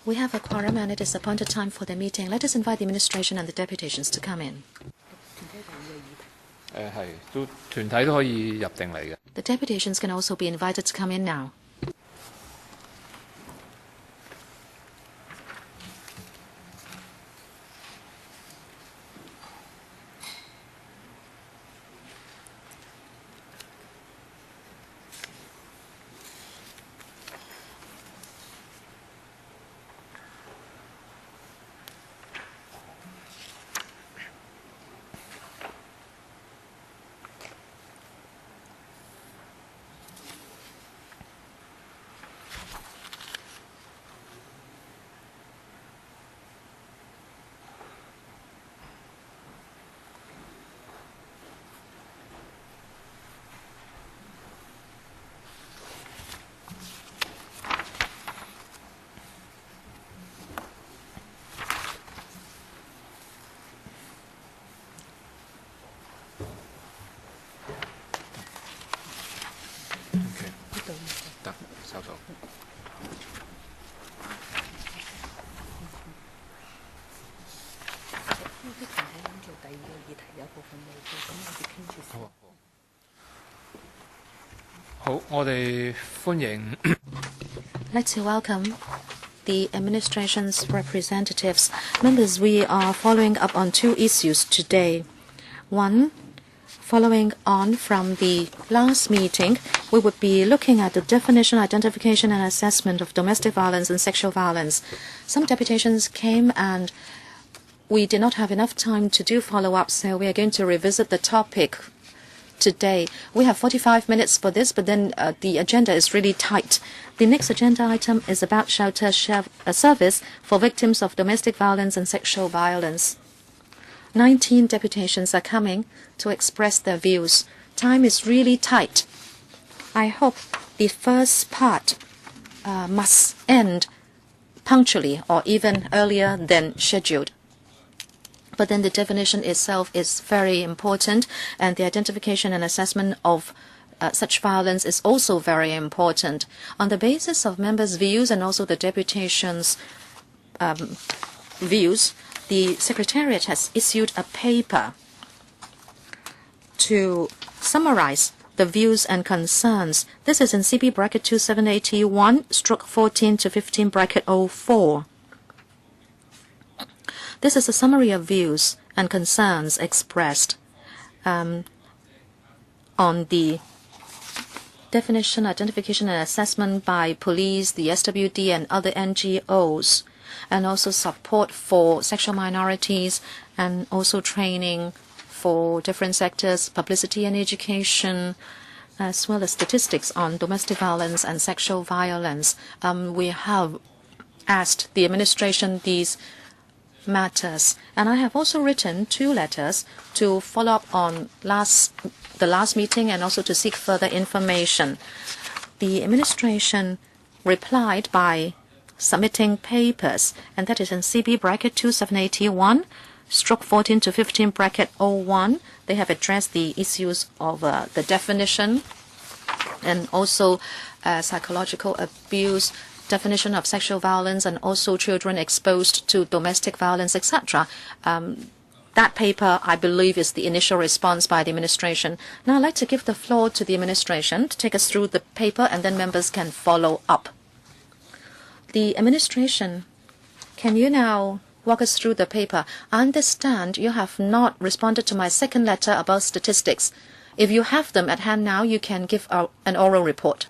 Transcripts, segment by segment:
We have a quorum and it is appointed time for the meeting. Let us invite the administration and the deputations to come in. The deputations can also be invited to come in now. Let's welcome the administration's representatives. Members, we are following up on two issues today. One, following on from the last meeting, we would be looking at the definition, identification, and assessment of domestic violence and sexual violence. Some deputations came and we did not have enough time to do follow-up, so we are going to revisit the topic today. We have 45 minutes for this, but then the agenda is really tight. The next agenda item is about shelter service for victims of domestic violence and sexual violence. 19 deputations are coming to express their views. Time is really tight. I hope the first part must end punctually or even earlier than scheduled. But then the definition itself is very important, and the identification and assessment of such violence is also very important. On the basis of members' views and also the deputations' views, the Secretariat has issued a paper to summarize the views and concerns. This is in CB bracket 2781/14 to 15 bracket 04. This is a summary of views and concerns expressed on the definition, identification, and assessment by police, the SWD, and other NGOs, and also support for sexual minorities, and also training for different sectors, publicity and education, as well as statistics on domestic violence and sexual violence. We have asked the administration these matters, and I have also written 2 letters to follow up on the last meeting and also to seek further information. The administration replied by submitting papers, and that is in CB bracket 2781/14 to 15 bracket 01. They have addressed the issues of the definition and also psychological abuse, definition of sexual violence, and also children exposed to domestic violence, etc. That paper, I believe, is the initial response by the administration. Now I'd like to give the floor to the administration to take us through the paper, and then members can follow up. The administration, can you now walk us through the paper? I understand you have not responded to my second letter about statistics. If you have them at hand now, you can give an oral report.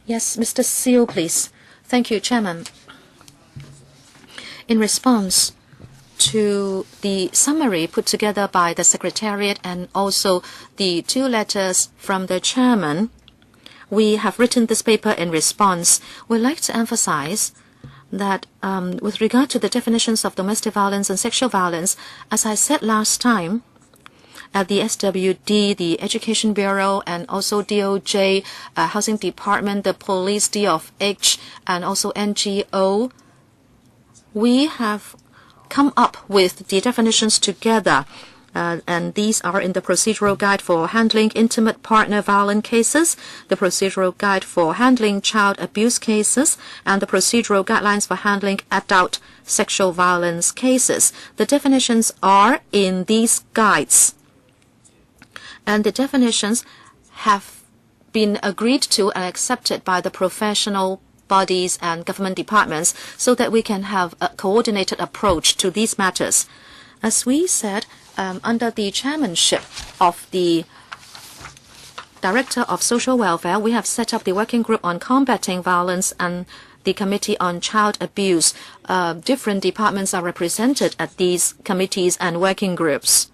Yes, Mr. Seal, please. Thank you, Chairman. In response to the summary put together by the Secretariat and also the 2 letters from the Chairman, we have written this paper in response. We'd like to emphasize that with regard to the definitions of domestic violence and sexual violence, as I said last time, at the SWD, the Education Bureau, and also DOJ, Housing Department, the Police, D.O.H., and also NGO, we have come up with the definitions together. and these are in the procedural guide for handling intimate partner violence cases, the procedural guide for handling child abuse cases, and the procedural guidelines for handling adult sexual violence cases. The definitions are in these guides, and the definitions have been agreed to and accepted by the professional bodies and government departments so that we can have a coordinated approach to these matters. As we said, under the chairmanship of the Director of Social Welfare, we have set up the working group on combating violence and the Committee on Child Abuse. Different departments are represented at these committees and working groups.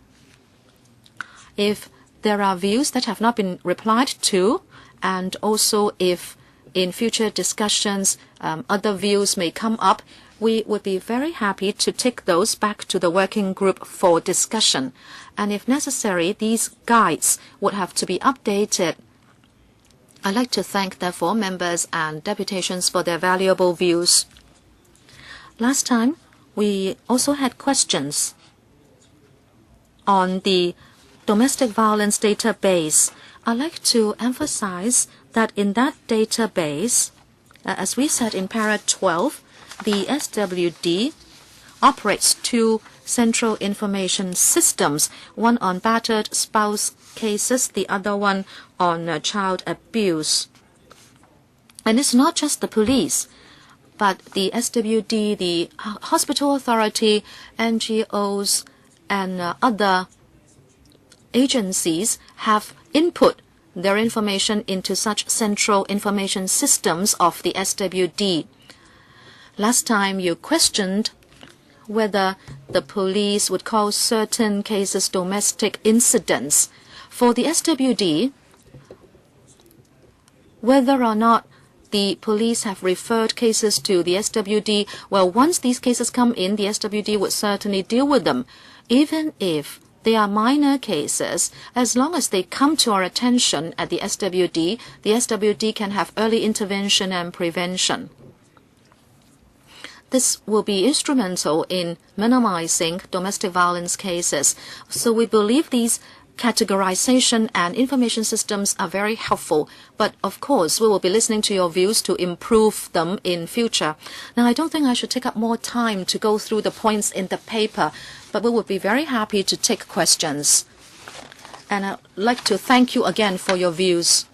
If there are views that have not been replied to, and also if in future discussions other views may come up, we would be very happy to take those back to the working group for discussion. And if necessary, these guides would have to be updated. I'd like to thank, therefore, members and deputations for their valuable views. Last time, we also had questions on the domestic violence database. I'd like to emphasize that in that database, as we said in para 12, the SWD operates two central information systems, one on battered spouse cases, the other one on child abuse. And it's not just the police, but the SWD, the hospital authority, NGOs, and other agencies have input their information into such central information systems of the SWD. Last time you questioned whether the police would call certain cases domestic incidents. For the SWD, whether or not the police have referred cases to the SWD, well, once these cases come in, the SWD would certainly deal with them. Even if they are minor cases, as long as they come to our attention at the SWD can have early intervention and prevention. This will be instrumental in minimizing domestic violence cases. So we believe these categorization and information systems are very helpful. But of course, we will be listening to your views to improve them in future. Now, I don't think I should take up more time to go through the points in the paper, but we would be very happy to take questions. And I'd like to thank you again for your views.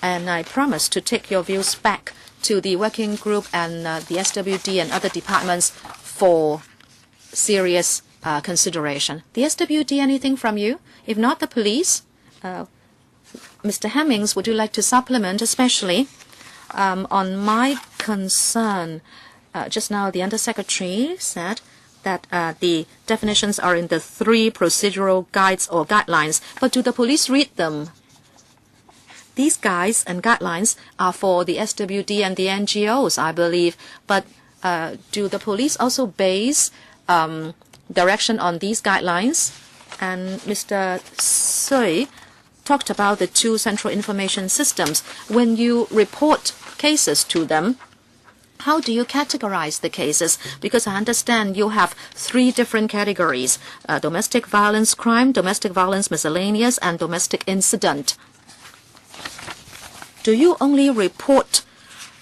And I promise to take your views back to the working group and the SWD and other departments for serious consideration. The SWD, anything from you? If not, the police? Mr. Hemmings, would you like to supplement, especially on my concern? Just now, the Undersecretary said that the definitions are in the 3 procedural guides or guidelines, but do the police read them? These guides and guidelines are for the SWD and the NGOs, I believe, but do the police also base direction on these guidelines? And Mr. Sui talked about the 2 central information systems. When you report cases to them, how do you categorize the cases? Because I understand you have 3 different categories: domestic violence crime, domestic violence miscellaneous, and domestic incident. Do you only report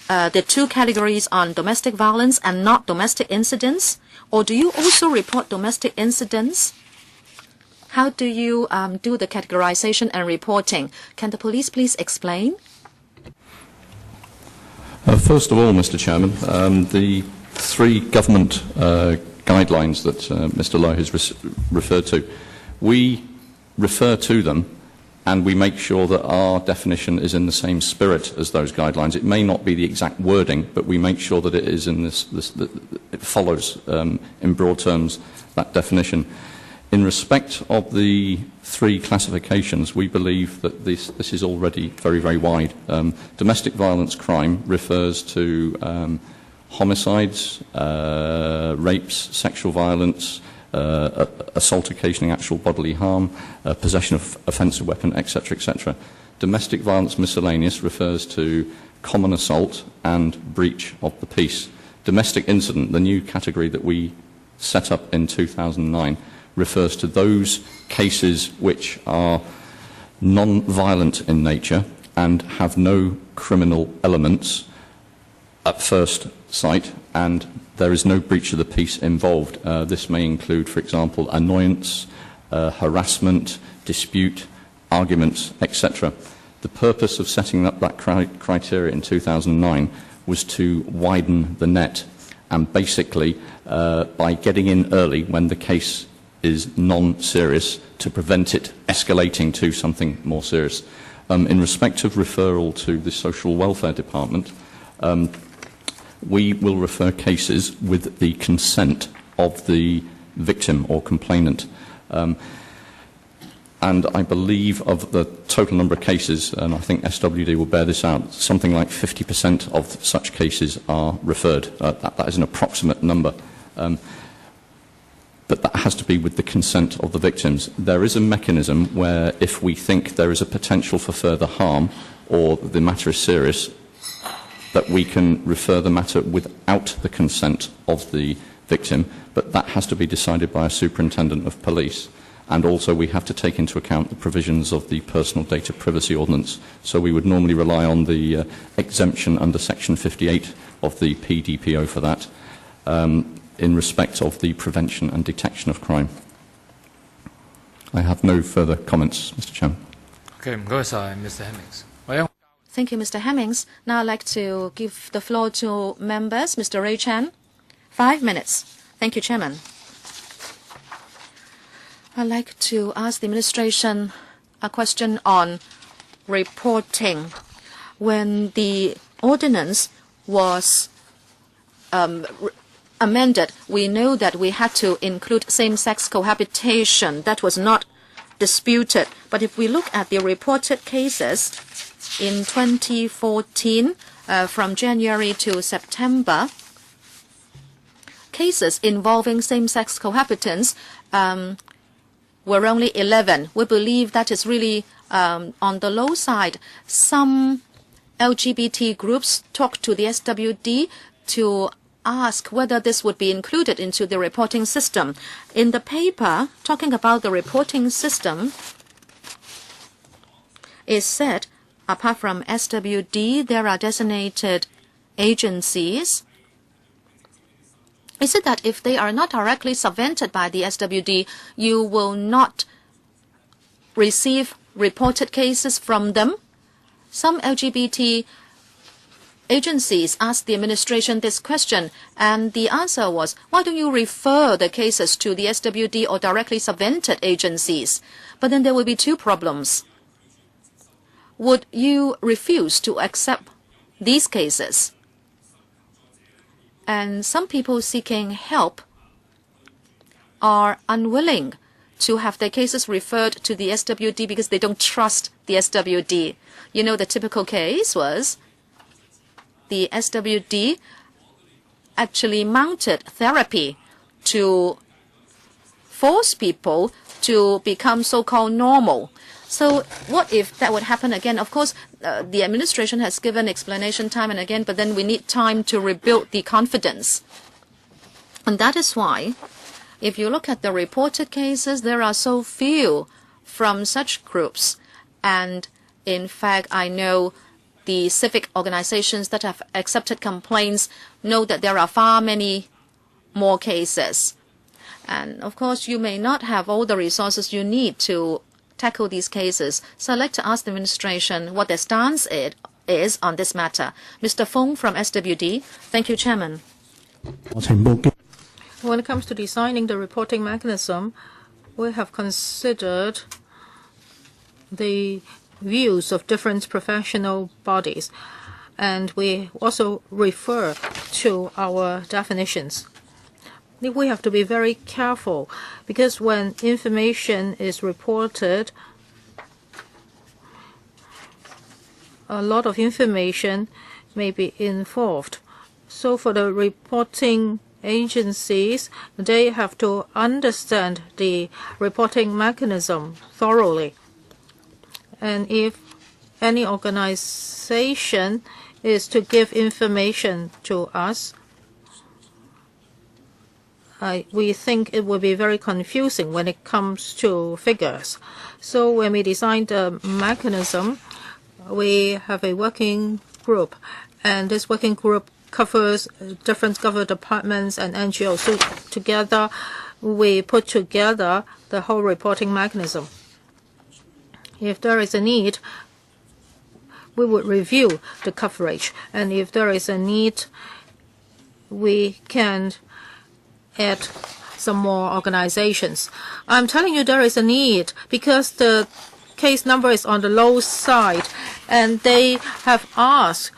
the 2 categories on domestic violence and not domestic incidents? Or do you also report domestic incidents? How do you do the categorization and reporting? Can the police please explain? First of all, Mr. Chairman, the 3 government guidelines that Mr. Lowe has referred to, we refer to them and we make sure that our definition is in the same spirit as those guidelines. It may not be the exact wording, but we make sure that it is in it follows, in broad terms, that definition. In respect of the 3 classifications, we believe that this is already very, very wide. Domestic violence crime refers to homicides, rapes, sexual violence, assault occasioning actual bodily harm, possession of offensive weapon, etc., etc. Domestic violence miscellaneous refers to common assault and breach of the peace. Domestic incident, the new category that we set up in 2009, refers to those cases which are non-violent in nature and have no criminal elements at first sight, and there is no breach of the peace involved. This may include, for example, annoyance, harassment, dispute, arguments, etc. The purpose of setting up that criteria in 2009 was to widen the net, and basically by getting in early when the case is non-serious to prevent it escalating to something more serious. In respect of referral to the Social Welfare Department, we will refer cases with the consent of the victim or complainant. And I believe of the total number of cases, and I think SWD will bear this out, something like 50% of such cases are referred. That is an approximate number. But that has to be with the consent of the victims. There is a mechanism where if we think there is a potential for further harm or the matter is serious, that we can refer the matter without the consent of the victim, but that has to be decided by a superintendent of police. And also we have to take into account the provisions of the Personal Data Privacy Ordinance. So we would normally rely on the exemption under Section 58 of the PDPO for that, in respect of the prevention and detection of crime. I have no further comments, Mr. Chairman. Okay, Mr. Hemmings. Thank you, Mr. Hemmings. Now I'd like to give the floor to members. Mr. Ray Chan, 5 minutes. Thank you, Chairman. I'd like to ask the administration a question on reporting. When the ordinance was amended, we know that we had to include same-sex cohabitation. That was not disputed. But if we look at the reported cases in 2014, from January to September, cases involving same-sex cohabitants were only 11. We believe that is really on the low side. Some LGBT groups talked to the SWD to ask whether this would be included into the reporting system. In the paper, talking about the reporting system, it said, apart from SWD, there are designated agencies. It said that if they are not directly subvented by the SWD, you will not receive reported cases from them. Some LGBT agencies asked the administration this question, and the answer was, why don't you refer the cases to the SWD or directly subvented agencies? But then there will be two problems. Would you refuse to accept these cases? And some people seeking help are unwilling to have their cases referred to the SWD because they don't trust the SWD. You know, the typical case was the SWD actually mounted therapy to force people to become so-called normal. So what if that would happen again? Of course, the administration has given explanation time and again, but then we need time to rebuild the confidence. And that is why, if you look at the reported cases, there are so few from such groups. And in fact, I know the civic organizations that have accepted complaints know that there are far many more cases. And of course, you may not have all the resources you need to tackle these cases. So I'd like to ask the administration what their stance is on this matter. Mr. Fong from SWD. Thank you, Chairman. When it comes to designing the reporting mechanism, we have considered the views of different professional bodies, and we also refer to our definitions. We have to be very careful because when information is reported, a lot of information may be involved. So for the reporting agencies, they have to understand the reporting mechanism thoroughly. And if any organization is to give information to us, we think it will be very confusing when it comes to figures. So when we designed the mechanism, we have a working group, and this working group covers different government departments and NGOs. So together, we put together the whole reporting mechanism. If there is a need, we would review the coverage, and if there is a need, we can add some more organizations. I'm telling you there is a need because the case number is on the low side, and they have asked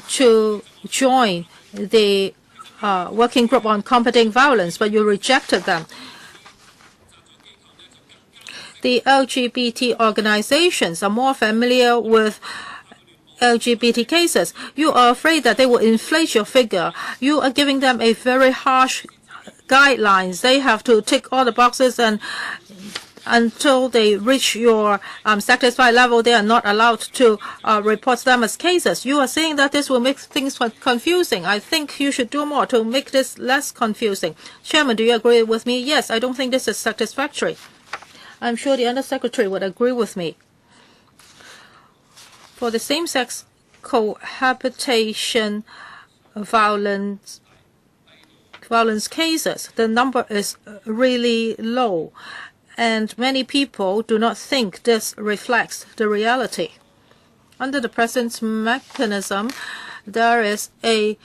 to join the working group on combating violence, but you rejected them. The LGBT organizations are more familiar with LGBT cases. You are afraid that they will inflate your figure. You are giving them a very harsh guidelines. They have to tick all the boxes, and until they reach your satisfied level, they are not allowed to report them as cases. You are saying that this will make things confusing. I think you should do more to make this less confusing. Chairman, do you agree with me? Yes, I don't think this is satisfactory. I'm sure the Undersecretary would agree with me. For the same-sex cohabitation violence cases, the number is really low, and many people do not think this reflects the reality. Under the present mechanism, there is a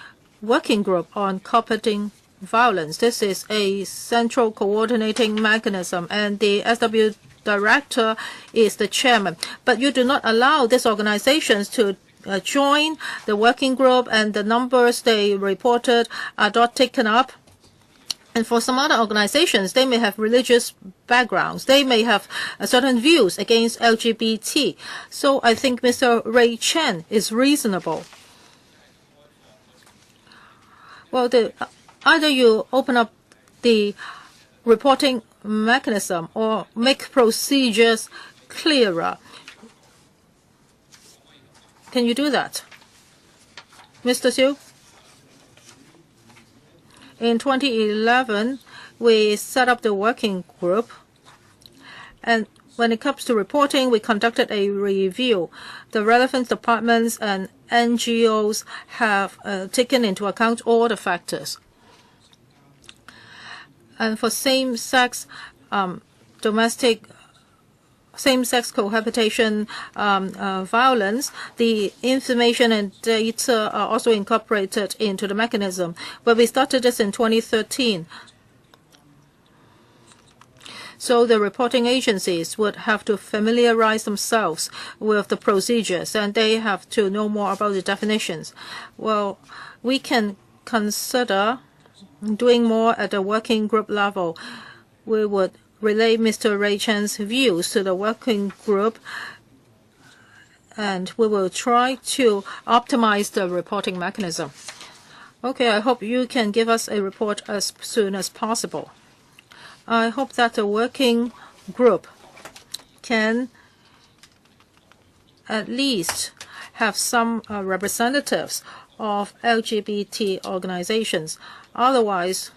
working group on combating violence. This is a central coordinating mechanism, and the SW director is the chairman. But you do not allow these organizations to join the working group, and the numbers they reported are not taken up. And for some other organizations, they may have religious backgrounds. They may have certain views against LGBT. So I think Mr. Ray Chen is reasonable. Well, either you open up the reporting mechanism or make procedures clearer. Can you do that? Mr. Siu? In 2011, we set up the working group, and when it comes to reporting, we conducted a review. The relevant departments and NGOs have taken into account all the factors. And for same-sex cohabitation violence, the information and data are also incorporated into the mechanism. But we started this in 2013. So the reporting agencies would have to familiarize themselves with the procedures, and they have to know more about the definitions. Well, we can consider doing more at the working group level. We would relay Mr. Ray Chen's views to the working group, and we will try to optimize the reporting mechanism. Okay, I hope you can give us a report as soon as possible. I hope that the working group can at least have some representatives of LGBT organizations. Otherwise,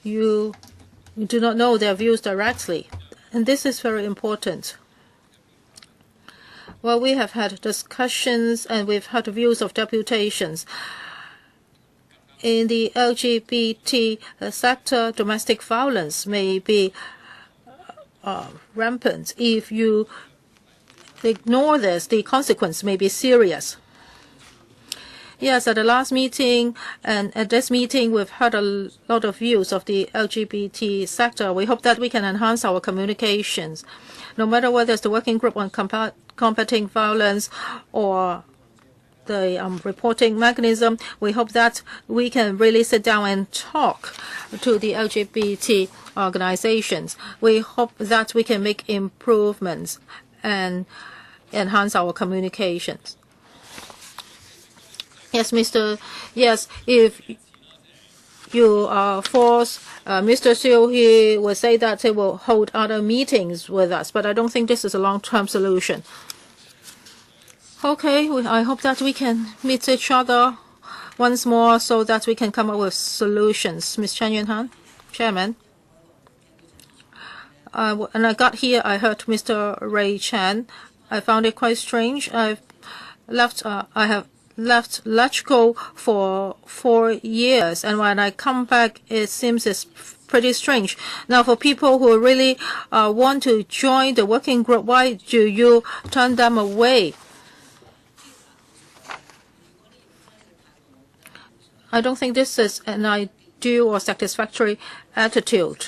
you do not know their views directly. And this is very important. Well, we have had discussions and we've had views of deputations. In the LGBT sector, domestic violence may be rampant. If you ignore this, the consequence may be serious. Yes, at the last meeting and at this meeting, we've heard a lot of views of the LGBT sector. We hope that we can enhance our communications. No matter whether it's the working group on combating violence or the reporting mechanism, we hope that we can really sit down and talk to the LGBT organizations. We hope that we can make improvements and enhance our communications. Yes, Yes, if you force Mr. Siu, he will say that he will hold other meetings with us, but I don't think this is a long-term solution. Okay, I hope that we can meet each other once more so that we can come up with solutions. Ms. Chen Yunhan, Chairman. When I got here, I heard Mr. Ray Chan. I found it quite strange. I have left LegCo for 4 years, and when I come back, it seems it's pretty strange. Now, for people who really want to join the working group, why do you turn them away? I don't think this is an ideal or satisfactory attitude.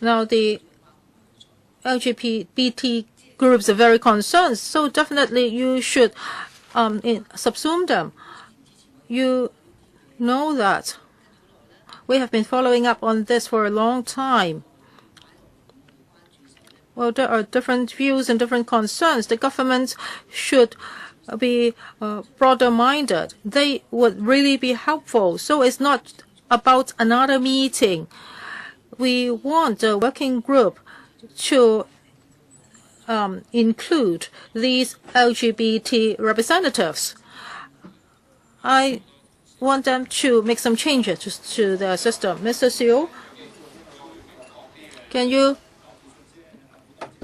Now, the LGBT groups are very concerned, so definitely you should subsume them. You know that we have been following up on this for a long time. Well, there are different views and different concerns. The government should be broader-minded. They would really be helpful. So it's not about another meeting. We want the working group to include these LGBT representatives. I want them to make some changes to the system. Mr. Siu, can you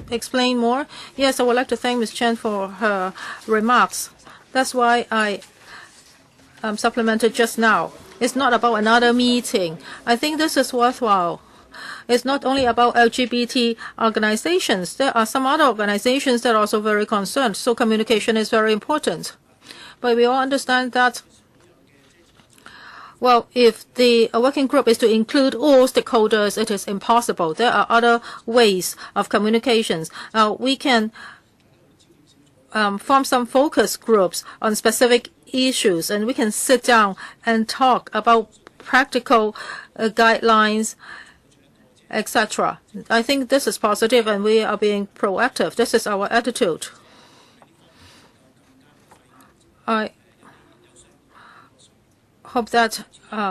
explain more? Yes, I would like to thank Ms. Chen for her remarks. That's why I supplemented just now. It's not about another meeting. I think this is worthwhile. It's not only about LGBT organizations. There are some other organizations that are also very concerned, so communication is very important. But we all understand that, well, if the working group is to include all stakeholders, it is impossible. There are other ways of communications. We can form some focus groups on specific issues, and we can sit down and talk about practical guidelines, etc. I think this is positive, and we are being proactive. This is our attitude. I hope that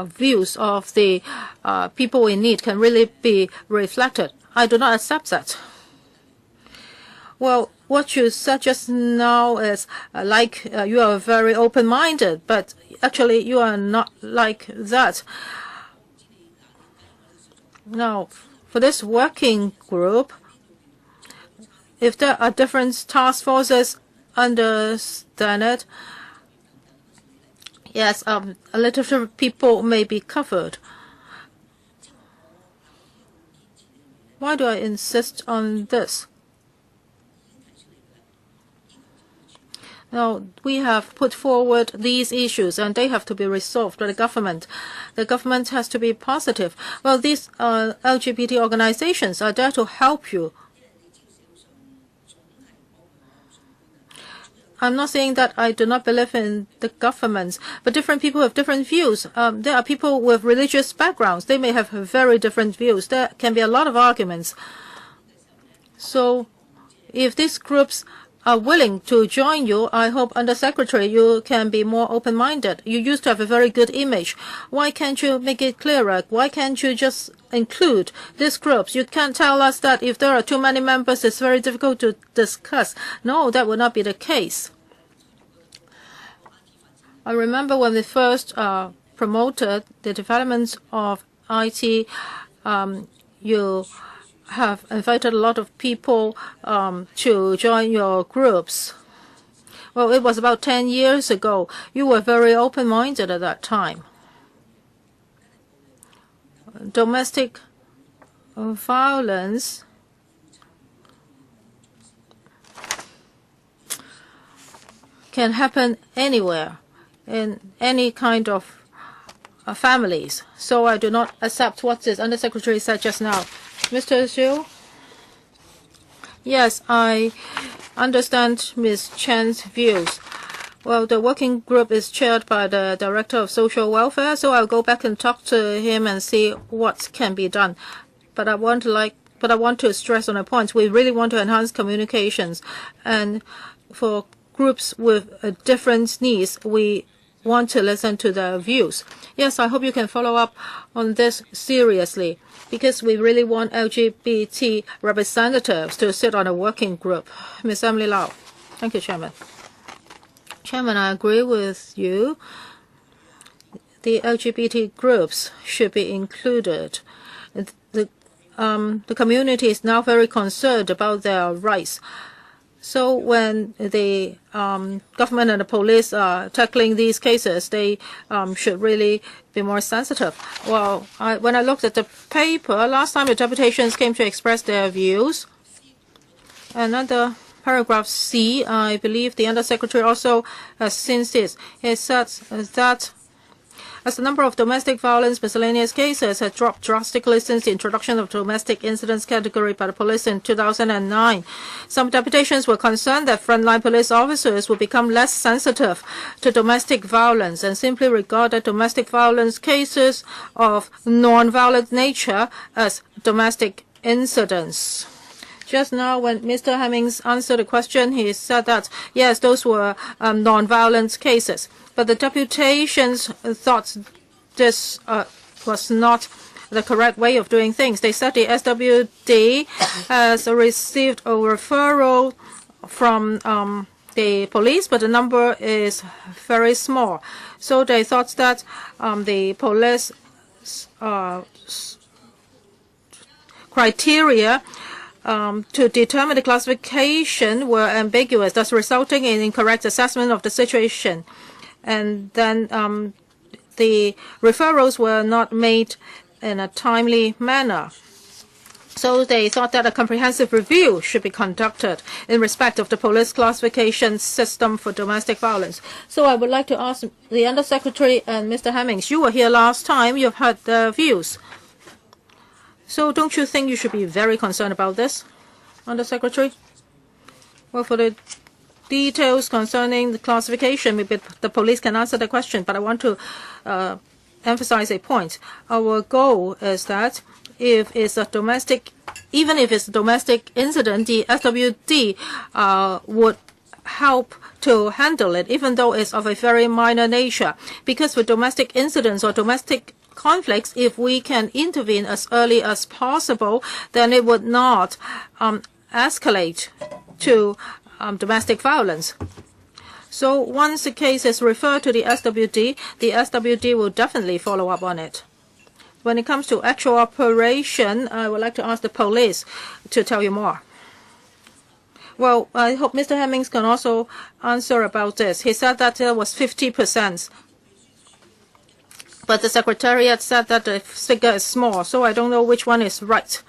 views of the people in need can really be reflected. I do not accept that. Well, what you said just now is you are very open-minded, but actually you are not like that. Now, for this working group, if there are different task forces, understand it. Yes, a little people may be covered. Why do I insist on this? Now, we have put forward these issues, and they have to be resolved by the government. The government has to be positive. Well, these LGBT organizations are there to help you. I'm not saying that I do not believe in the government, but different people have different views. There are people with religious backgrounds. They may have very different views. There can be a lot of arguments. So if these groups are willing to join you, I hope, Under Secretary, you can be more open-minded. You used to have a very good image. Why can't you make it clearer? Why can't you just include these groups? You can't tell us that if there are too many members, it's very difficult to discuss. No, that would not be the case. I remember when we first promoted the development of IT, you have invited a lot of people to join your groups. Well, it was about 10 years ago. You were very open-minded at that time. Domestic violence can happen anywhere, in any kind of families. So I do not accept what the Undersecretary said just now. Mr. Xu? Yes, I understand Ms. Chen's views. Well, the working group is chaired by the Director of Social Welfare, so I'll go back and talk to him and see what can be done. But I want to stress on a point. We really want to enhance communications. And for groups with different needs, we want to listen to their views. Yes, I hope you can follow up on this seriously, because we really want LGBT representatives to sit on a working group. Ms. Emily Lau. Thank you, Chairman. Chairman, I agree with you. the LGBT groups should be included. The community is now very concerned about their rights. So when the government and the police are tackling these cases, they should really be more sensitive. Well, when I looked at the paper, last time the deputations came to express their views, and under paragraph C, I believe the Undersecretary also has seen this. It says that as the number of domestic violence miscellaneous cases has dropped drastically since the introduction of domestic incidents category by the police in 2009, some deputations were concerned that frontline police officers would become less sensitive to domestic violence and simply regarded domestic violence cases of non-violent nature as domestic incidents. Just now, when Mr. Hemmings answered the question, he said that, yes, those were non-violent cases. But the deputations thought this was not the correct way of doing things. They said the SWD has received a referral from the police, but the number is very small. So they thought that the police criteria to determine the classification were ambiguous, thus resulting in incorrect assessment of the situation. And then the referrals were not made in a timely manner. So they thought that a comprehensive review should be conducted in respect of the police classification system for domestic violence. So I would like to ask the Undersecretary and Mr. Hemmings, you were here last time, you've heard the views. So don't you think you should be very concerned about this, Undersecretary? Well, for the details concerning the classification, maybe the police can answer the question, but I want to emphasize a point. Our goal is that even if it's a domestic incident, the SWD would help to handle it, even though it's of a very minor nature. Because for domestic incidents or domestic conflicts, if we can intervene as early as possible, then it would not escalate to domestic violence. So once the case is referred to the SWD will definitely follow up on it. When it comes to actual operation, I would like to ask the police to tell you more. Well, I hope Mr. Hemmings can also answer about this. He said that there was 50%. But the Secretariat said that the figure is small, so I don't know which one is right.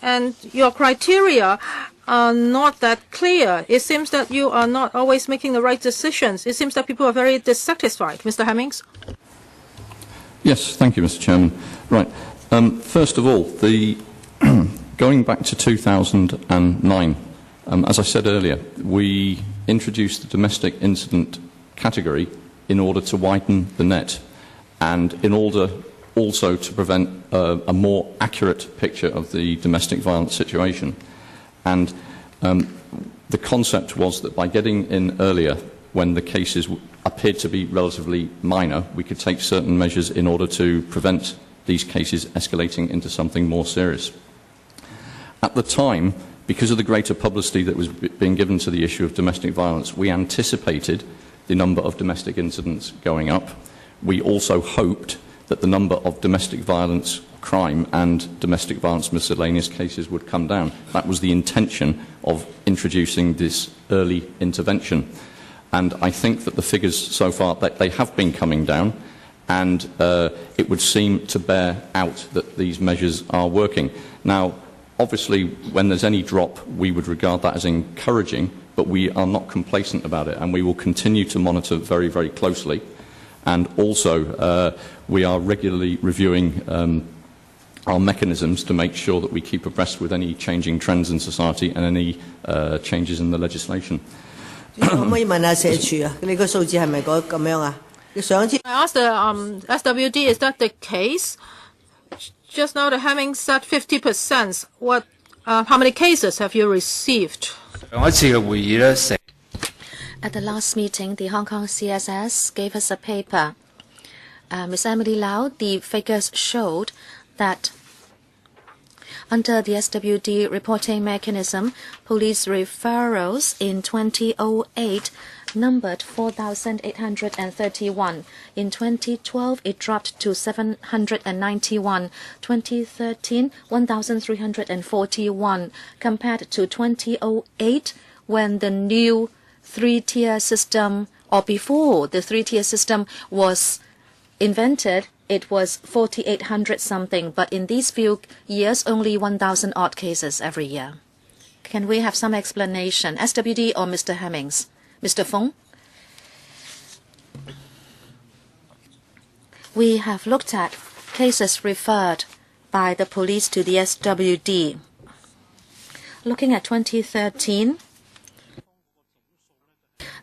And your criteria are not that clear. It seems that you are not always making the right decisions. It seems that people are very dissatisfied. Mr. Hemmings? Yes, thank you, Mr. Chairman. Right. First of all, going back to 2009, as I said earlier, we introduced the domestic incident category in order to widen the net and in order also to prevent a more accurate picture of the domestic violence situation. And the concept was that by getting in earlier, when the cases appeared to be relatively minor, we could take certain measures in order to prevent these cases escalating into something more serious. At the time, because of the greater publicity that was being given to the issue of domestic violence, we anticipated the number of domestic incidents going up. We also hoped that the number of domestic violence crime and domestic violence miscellaneous cases would come down. That was the intention of introducing this early intervention. And I think that the figures so far, that they have been coming down, and it would seem to bear out that these measures are working. Now, obviously, when there's any drop, we would regard that as encouraging, but we are not complacent about it, and we will continue to monitor very, very closely. And also, we are regularly reviewing our mechanisms to make sure that we keep abreast with any changing trends in society and any changes in the legislation. I asked the SWD, is that the case? Just now the Hemmings said 50%. How many cases have you received? At the last meeting, the Hong Kong CSS gave us a paper. Ms. Emily Lau, the figures showed that under the SWD reporting mechanism, police referrals in 2008 numbered 4,831. In 2012, it dropped to 791. 2013, 1,341. Compared to 2008, when the new three-tier system, or before the three-tier system was invented, it was 4,800 something. But in these few years, only 1,000 odd cases every year. Can we have some explanation? SWD or Mr. Hemmings? Mr. Fong? We have looked at cases referred by the police to the SWD. Looking at 2013,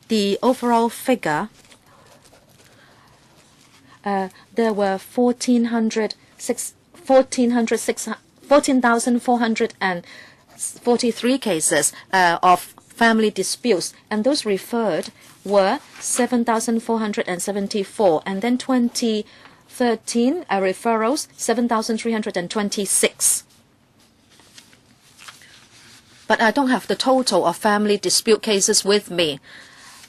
the overall figure, there were 14,443 cases of family disputes, and those referred were 7,474, and then 2013 referrals 7,326. But I don't have the total of family dispute cases with me.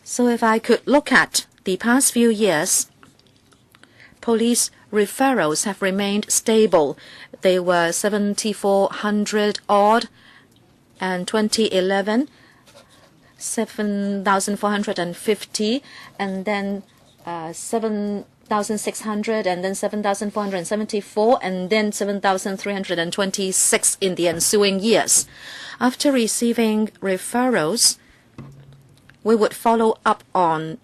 So if I could look at the past few years, police referrals have remained stable. They were 7,400 odd, and 2011, 7,450, and then 7,600, and then 7,474, and then 7,326 in the ensuing years. After receiving referrals, we would follow up on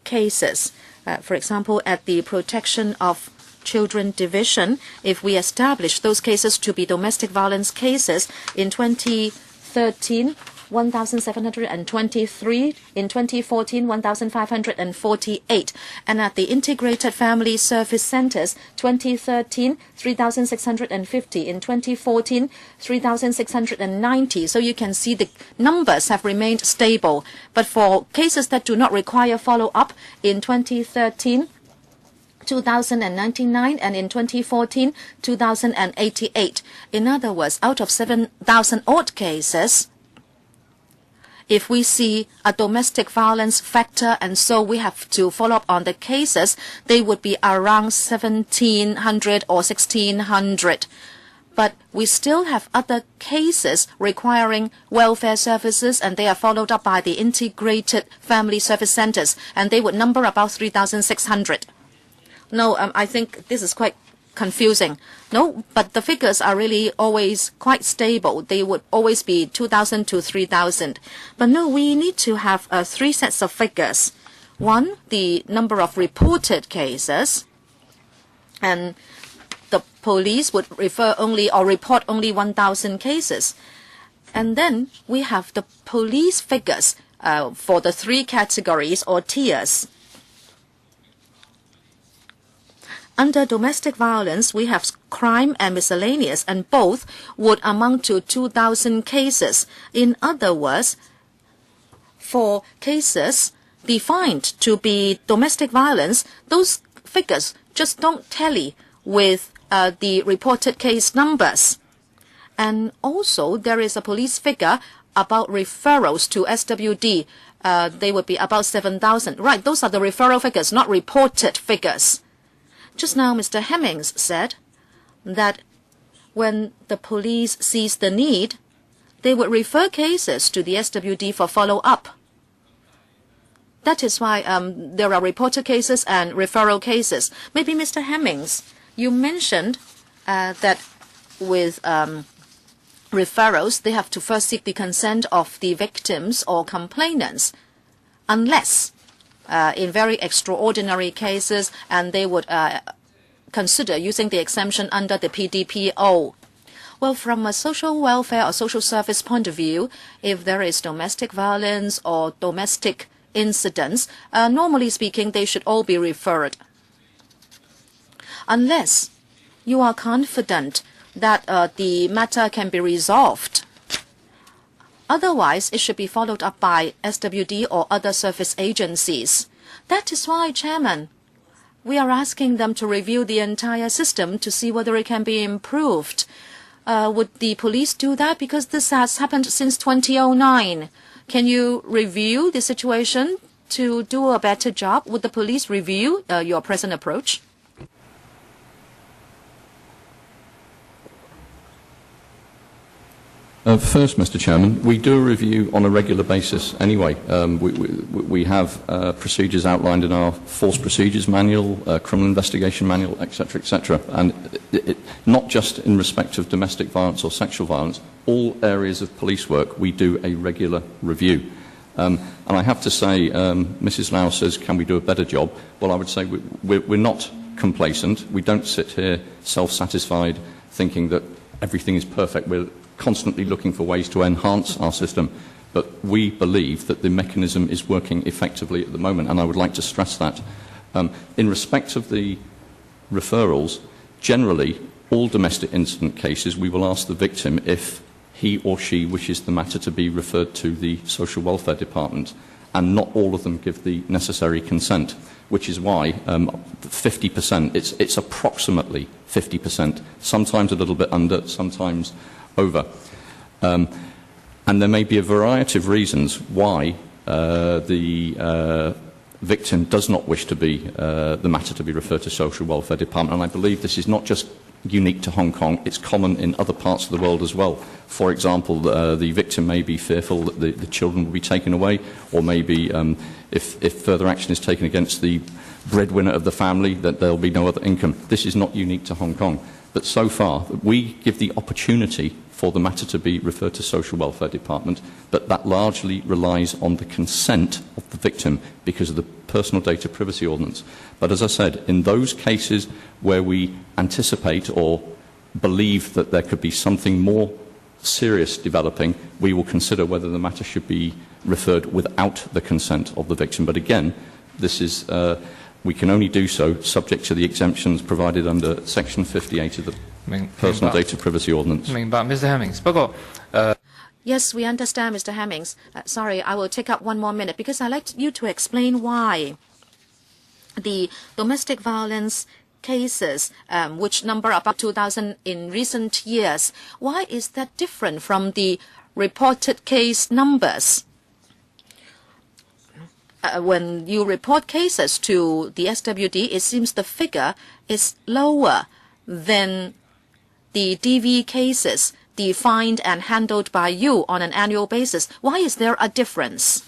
cases. For example, at the Protection of Children Division, if we establish those cases to be domestic violence cases, in 2013, 1,723, in 2014, 1,548, and at the Integrated Family Service Centers, 2013, 3,650, in 2014, 3,690. So you can see the numbers have remained stable. But for cases that do not require follow-up, in 2013, 2,099, and in 2014, 2,088. In other words, out of 7,000 odd cases, if we see a domestic violence factor and so we have to follow up on the cases, they would be around 1,700 or 1,600. But we still have other cases requiring welfare services, and they are followed up by the Integrated Family Service Centers, and they would number about 3,600. No, I think this is quite confusing. No, but the figures are really always quite stable. They would always be 2,000 to 3,000. But no, we need to have three sets of figures. One, the number of reported cases, and the police would refer only or report only 1,000 cases. And then we have the police figures for the three categories or tiers. Under domestic violence, we have crime and miscellaneous, and both would amount to 2,000 cases. In other words, for cases defined to be domestic violence, those figures just don't tally with the reported case numbers. And also, there is a police figure about referrals to SWD. They would be about 7,000. Right, those are the referral figures, not reported figures. Just now, Mr. Hemmings said that when the police sees the need, they would refer cases to the SWD for follow-up. That is why there are reported cases and referral cases. Maybe, Mr. Hemmings, you mentioned that with referrals, they have to first seek the consent of the victims or complainants, unless in very extraordinary cases, and they would consider using the exemption under the PDPO. Well, from a social welfare or social service point of view, if there is domestic violence or domestic incidents, normally speaking, they should all be referred. Unless you are confident that the matter can be resolved. Otherwise, it should be followed up by SWD or other service agencies. That is why, Chairman, we are asking them to review the entire system to see whether it can be improved. Would the police do that? Because this has happened since 2009. Can you review the situation to do a better job? Would the police review your present approach? First, Mr. Chairman, we do a review on a regular basis anyway. We have procedures outlined in our Force Procedures Manual, Criminal Investigation Manual, etc., and not just in respect of domestic violence or sexual violence, all areas of police work we do a regular review. And I have to say, Mrs. Lau says, can we do a better job? Well, I would say we're not complacent. We don't sit here self-satisfied thinking that everything is perfect. We're constantly looking for ways to enhance our system, but we believe that the mechanism is working effectively at the moment, and I would like to stress that. In respect of the referrals, generally, all domestic incident cases, we will ask the victim if he or she wishes the matter to be referred to the Social Welfare Department, and not all of them give the necessary consent, which is why 50%, it's approximately 50%, sometimes a little bit under, sometimes over. And there may be a variety of reasons why the victim does not wish to be the matter to be referred to Social Welfare Department. And I believe this is not just unique to Hong Kong, it's common in other parts of the world as well. For example, the victim may be fearful that the children will be taken away, or maybe if further action is taken against the breadwinner of the family, that there will be no other income. This is not unique to Hong Kong. But so far, we give the opportunity for the matter to be referred to Social Welfare Department, but that largely relies on the consent of the victim because of the Personal Data Privacy Ordinance. But as I said, in those cases where we anticipate or believe that there could be something more serious developing, we will consider whether the matter should be referred without the consent of the victim. But again, this is we can only do so subject to the exemptions provided under Section 58 of the Personal Data Privacy Ordinance. 明白 Mr. Hemmings. 不過 Yes, we understand, Mr. Hemmings. Sorry, I will take up one more minute because I'd like you to explain why the domestic violence cases, which number about 2,000 in recent years, why is that different from the reported case numbers? When you report cases to the SWD, it seems the figure is lower than the DV cases defined and handled by you on an annual basis. Why is there a difference?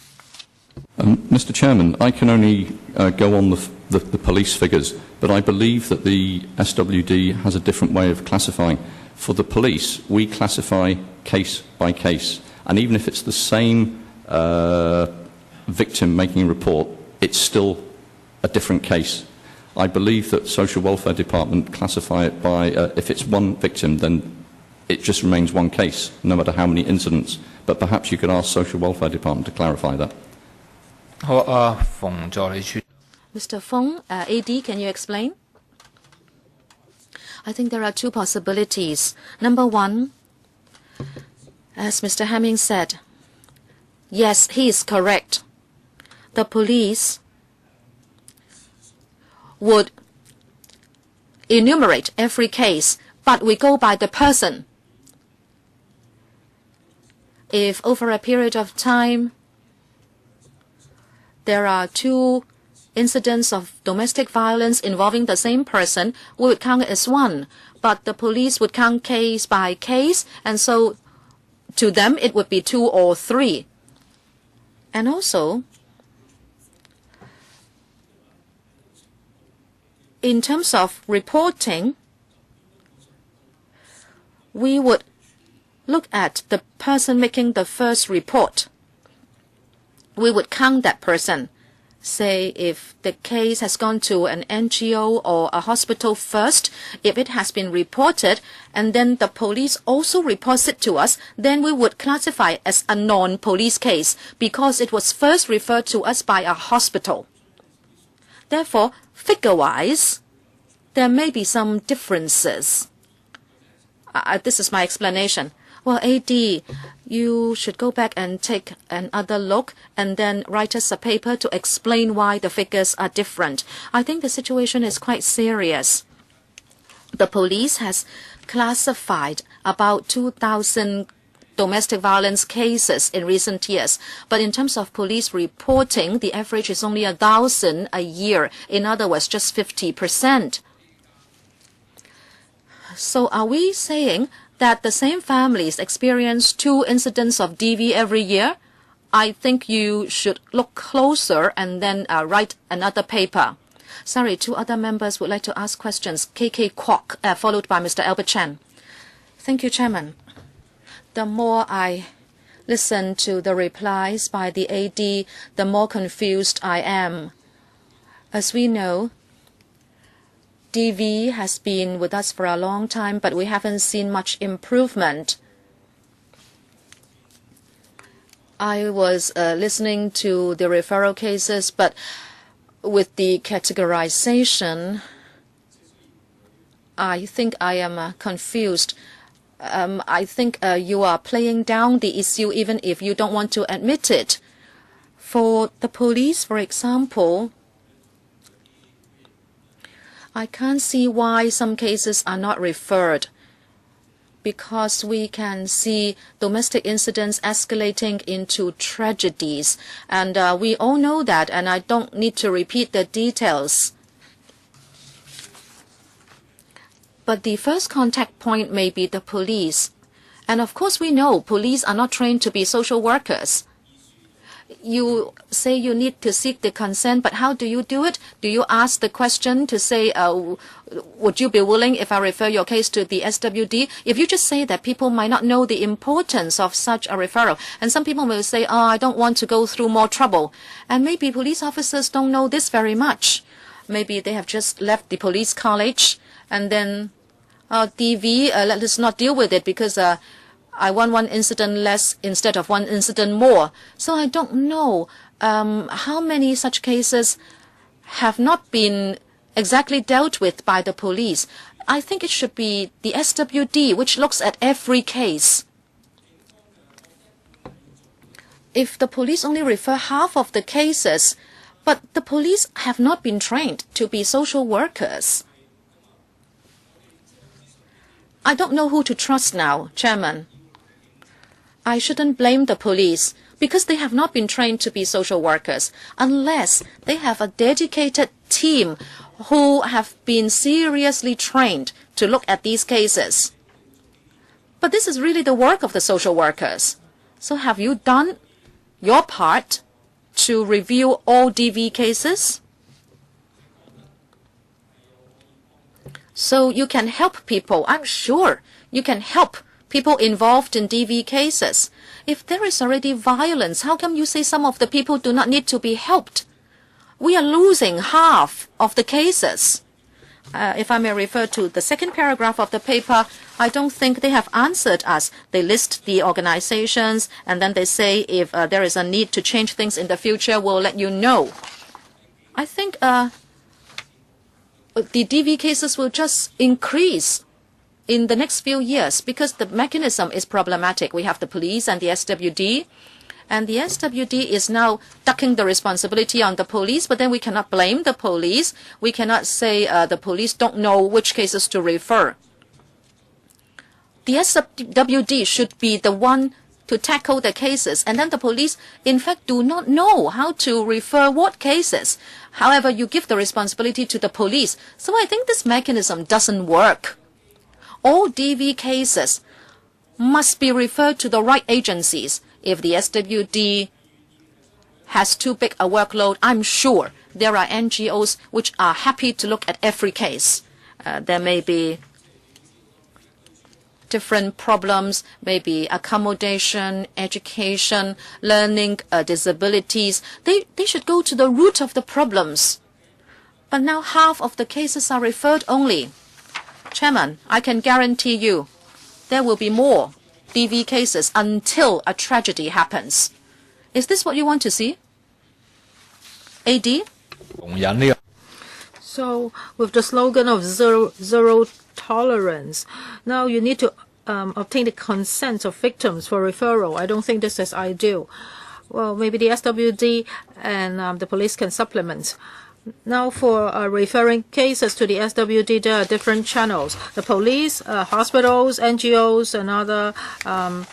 Mr. Chairman, I can only go on the police figures, but I believe that the SWD has a different way of classifying. For the police, we classify case by case, and even if it's the same victim making a report, it's still a different case. I believe that Social Welfare Department classify it by, if it's one victim, then it just remains one case, no matter how many incidents. But perhaps you could ask Social Welfare Department to clarify that. 好啊，馮助理處 Mr. Fong, AD, can you explain? I think there are two possibilities. Number one, as Mr. Hemmings said, yes, he is correct. The police would enumerate every case, but we go by the person. If over a period of time there are two incidents of domestic violence involving the same person, we would count it as one. But the police would count case by case, and so to them it would be 2 or 3. And also, in terms of reporting, we would look at the person making the first report. We would count that person. Say if the case has gone to an NGO or a hospital first, if it has been reported and then the police also reports it to us, then we would classify it as a non-police case because it was first referred to us by a hospital. Therefore, figure-wise, there may be some differences. This is my explanation. Well, AD, you should go back and take another look and then write us a paper to explain why the figures are different. I think the situation is quite serious. The police has classified about 2,000 domestic violence cases in recent years. But in terms of police reporting, the average is only 1,000 a year. In other words, just 50%. So are we saying that the same families experience 2 incidents of DV every year? I think you should look closer and then write another paper. Sorry, 2 other members would like to ask questions. KK Kwok, followed by Mr. Albert Chan. Thank you, Chairman. The more I listen to the replies by the AD, the more confused I am. As we know, DV has been with us for a long time, but we haven't seen much improvement. I was listening to the referral cases, but with the categorization, I think I am confused. I think you are playing down the issue even if you don't want to admit it. For the police, for example, I can't see why some cases are not referred, because we can see domestic incidents escalating into tragedies. And we all know that, and I don't need to repeat the details. But the first contact point may be the police. And of course we know police are not trained to be social workers. You say you need to seek the consent, but how do you do it? Do you ask the question to say, would you be willing if I refer your case to the SWD? If you just say that, people might not know the importance of such a referral. And some people will say, I don't want to go through more trouble. And maybe police officers don't know this very much. Maybe they have just left the police college and then DV, let us not deal with it because I want 1 incident less instead of 1 incident more. So I don't know how many such cases have not been exactly dealt with by the police. I think it should be the SWD which looks at every case. If the police only refer half of the cases, but the police have not been trained to be social workers, I don't know who to trust now, Chairman. I shouldn't blame the police because they have not been trained to be social workers unless they have a dedicated team who have been seriously trained to look at these cases. But this is really the work of the social workers. So have you done your part to review all DV cases? So you can help people. I'm sure you can help people involved in DV cases. If there is already violence, how come you say some of the people do not need to be helped? We are losing half of the cases. If I may refer to the second paragraph of the paper, I don't think they have answered us. They list the organizations and then they say if there is a need to change things in the future, we'll let you know. I think the DV cases will just increase in the next few years because the mechanism is problematic. We have the police and the SWD, and the SWD is now ducking the responsibility on the police, but then we cannot blame the police. We cannot say the police don't know which cases to refer. The SWD should be the one to tackle the cases, and then the police, in fact, do not know how to refer what cases. However, you give the responsibility to the police. So I think this mechanism doesn't work. All DV cases must be referred to the right agencies. If the SWD has too big a workload, I'm sure there are NGOs which are happy to look at every case. There may be different problems, maybe accommodation, education, learning disabilities. They should go to the root of the problems. But now half of the cases are referred only. Chairman, I can guarantee you there will be more DV cases until a tragedy happens. Is this what you want to see? AD? So with the slogan of zero tolerance, now you need to obtain the consent of victims for referral. I don't think this is ideal. Well, maybe the SWD and the police can supplement. Now, for referring cases to the SWD, there are different channels: the police, hospitals, NGOs, and other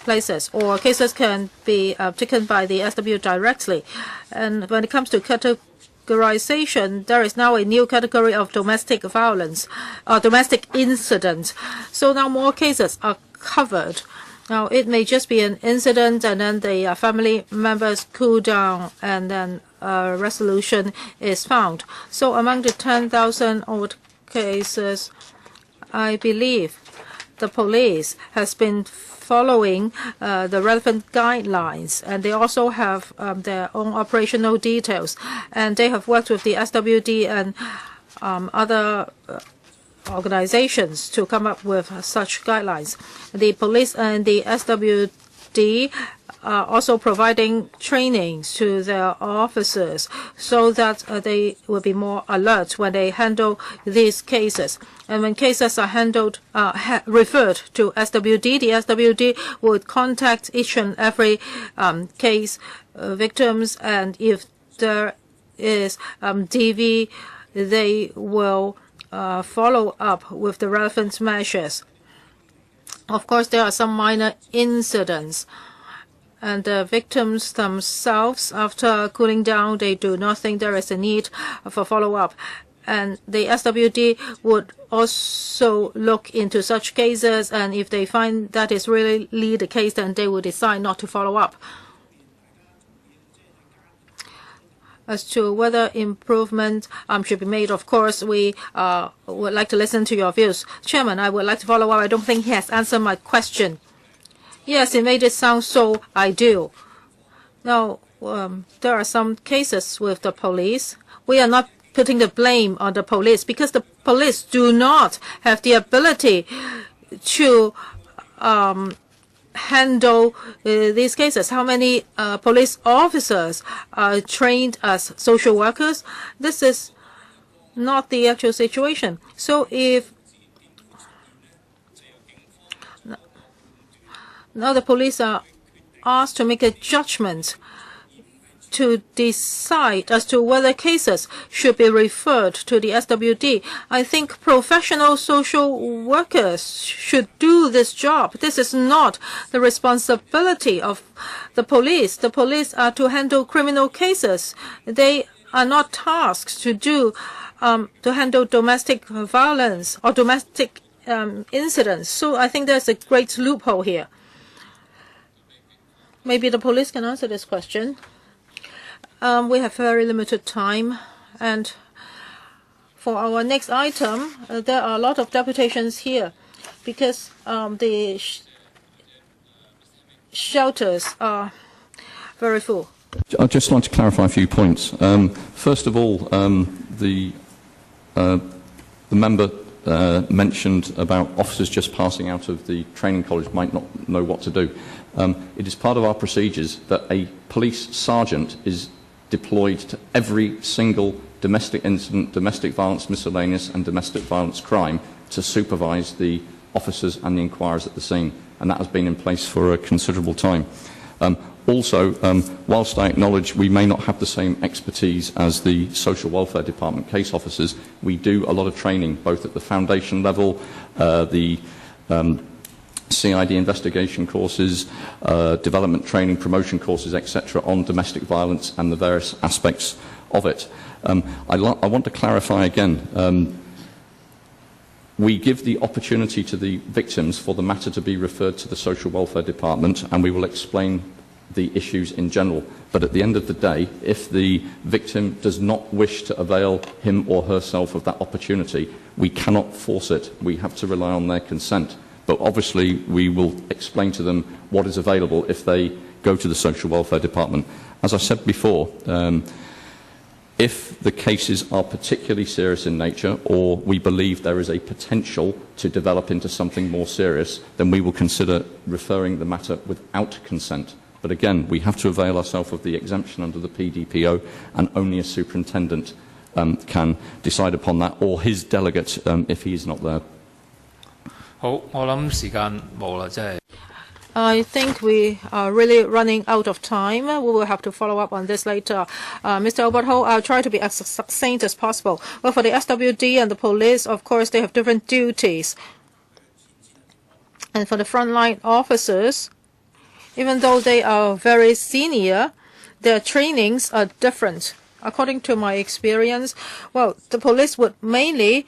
places. Or cases can be taken by the SW directly. And when it comes to categorization, there is now a new category of domestic violence, domestic incidents. So now more cases are covered. Now, it may just be an incident, and then the family members cool down, and then a resolution is found. So among the 10,000 odd cases, I believe the police has been following the relevant guidelines, and they also have their own operational details, and they have worked with the SWD and other organizations to come up with such guidelines. The police and the SWD are also providing trainings to their officers so that they will be more alert when they handle these cases. And when cases are handled, referred to SWD, the SWD would contact each and every case victims, and if there is DV, they will follow up with the relevant measures. Of course, there are some minor incidents, and the victims themselves, after cooling down, they do not think there is a need for follow-up. And the SWD would also look into such cases, and if they find that is really the case, then they will decide not to follow up. As to whether improvement should be made, of course, we would like to listen to your views. Chairman, I would like to follow up. I don't think he has answered my question. Yes, it made it sound so ideal. Now, there are some cases with the police. We are not putting the blame on the police because the police do not have the ability to handle these cases. How many police officers are trained as social workers? This is not the actual situation. So if now the police are asked to make a judgment to decide as to whether cases should be referred to the SWD. I think professional social workers should do this job. This is not the responsibility of the police. The police are to handle criminal cases. They are not tasked to handle domestic violence or domestic incidents. So I think there's a great loophole here. Maybe the police can answer this question. We have very limited time, and for our next item, there are a lot of deputations here because the shelters are very full. I'd just like to clarify a few points. First of all, the member mentioned about officers just passing out of the training college might not know what to do. It is part of our procedures that a police sergeant is deployed to every single domestic incident, domestic violence miscellaneous and domestic violence crime to supervise the officers and the inquirers at the scene, and that has been in place for a considerable time. Also, whilst I acknowledge we may not have the same expertise as the Social Welfare Department case officers, we do a lot of training both at the foundation level, the CID investigation courses, development training, promotion courses, etc. on domestic violence and the various aspects of it. I want to clarify again, we give the opportunity to the victims for the matter to be referred to the Social Welfare Department, and we will explain the issues in general. But at the end of the day, if the victim does not wish to avail him or herself of that opportunity, we cannot force it. We have to rely on their consent. But obviously, we will explain to them what is available if they go to the Social Welfare Department. As I said before, if the cases are particularly serious in nature, or we believe there is a potential to develop into something more serious, then we will consider referring the matter without consent. But again, we have to avail ourselves of the exemption under the PDPO, and only a superintendent can decide upon that, or his delegate if he is not there. I think we are really running out of time. We will have to follow up on this later. Mr. Albert Ho, I'll try to be as succinct as possible. Well, for the SWD and the police, of course, they have different duties. And for the frontline officers, even though they are very senior, their trainings are different. According to my experience, well, the police would mainly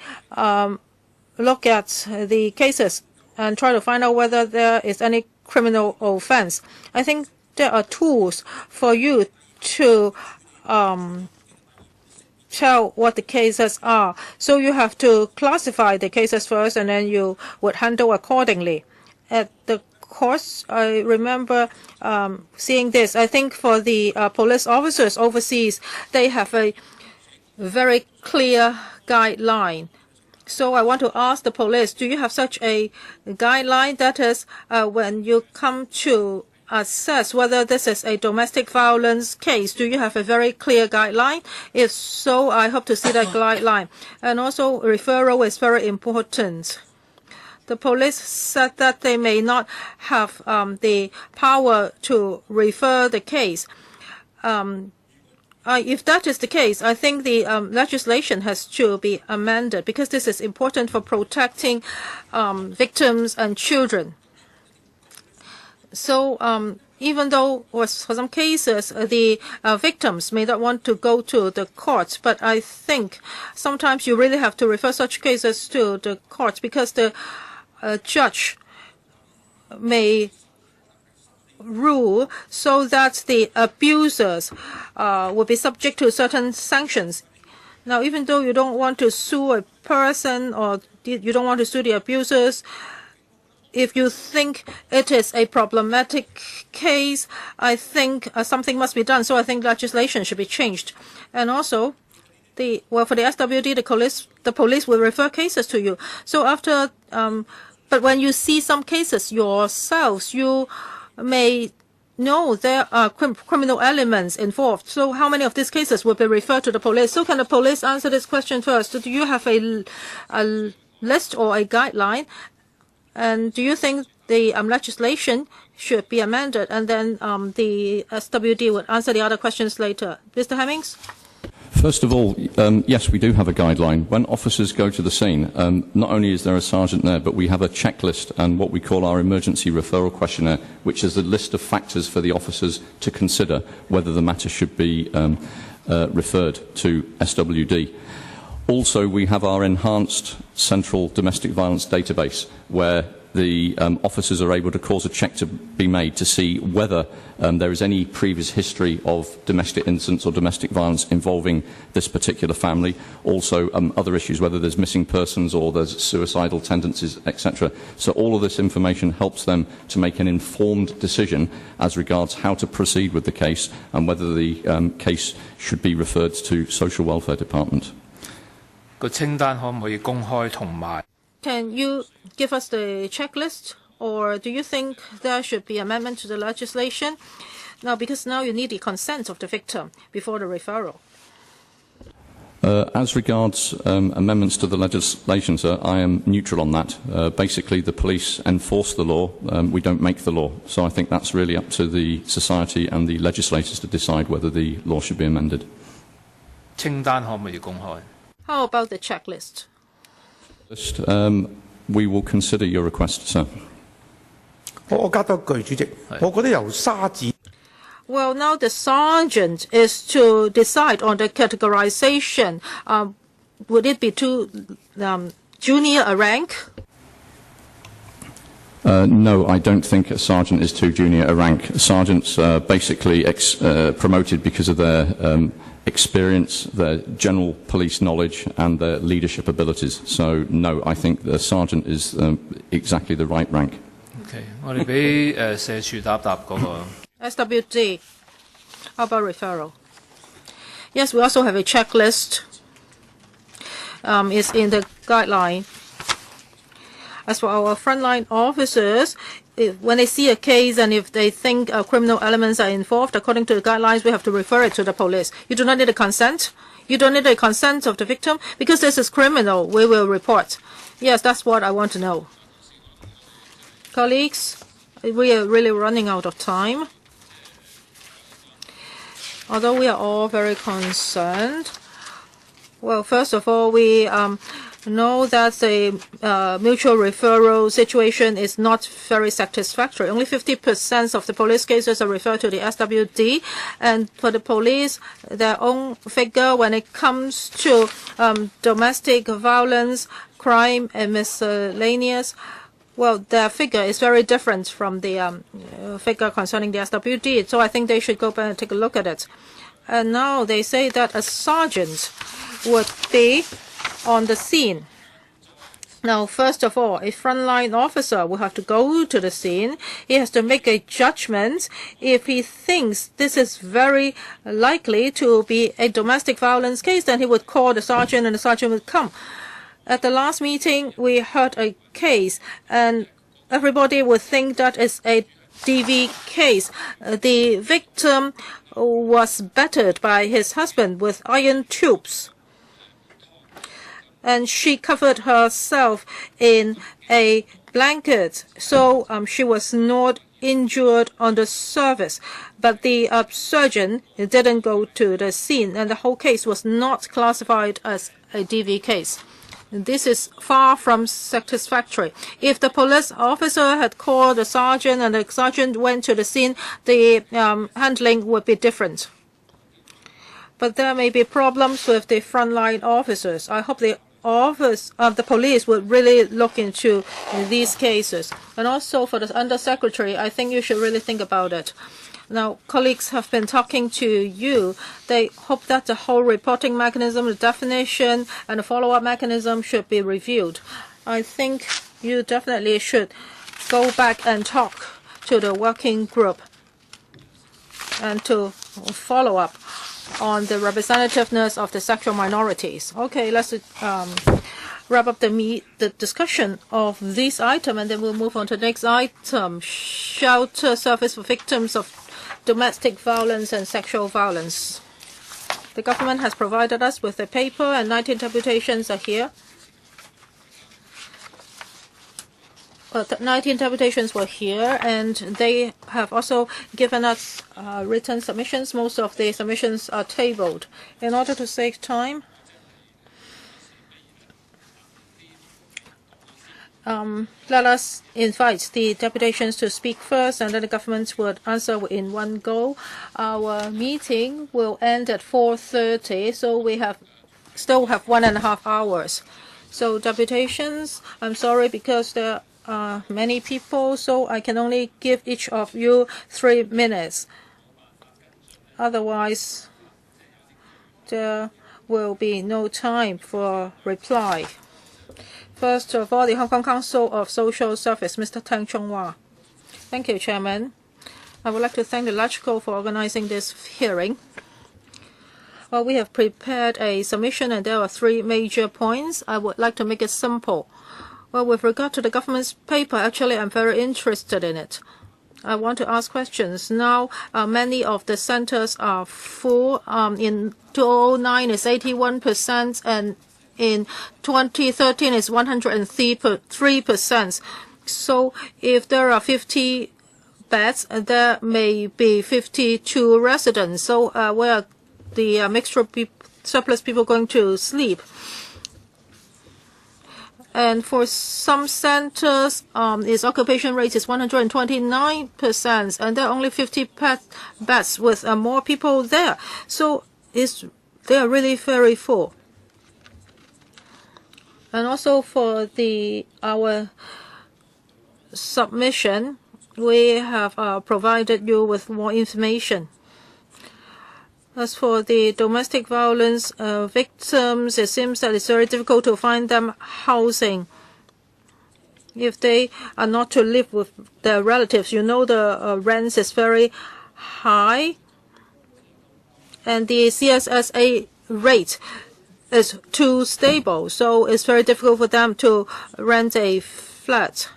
look at the cases and try to find out whether there is any criminal offense. I think there are tools for you to tell what the cases are. So you have to classify the cases first, and then you would handle accordingly. At the course, I remember seeing this. I think for the police officers overseas, they have a very clear guideline. So I want to ask the police, do you have such a guideline? That is, when you come to assess whether this is a domestic violence case, do you have a very clear guideline? If so, I hope to see that guideline. And also, referral is very important. The police said that they may not have the power to refer the case. If that is the case, I think the legislation has to be amended because this is important for protecting victims and children. So even though for some cases the victims may not want to go to the courts, but I think sometimes you really have to refer such cases to the courts because the judge may rule so that the abusers will be subject to certain sanctions. Now, even though you don't want to sue a person or you don't want to sue the abusers, if you think it is a problematic case, I think something must be done. So I think legislation should be changed. And also, for the SWD, the police will refer cases to you. So after, but when you see some cases yourselves, you may know there are criminal elements involved. So how many of these cases will be referred to the police? So can the police answer this question first? Do you have a list or a guideline? And do you think the legislation should be amended? And then the SWD would answer the other questions later. Mr. Hemmings? First of all, yes, we do have a guideline. When officers go to the scene, not only is there a sergeant there, but we have a checklist and what we call our emergency referral questionnaire, which is a list of factors for the officers to consider whether the matter should be referred to SWD. Also, we have our enhanced central domestic violence database, where the officers are able to cause a check to be made to see whether there is any previous history of domestic incidents or domestic violence involving this particular family. Also, other issues, whether there's missing persons or there's suicidal tendencies, etc. So all of this information helps them to make an informed decision as regards how to proceed with the case and whether the case should be referred to Social Welfare Department. 個清單可唔可以公開同埋？ Can you give us the checklist, or do you think there should be amendment to the legislation? Now, because now you need the consent of the victim before the referral. As regards amendments to the legislation, sir, I am neutral on that. Basically, the police enforce the law. We don't make the law. So I think that's really up to the society and the legislators to decide whether the law should be amended. 清單可唔可以公開？ How about the checklist? We will consider your request, sir. 我加多句，主席，我覺得由沙子。 Well, now the sergeant is to decide on the categorization. Would it be too junior a rank? No, I don't think a sergeant is too junior a rank. Sergeants are basically promoted because of their experience, their general police knowledge and their leadership abilities. So, no, I think the sergeant is exactly the right rank. Okay, 我哋俾社署答嗰個。 SWD. How about referral? Yes, we also have a checklist. It's in the guideline. As for our frontline officers, when they see a case and if they think criminal elements are involved, according to the guidelines, we have to refer it to the police. You do not need a consent. You don't need a consent of the victim. Because this is criminal, we will report. Yes, that's what I want to know. Colleagues, we are really running out of time. Although we are all very concerned. Well, first of all, we know that the mutual referral situation is not very satisfactory. Only 50% of the police cases are referred to the SWD. And for the police, their own figure when it comes to domestic violence, crime, and miscellaneous, well, their figure is very different from the figure concerning the SWD. So I think they should go back and take a look at it. And now they say that a sergeant would be on the scene. Now, first of all, a frontline officer will have to go to the scene. He has to make a judgment. If he thinks this is very likely to be a domestic violence case, then he would call the sergeant and the sergeant would come. At the last meeting, we heard a case, and everybody would think that is a DV case. The victim was battered by his husband with iron tubes, and she covered herself in a blanket, so she was not injured on the surface. But the surgeon didn't go to the scene, and the whole case was not classified as a DV case. This is far from satisfactory. If the police officer had called the sergeant and the sergeant went to the scene, the handling would be different. But there may be problems with the frontline officers. I hope the office of the police would really look into these cases. And also for the undersecretary, I think you should really think about it. Now, colleagues have been talking to you. They hope that the whole reporting mechanism, the definition, and the follow-up mechanism should be reviewed. I think you definitely should go back and talk to the working group and to follow up on the representativeness of the sexual minorities. Okay, let's wrap up the discussion of this item, and then we'll move on to the next item, shelter service for victims of domestic violence and sexual violence. The government has provided us with a paper, and 19 interpretations are here. 19 interpretations were here, and they have also given us written submissions. Most of the submissions are tabled. In order to save time, let us invite the deputations to speak first, and then the government would answer in one go. Our meeting will end at 4:30, so we still have 1.5 hours. So deputations, I'm sorry because there are many people, so I can only give each of you 3 minutes. Otherwise, there will be no time for reply. First of all, the Hong Kong Council of Social Service, Mr. Tang Chonghua. Thank you, Chairman. I would like to thank the LegCo for organizing this hearing. Well, we have prepared a submission, and there are 3 major points. I would like to make it simple. Well, with regard to the government's paper, actually, I'm very interested in it. I want to ask questions. Now, many of the centers are full. In 2009, it's 81%, and in 2013, it's 103%. So if there are 50 beds, there may be 52 residents. So where are the mixture surplus people going to sleep? And for some centers, its occupation rate is 129%, and there are only 50 beds with more people there. So they are really very full. And also for our submission, we have provided you with more information. As for the domestic violence victims, it seems that it's very difficult to find them housing. If they are not to live with their relatives, you know the rent is very high, and the CSSA rate is too stable, so it's very difficult for them to rent a flat.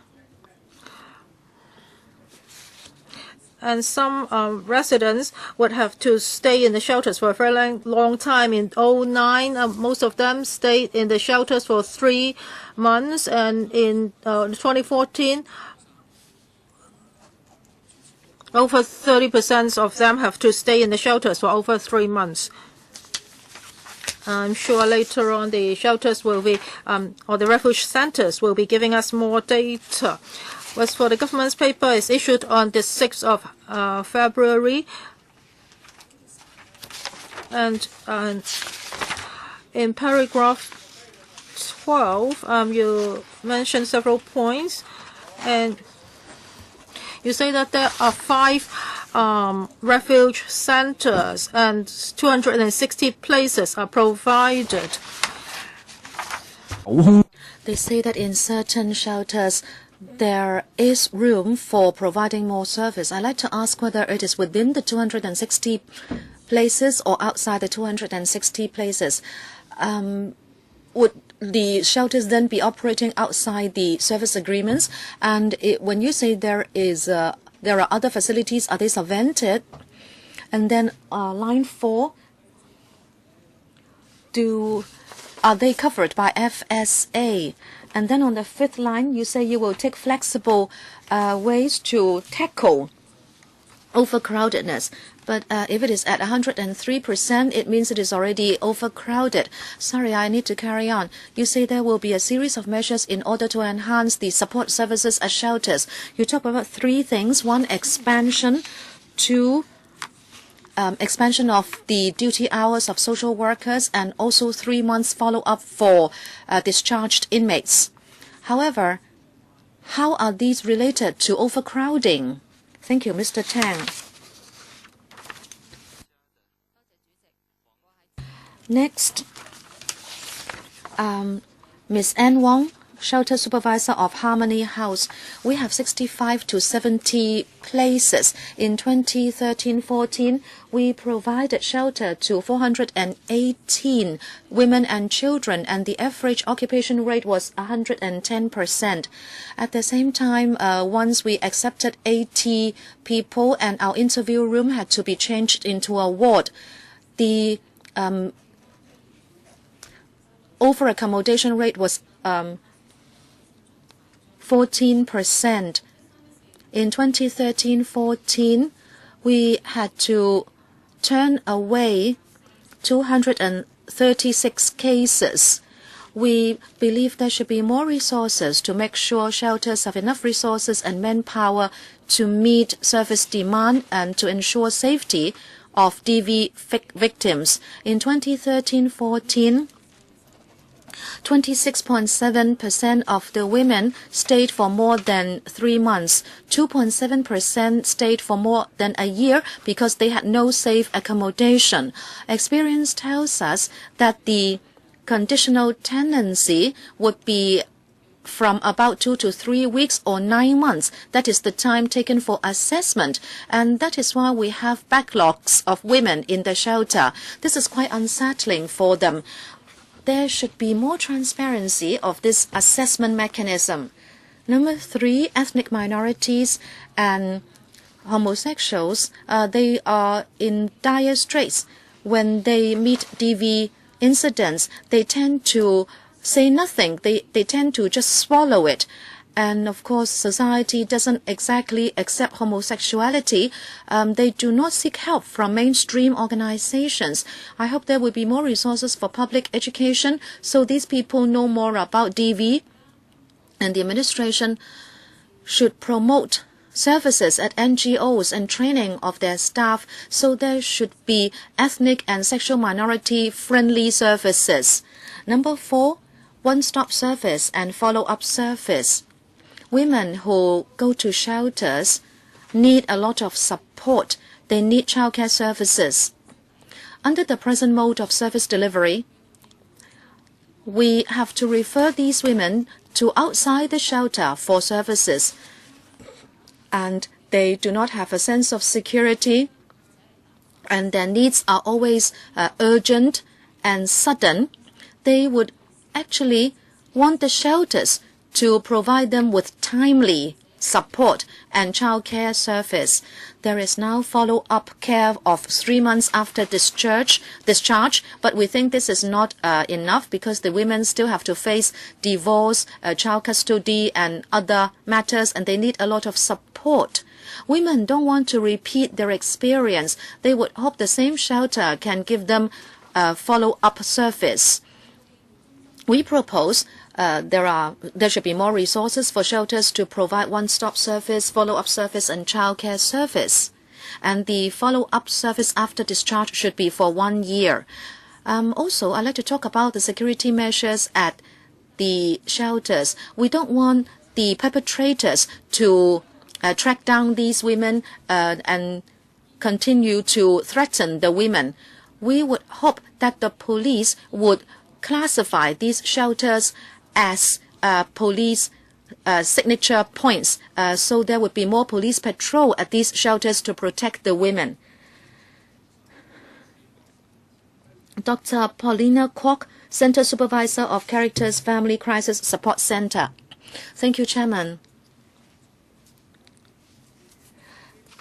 And some residents would have to stay in the shelters for a very long time. In 2009, most of them stayed in the shelters for 3 months, and in 2014, over 30% of them have to stay in the shelters for over 3 months. I'm sure later on the shelters will be, or the refuge centers will be giving us more data. As for the government's paper, is issued on the 6th of February. And in paragraph 12, you mentioned several points. And you say that there are 5 refuge centers and 260 places are provided. They say that in certain shelters there is room for providing more service. I'd like to ask whether it is within the 260 places or outside the 260 places. Would the shelters then be operating outside the service agreements? And when you say there are other facilities, are they subvented? And then line 4, are they covered by FSA? And then on the 5th line, you say you will take flexible ways to tackle overcrowdedness. But if it is at 103%, it means it is already overcrowded. Sorry, I need to carry on. You say there will be a series of measures in order to enhance the support services at shelters. You talk about 3 things. 1, expansion. 2, expansion of the duty hours of social workers, and also 3 months follow-up for discharged inmates. However, how are these related to overcrowding? Thank you, Mr. Tang. Next, Ms. Ann Wong, shelter supervisor of Harmony House. We have 65 to 70 places. In 2013-14, we provided shelter to 418 women and children, and the average occupation rate was 110%. At the same time, once we accepted 80 people, and our interview room had to be changed into a ward. The over-accommodation rate was 14%. In 2013-14, we had to turn away 236 cases. We believe there should be more resources to make sure shelters have enough resources and manpower to meet service demand and to ensure safety of DV victims. In 2013-14, 26.7% of the women stayed for more than 3 months. 2.7% stayed for more than a year because they had no safe accommodation. Experience tells us that the conditional tenancy would be from about 2 to 3 weeks or 9 months. That is the time taken for assessment, and that is why we have backlogs of women in the shelter. This is quite unsettling for them. There should be more transparency of this assessment mechanism. Number 3, ethnic minorities and homosexuals, they are in dire straits. When they meet DV incidents, they tend to say nothing. They tend to just swallow it. And of course, society doesn't exactly accept homosexuality. They do not seek help from mainstream organizations. I hope there will be more resources for public education so these people know more about DV. And the administration should promote services at NGOs and training of their staff, so there should be ethnic and sexual minority friendly services. Number 4, one-stop service and follow-up service. Women who go to shelters need a lot of support. They need childcare services. Under the present mode of service delivery, we have to refer these women to outside the shelter for services. And they do not have a sense of security, and their needs are always urgent and sudden. They would actually want the shelters to provide them with timely support and childcare service. There is now follow-up care of 3 months after discharge, but we think this is not enough because the women still have to face divorce, child custody and other matters, and they need a lot of support. support. Women don't want to repeat their experience. They would hope the same shelter can give them follow-up service. We propose there should be more resources for shelters to provide one-stop service, follow-up service, and childcare service. And the follow-up service after discharge should be for 1 year. Also, I'd like to talk about the security measures at the shelters. We don't want the perpetrators to track down these women and continue to threaten the women. We would hope that the police would classify these shelters as police signature points, so there would be more police patrol at these shelters to protect the women. Dr. Paulina Kwok, Center Supervisor of Characters Family Crisis Support Center. Thank you, Chairman.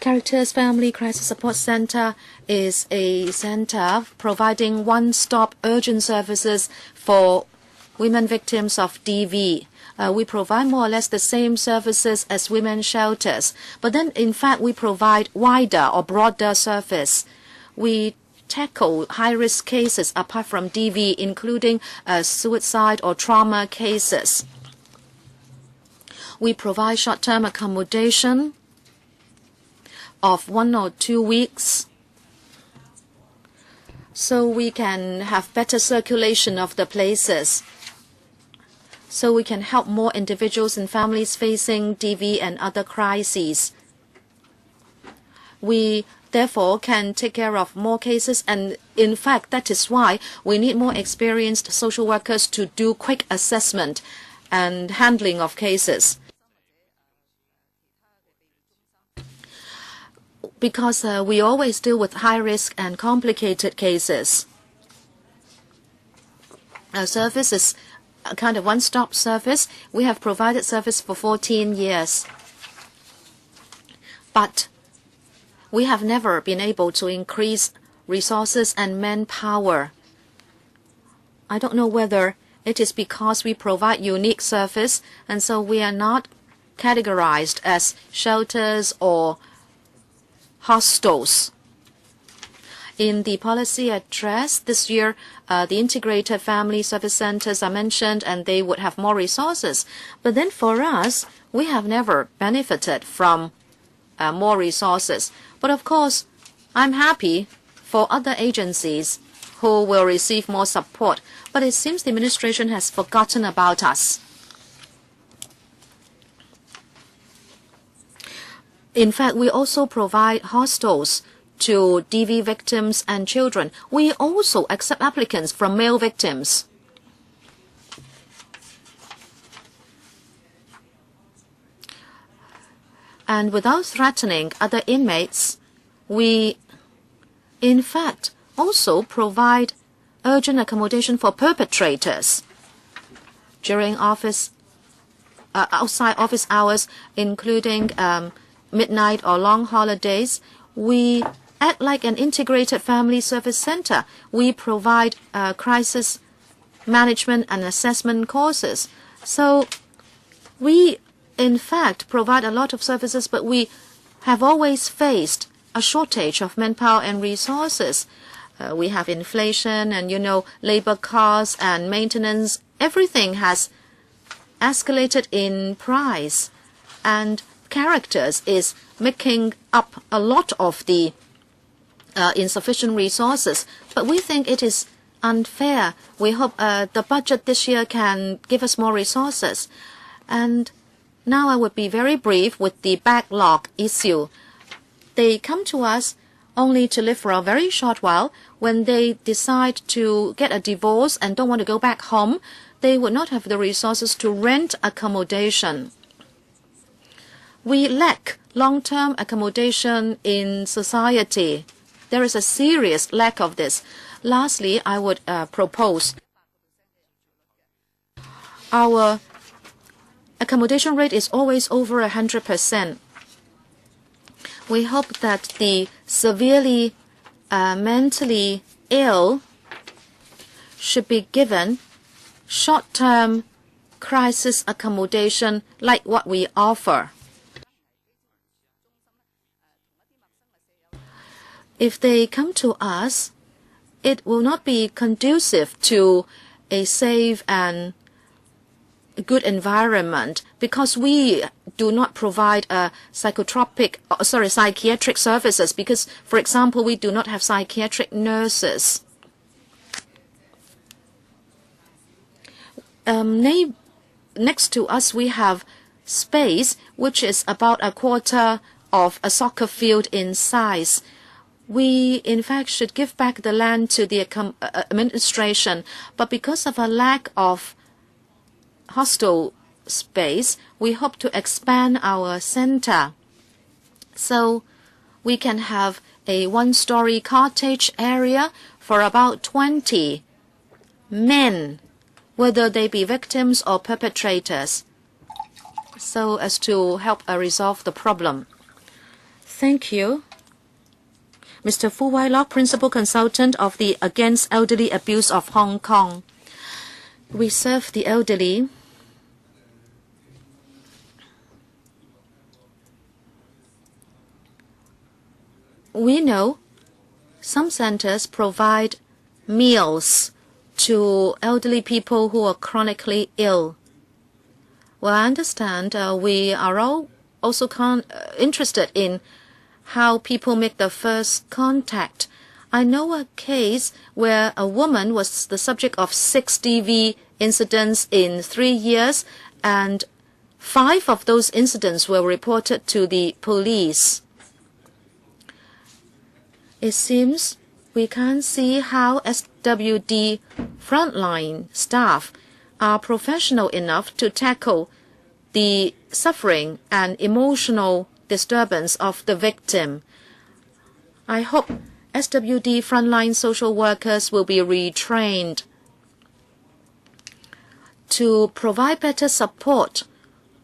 Characters Family Crisis Support Center is a center providing one-stop urgent services for women victims of DV. We provide more or less the same services as women's shelters, but then in fact we provide wider or broader service. We tackle high-risk cases apart from DV, including suicide or trauma cases. We provide short-term accommodation of 1 or 2 weeks, so we can have better circulation of the places, so we can help more individuals and families facing DV and other crises. We therefore can take care of more cases, and in fact that is why we need more experienced social workers to do quick assessment and handling of cases. Because we always deal with high-risk and complicated cases. Our service is a kind of one-stop service. We have provided service for 14 years. But we have never been able to increase resources and manpower. I don't know whether it is because we provide unique service, and so we are not categorized as shelters or hostels. In the policy address this year, the integrated family service centers are mentioned, and they would have more resources. But then for us, we have never benefited from more resources. But of course, I'm happy for other agencies who will receive more support. But it seems the administration has forgotten about us. In fact, we also provide hostels to DV victims and children. We also accept applicants from male victims. And without threatening other inmates, we, in fact, also provide urgent accommodation for perpetrators during outside office hours, including midnight or long holidays. We act like an integrated family service center. We provide crisis management and assessment courses. So we, in fact, provide a lot of services, but we have always faced a shortage of manpower and resources. We have inflation and, labor costs and maintenance. Everything has escalated in price, and characters is making up a lot of the insufficient resources. But we think it is unfair. We hope the budget this year can give us more resources. And now I would be very brief with the backlog issue. They come to us only to live for a very short while. When they decide to get a divorce and don't want to go back home, they would not have the resources to rent accommodation. We lack long-term accommodation in society. There is a serious lack of this. Lastly, I would propose our accommodation rate is always over 100%. We hope that the severely mentally ill should be given short-term crisis accommodation like what we offer. if they come to us, it will not be conducive to a safe and good environment because we do not provide psychiatric services because, for example, we do not have psychiatric nurses. Next to us, we have space, which is about a quarter of a soccer field in size. We, in fact, should give back the land to the administration, but because of a lack of hostel space, we hope to expand our center so we can have a one-story cottage area for about 20 men, whether they be victims or perpetrators, so as to help resolve the problem. Thank you. Mr. Fu Wai-lok, Principal Consultant of the Against Elderly Abuse of Hong Kong. We serve the elderly. We know some centers provide meals to elderly people who are chronically ill. Well, I understand we are all also interested in how people make the first contact. I know a case where a woman was the subject of 6 DV incidents in 3 years, and 5 of those incidents were reported to the police. It seems we can't see how SWD frontline staff are professional enough to tackle the suffering and emotional disturbance of the victim. I hope SWD frontline social workers will be retrained to provide better support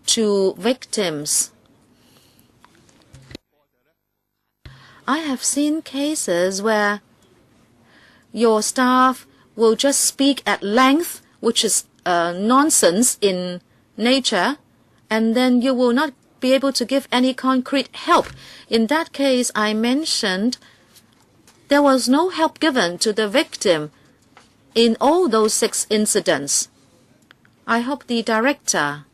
to victims. I have seen cases where your staff will just speak at length, which is nonsense in nature, and then you will not be able to give any concrete help. In that case, I mentioned there was no help given to the victim in all those 6 incidents. I hope the director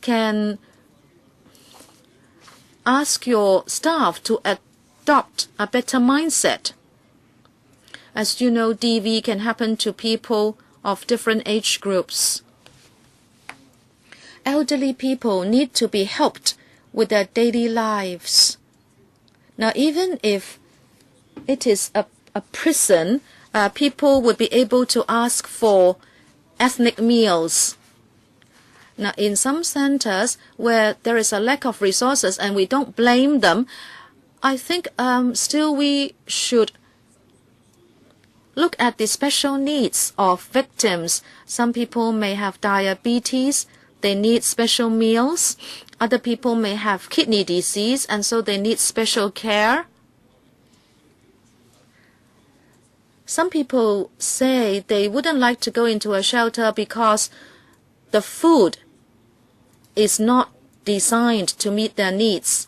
can ask your staff to adopt a better mindset. As you know, DV can happen to people of different age groups. Elderly people need to be helped with their daily lives. Now, even if it is a prison, people would be able to ask for ethnic meals. Now, in some centers where there is a lack of resources, and we don't blame them, I think still we should look at the special needs of victims. Some people may have diabetes, they need special meals. Other people may have kidney disease, and so they need special care. Some people say they wouldn't like to go into a shelter because the food is not designed to meet their needs.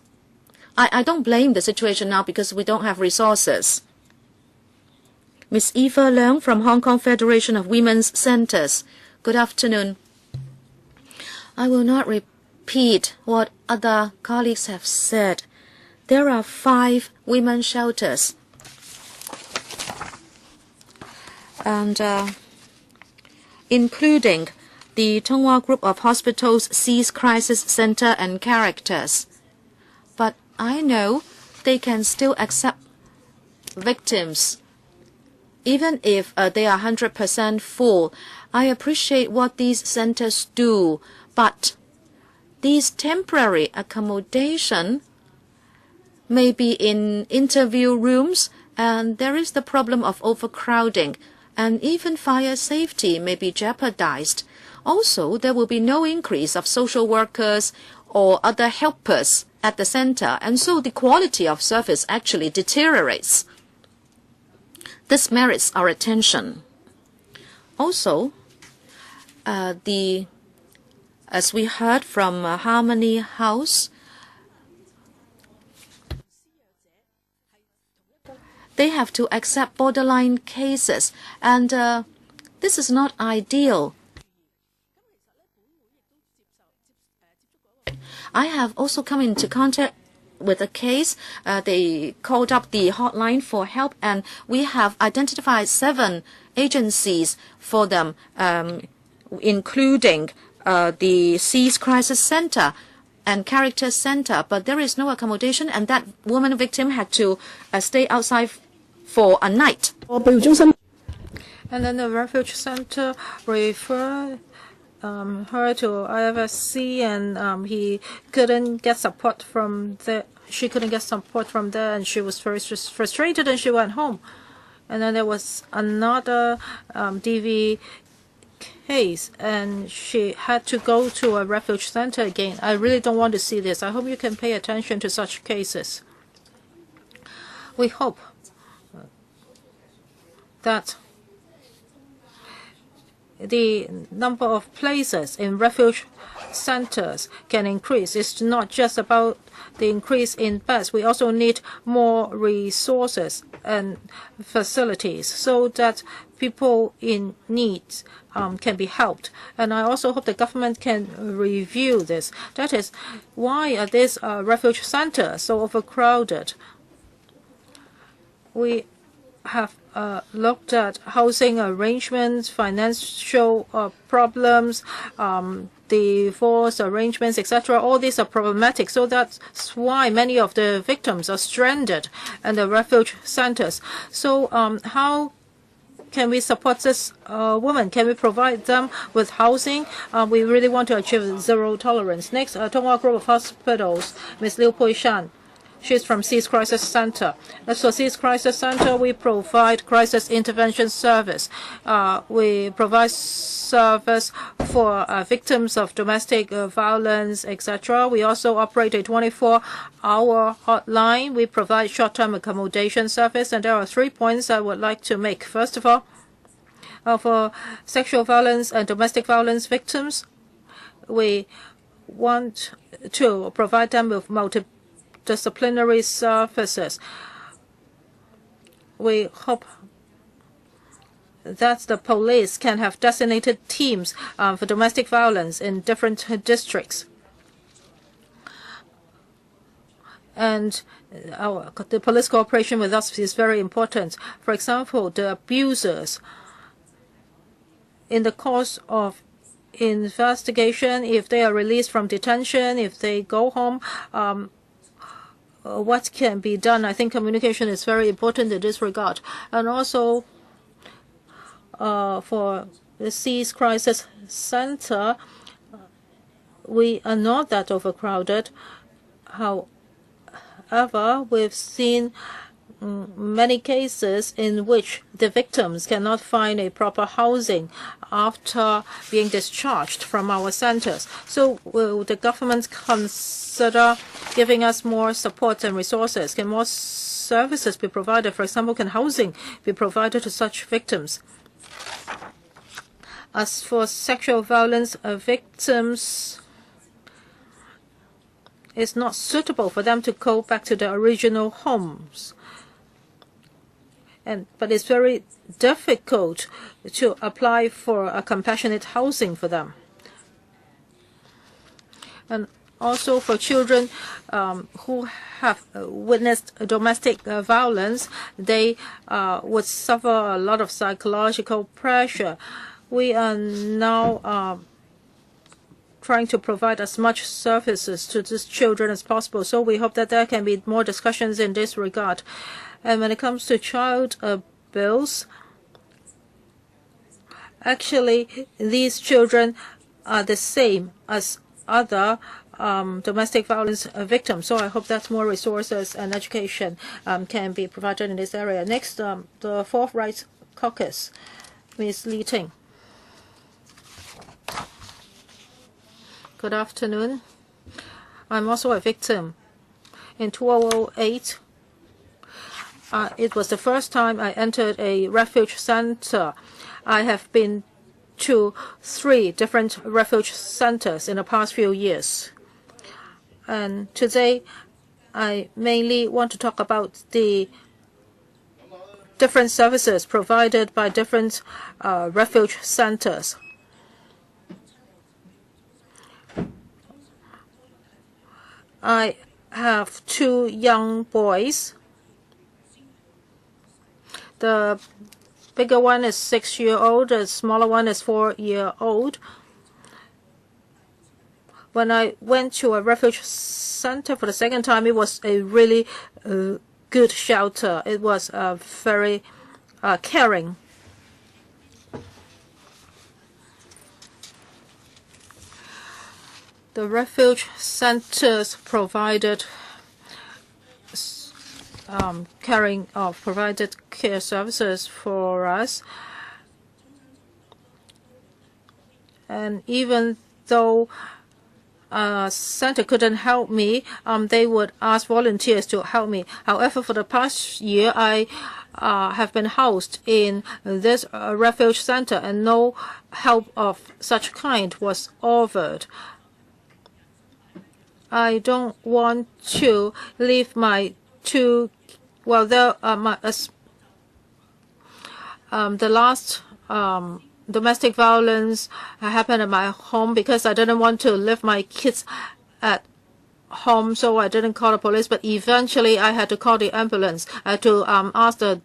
I don't blame the situation now because we don't have resources. Ms. Eva Leung from Hong Kong Federation of Women's Centers. Good afternoon. I will not repeat what other colleagues have said. There are 5 women's shelters. And including the Tonghua Group of Hospitals, Seas Crisis Center and Characters. But I know they can still accept victims, even if they are 100% full. I appreciate what these centers do, but these temporary accommodation may be in interview rooms, and there is the problem of overcrowding, and even fire safety may be jeopardized. Also, there will be no increase of social workers or other helpers at the center, and so the quality of service actually deteriorates. This merits our attention. Also, as we heard from Harmony House, they have to accept borderline cases, and this is not ideal. I have also come into contact with a case. They called up the hotline for help, and we have identified 7 agencies for them, including the Seas Crisis Center and Character Center, but there is no accommodation, and that woman victim had to stay outside for a night. And then the refuge center referred her to IFSC, and he couldn't get support from there. She couldn't get support from there, and she was very frustrated, and she went home. And then there was another DV case, and she had to go to a refuge center again. I really don't want to see this. I hope you can pay attention to such cases. We hope that the number of places in refuge centers can increase. It's not just about the increase in beds. We also need more resources and facilities so that people in need can be helped. And I also hope the government can review this. That is, why are these refuge centers so overcrowded? We have looked at housing arrangements, financial problems, divorce arrangements, etc. All these are problematic. So that's why many of the victims are stranded in the refuge centers. So how can we support this woman? Can we provide them with housing? We really want to achieve zero tolerance. Next, Tonghua Group of Hospitals, Ms. Liu Puishan. She's from Seas Crisis Center. As for Seas Crisis Center, we provide crisis intervention service. We provide service for victims of domestic violence, etc. We also operate a 24-hour hotline. We provide short-term accommodation service. And there are 3 points I would like to make. First of all, for sexual violence and domestic violence victims, we want to provide them with multidisciplinary services. We hope that the police can have designated teams for domestic violence in different districts. And the police cooperation with us is very important. For example, the abusers, in the course of investigation, if they are released from detention, if they go home, what can be done? I think communication is very important in this regard. And also for the Seas Crisis Center, we are not that overcrowded. However, we've seen many cases in which the victims cannot find a proper housing after being discharged from our centers. So will the government consider giving us more support and resources? Can more services be provided? For example, can housing be provided to such victims? As for sexual violence victims, it's not suitable for them to go back to their original homes. But it's very difficult to apply for a compassionate housing for them. And also for children who have witnessed domestic violence, they would suffer a lot of psychological pressure. We are now trying to provide as much services to these children as possible. So we hope that there can be more discussions in this regard. And when it comes to child abuse, actually these children are the same as other domestic violence victims. So I hope that more resources and education can be provided in this area. Next, the Fourth Rights Caucus, Ms. Li Ting. Good afternoon. I'm also a victim. In 2008, it was the first time I entered a refuge center. I have been to 3 different refuge centers in the past few years. And today, I mainly want to talk about the different services provided by different refuge centers. I have 2 young boys. The bigger one is 6-year-old, the smaller one is 4-year-old. When I went to a refuge center for the second time, it was a really good shelter. It was very caring. The refuge centers provided provided care services for us, and even though center couldn't help me, they would ask volunteers to help me. However, for the past year, I have been housed in this refuge center, and no help of such kind was offered. I don't want to leave my 2. Well, the last domestic violence happened at my home because I didn't want to leave my kids at home, so I didn't call the police. But eventually, I had to call the ambulance. I had to ask the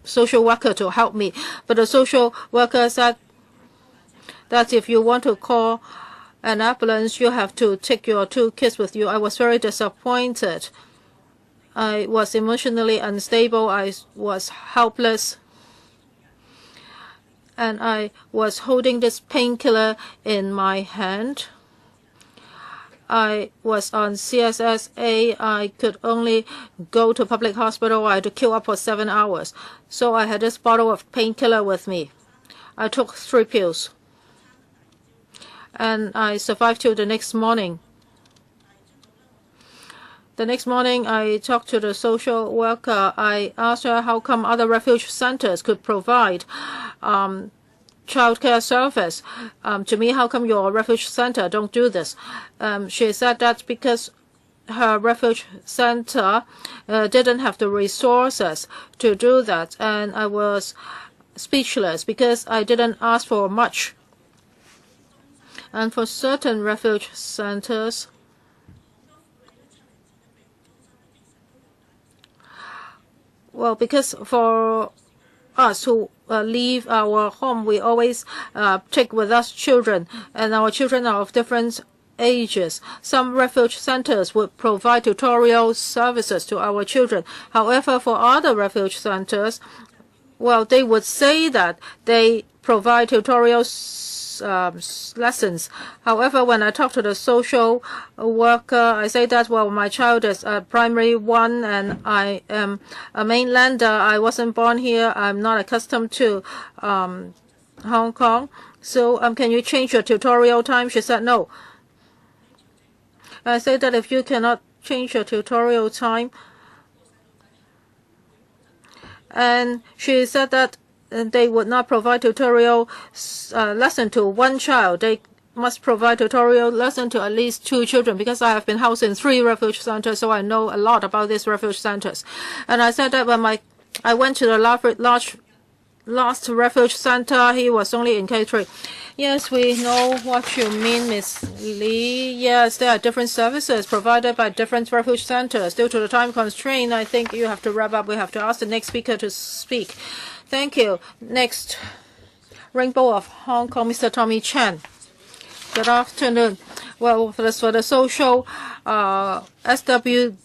social worker to help me. But the social worker said that if you want to call an ambulance, you have to take your 2 kids with you. I was very disappointed. I was emotionally unstable. I was helpless. And I was holding this painkiller in my hand. I was on CSSA. I could only go to public hospital. I had to queue up for 7 hours. So I had this bottle of painkiller with me. I took 3 pills. And I survived till the next morning. The next morning, I talked to the social worker. I asked her how come other refuge centers could provide child care service to me. How come your refuge center don't do this? She said that's because her refuge center didn't have the resources to do that. And I was speechless because I didn't ask for much. And for certain refuge centers, well, because for us who leave our home, we always take with us children, and our children are of different ages. Some refuge centers would provide tutorial services to our children. However, for other refuge centers, well, they would say that they provide tutorial lessons. However, when I talk to the social worker, I say that, well, my child is primary 1 and I am a mainlander. I wasn't born here. I'm not accustomed to Hong Kong. So can you change your tutorial time? She said no. I said that if you cannot change your tutorial time, and she said that they would not provide tutorial lesson to 1 child. They must provide tutorial lesson to at least 2 children because I have been housed in 3 refuge centers, so I know a lot about these refuge centers. And I said that when I went to the last refuge center, he was only in K3. Yes, we know what you mean, Ms. Lee. Yes, there are different services provided by different refuge centers. Due to the time constraint, I think you have to wrap up. We have to ask the next speaker to speak. Thank you. Next, Rainbow of Hong Kong, Mr. Tommy Chan. Good afternoon. Well, for the social SWD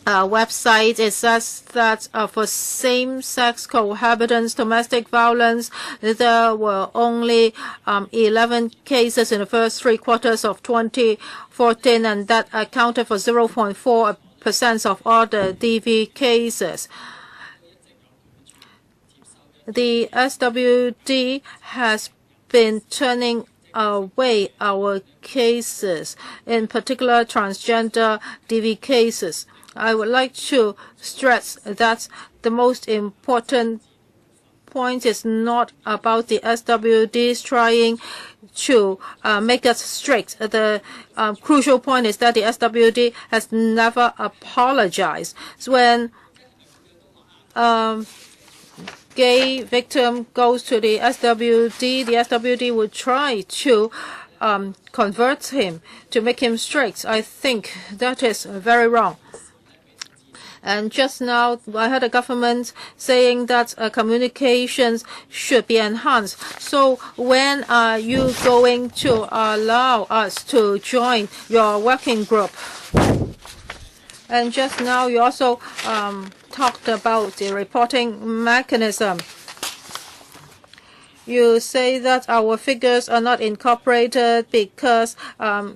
website, it says that for same-sex cohabitants, domestic violence, there were only 11 cases in the first 3 quarters of 2014, and that accounted for 0.4% of all the DV cases. The SWD has been turning away our cases, in particular transgender DV cases. I would like to stress that the most important point is not about the SWDs trying to make us strict. The crucial point is that the SWD has never apologized. So when gay victim goes to the SWD, the SWD would try to convert him, to make him straight. I think that is very wrong. And just now, I heard the government saying that communications should be enhanced. So when are you going to allow us to join your working group? And just now, you also talked about the reporting mechanism. You say that our figures are not incorporated because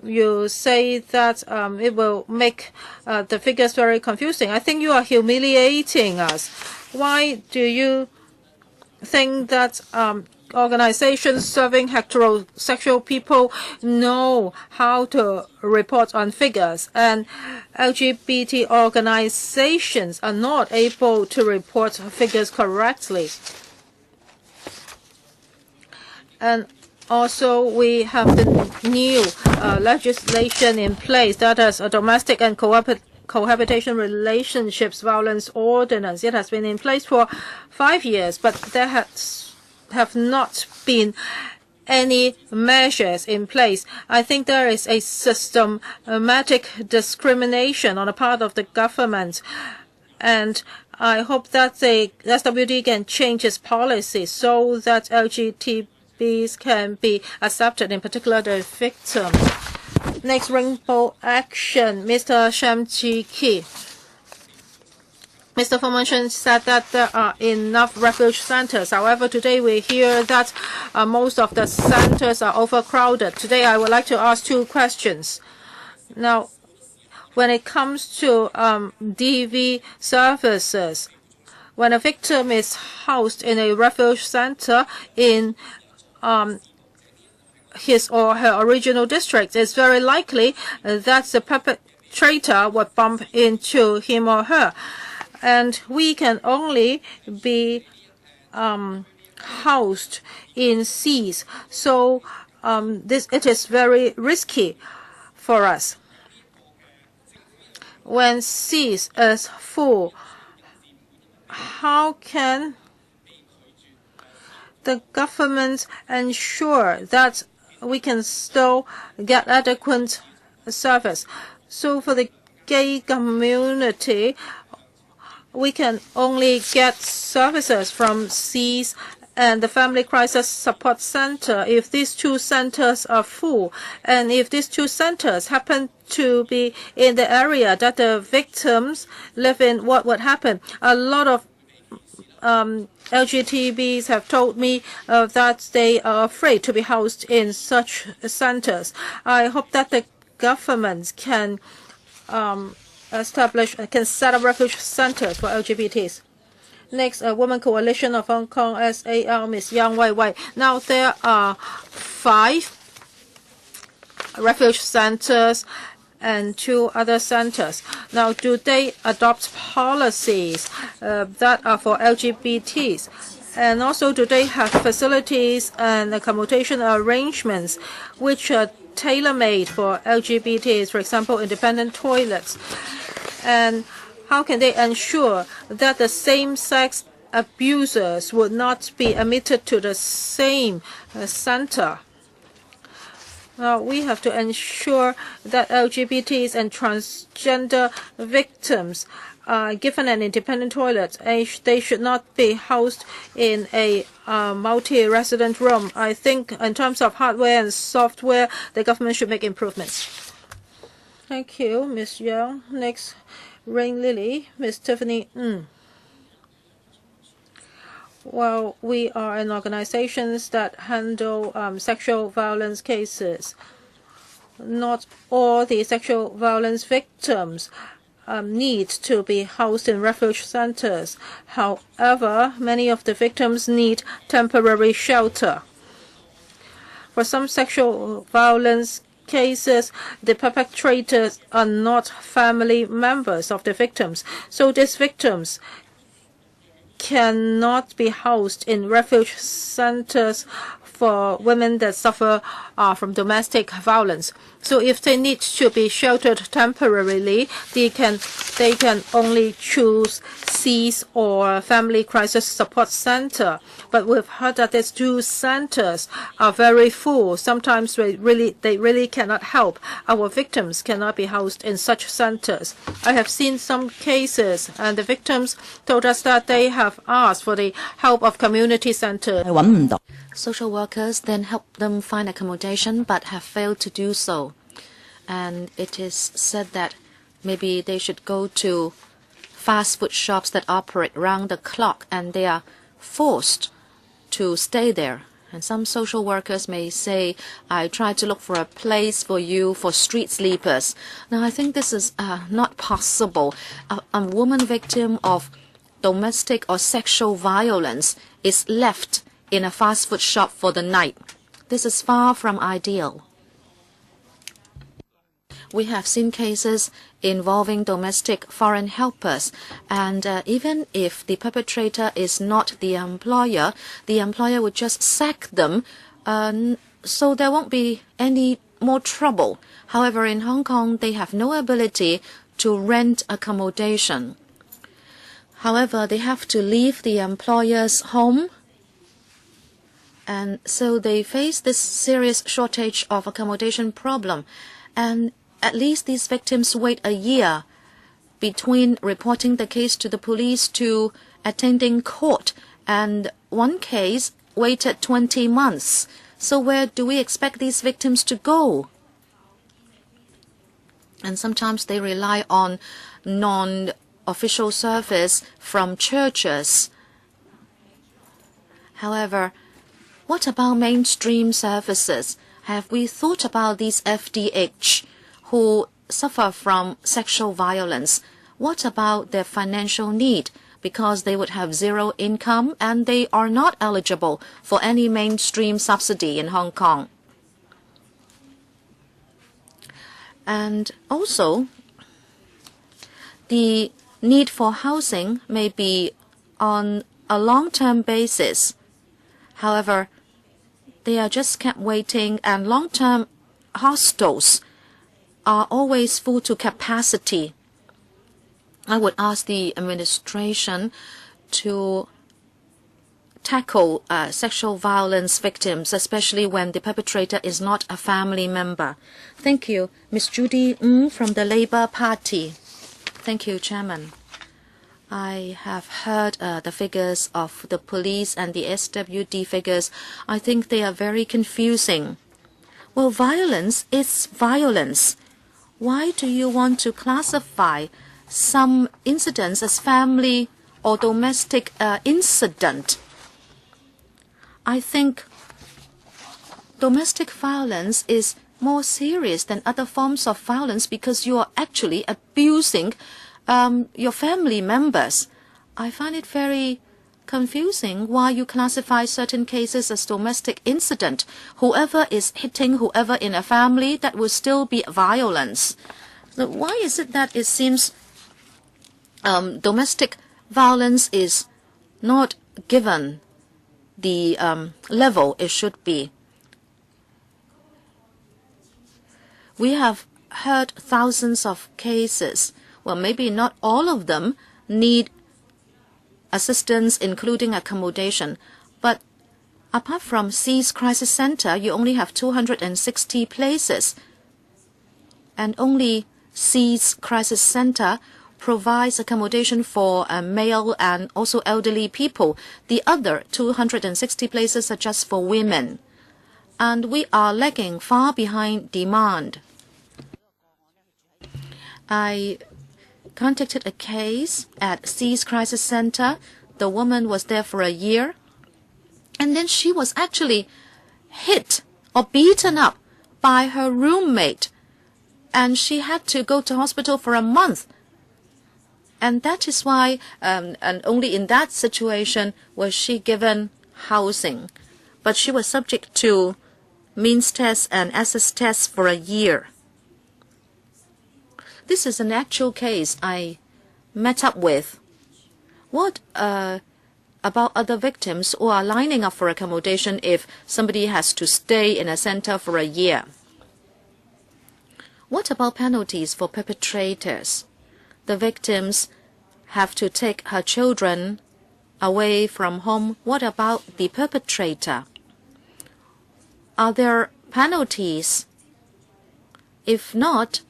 you say that it will make the figures very confusing. I think you are humiliating us. Why do you think that organizations serving heterosexual people know how to report on figures, and LGBT organizations are not able to report figures correctly? And also, we have the new legislation in place, that is a domestic and cohabitation relationships violence ordinance. It has been in place for 5 years, but there have not been any measures in place. I think there is a systematic discrimination on the part of the government, and I hope that the SWD can change its policy so that LGBTs can be accepted, in particular the victim. Next, Rainbow Action, Mr. Sham Chi Ki. Mr. Formansion said that there are enough refuge centers. However, today we hear that most of the centers are overcrowded. Today, I would like to ask 2 questions. Now, when it comes to DV services, when a victim is housed in a refuge center in his or her original district, it's very likely that the perpetrator would bump into him or her. And we can only be housed in Cs. So it is very risky for us. When Cs is full, how can the government ensure that we can still get adequate service? So for the gay community, we can only get services from Cs and the Family Crisis Support Center if these 2 centers are full. And if these 2 centers happen to be in the area that the victims live in, what would happen? A lot of LGBTs have told me that they are afraid to be housed in such centers. I hope that the government can can set up refuge centers for LGBTs. Next, Women Coalition of Hong Kong, SAR, Ms. Yang Weiwei. Now, there are 5 refuge centers and 2 other centers. Now, do they adopt policies that are for LGBTs? And also, do they have facilities and accommodation arrangements which are tailor-made for LGBTs, for example, independent toilets? And how can they ensure that the same-sex abusers would not be admitted to the same center? Now, we have to ensure that LGBTs and transgender victims are given an independent toilet. They should not be housed in a multi-resident room. I think in terms of hardware and software, the government should make improvements. Thank you, Ms. Yang. Next, Rain Lily, Ms. Tiffany Ng. Well, we are an organization that handle sexual violence cases. Not all the sexual violence victims need to be housed in refuge centers. However, many of the victims need temporary shelter. For some sexual violence cases, the perpetrators are not family members of the victims. So these victims cannot be housed in refuge centers for women that suffer from domestic violence. So if they need to be sheltered temporarily, they can only choose CESE or Family Crisis Support Center. But we've heard that these two centers are very full. Sometimes they really cannot help. Our victims cannot be housed in such centers. I have seen some cases, and the victims told us that they have asked for the help of community centers. Social workers then help them find accommodation but have failed to do so. And it is said that maybe they should go to fast food shops that operate round the clock, and they are forced to stay there. And some social workers may say, I tried to look for a place for you for street sleepers. Now, I think this is not possible. A woman victim of domestic or sexual violence is left in a fast food shop for the night. This is far from ideal. We have seen cases involving domestic foreign helpers, and even if the perpetrator is not the employer would just sack them, so there won't be any more trouble. However, in Hong Kong, they have no ability to rent accommodation. However, they have to leave the employer's home, and so they face this serious shortage of accommodation problem. And at least these victims wait a year between reporting the case to the police to attending court, and one case waited 20 months. So where do we expect these victims to go? And sometimes they rely on non-official service from churches. However, what about mainstream services? Have we thought about these FDH who suffer from sexual violence? What about their financial need? Because they would have zero income and they are not eligible for any mainstream subsidy in Hong Kong. And also, the need for housing may be on a long-term basis. However, they are just kept waiting, and long-term hostels are always full to capacity. I would ask the administration to tackle sexual violence victims, especially when the perpetrator is not a family member. Thank you. Ms. Judy Ng from the Labour Party. Thank you, Chairman. I have heard the figures of the police and the SWD figures. I think they are very confusing. Well, violence is violence. Why do you want to classify some incidents as family or domestic incident? I think domestic violence is more serious than other forms of violence because you are actually abusing your family members. I find it very confusing why you classify certain cases as domestic incident. Whoever is hitting whoever in a family, that will still be violence. So why is it that it seems domestic violence is not given the level it should be? We have heard thousands of cases. Well, maybe not all of them need assistance, including accommodation. But apart from CESE Crisis Center, you only have 260 places. And only CESE Crisis Center provides accommodation for male and also elderly people. The other 260 places are just for women. And we are lagging far behind demand. I contacted a case at CESE Crisis Center. The woman was there for a year. And then she was actually hit or beaten up by her roommate. And she had to go to hospital for a month. And that is why, and only in that situation was she given housing. But she was subject to means tests and access tests for a year. This is an actual case I met up with. What about other victims who are lining up for accommodation if somebody has to stay in a center for a year? What about penalties for perpetrators? The victims have to take her children away from home. What about the perpetrator? Are there penalties? If not,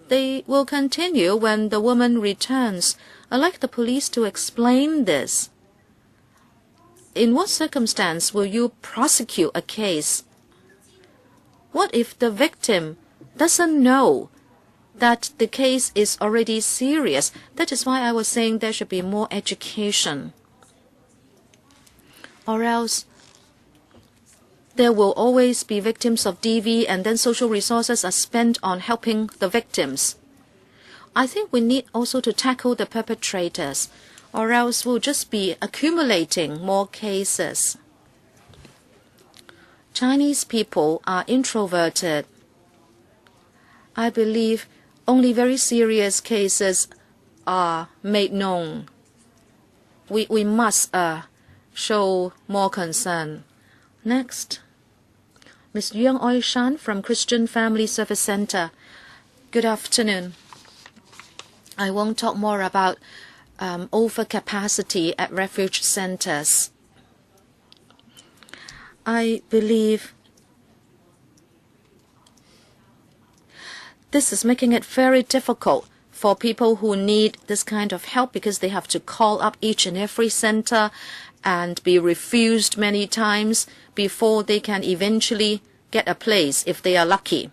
they will continue when the woman returns. I'd like the police to explain this. In what circumstance will you prosecute a case? What if the victim doesn't know that the case is already serious? That is why I was saying there should be more education. Or else there will always be victims of DV, and then social resources are spent on helping the victims. I think we need also to tackle the perpetrators, or else we'll just be accumulating more cases. Chinese people are introverted. I believe only very serious cases are made known. We must show more concern. Next, Ms. Yang Oishan from Christian Family Service Center. Good afternoon. I won't talk more about overcapacity at refuge centers. I believe this is making it very difficult for people who need this kind of help, because they have to call up each and every center and be refused many times before they can eventually get a place if they are lucky.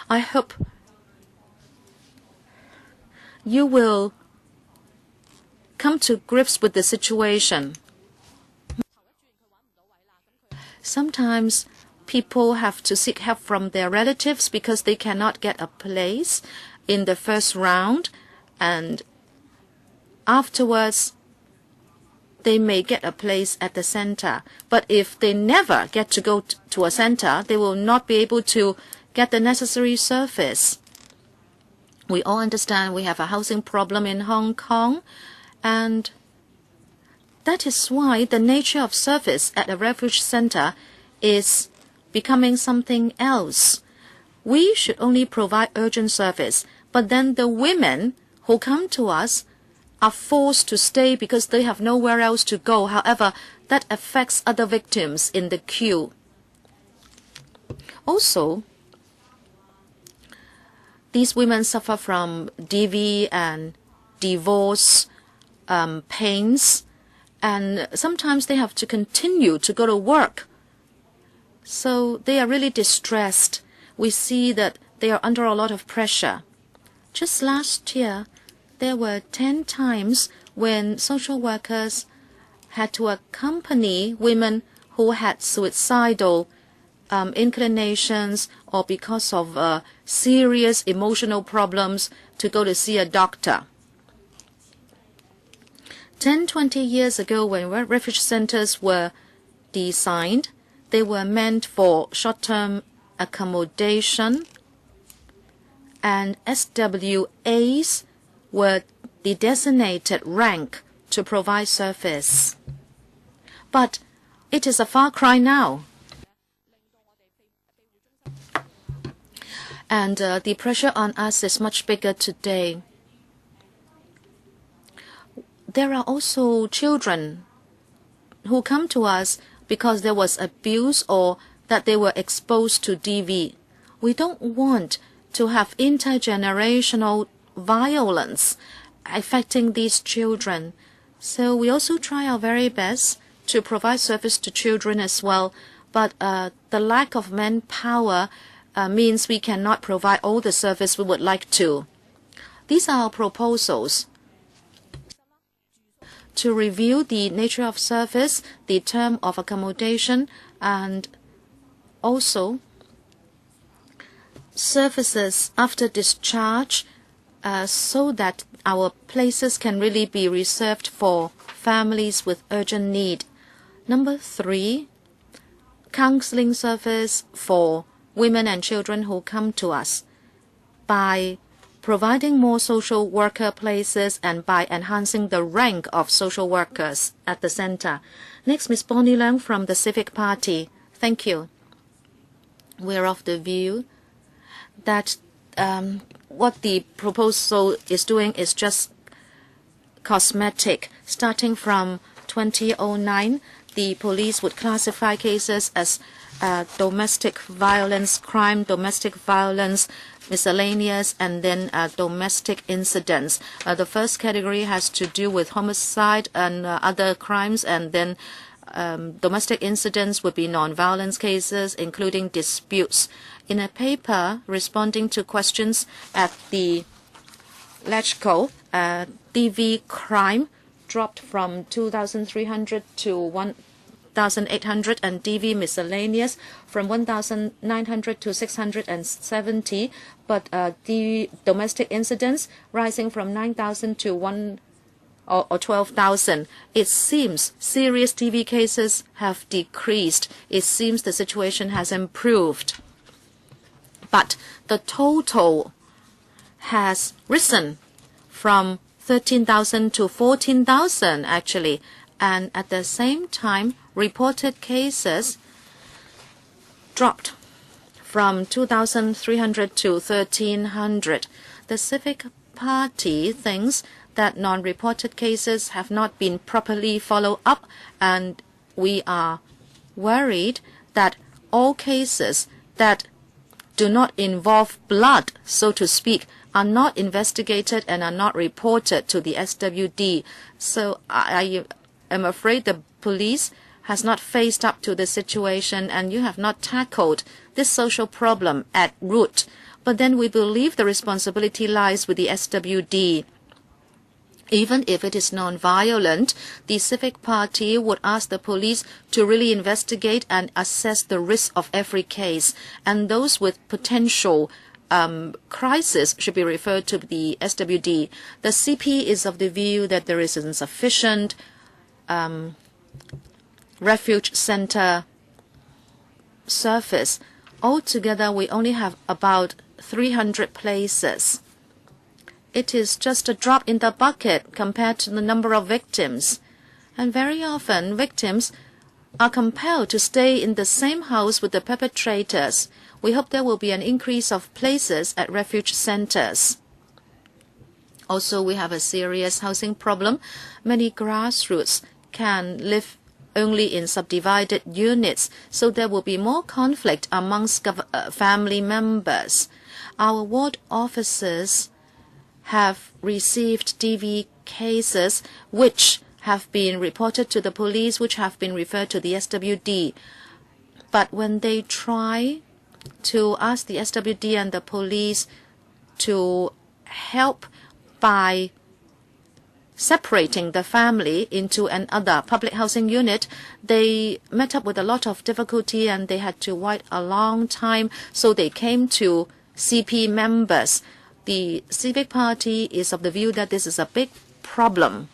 I hope you will come to grips with the situation. Sometimes people have to seek help from their relatives because they cannot get a place in the first round, and afterwards they may get a place at the center. But if they never get to go to a center, they will not be able to get the necessary service. We all understand we have a housing problem in Hong Kong, and that is why the nature of service at a refuge center is becoming something else. We should only provide urgent service, but then the women who come to us are forced to stay because they have nowhere else to go. However, that affects other victims in the queue. Also, these women suffer from DV and divorce pains, and sometimes they have to continue to go to work. So they are really distressed. We see that they are under a lot of pressure. Just last year, there were 10 times when social workers had to accompany women who had suicidal inclinations or because of serious emotional problems to go to see a doctor. 10-20 years ago, when refuge centers were designed, they were meant for short-term accommodation, and SWAs were the designated rank to provide service. But it is a far cry now. And the pressure on us is much bigger today. There are also children who come to us because there was abuse or that they were exposed to DV. We don't want to have intergenerational violence affecting these children. So we also try our very best to provide service to children as well. But the lack of manpower means we cannot provide all the service we would like to. These are our proposals. To review the nature of service, the term of accommodation, and also services after discharge, so that our places can really be reserved for families with urgent need. Number 3, counseling service for women and children who come to us. By providing more social worker places and by enhancing the rank of social workers at the center. Next, Ms. Bonnie Leung from the Civic Party. Thank you. We're of the view that what the proposal is doing is just cosmetic. Starting from 2009, the police would classify cases as domestic violence crime, domestic violence, miscellaneous, and then domestic incidents. The first category has to do with homicide and other crimes, and then domestic incidents would be non-violence cases, including disputes. In a paper responding to questions at the LegCo, DV crime dropped from 2,300 to 1,800, and DV miscellaneous from 1,900 to 670, but the domestic incidents rising from 9,000 to 12,000. It seems serious DV cases have decreased. It seems the situation has improved. But the total has risen from 13,000 to 14,000 actually, and at the same time reported cases dropped from 2,300 to 1,300. The Civic Party thinks that non-reported cases have not been properly followed up, and we are worried that all cases that do not involve blood, so to speak, are not investigated and are not reported to the SWD. So I am afraid the police has not faced up to the situation, and you have not tackled this social problem at root. But then we believe the responsibility lies with the SWD. Even if it is non-violent, the Civic Party would ask the police to really investigate and assess the risk of every case, and those with potential crisis should be referred to the SWD. The CP is of the view that there is insufficient refuge center service. Altogether, we only have about 300 places. It is just a drop in the bucket compared to the number of victims. And very often, victims are compelled to stay in the same house with the perpetrators. We hope there will be an increase of places at refuge centers. Also, we have a serious housing problem. Many grassroots can live only in subdivided units, so there will be more conflict amongst family members. Our ward officers have received DV cases which have been reported to the police, which have been referred to the SWD. But when they try to ask the SWD and the police to help by separating the family into another public housing unit, they met up with a lot of difficulty and they had to wait a long time, so they came to CP members. The Civic Party is of the view that this is a big problem,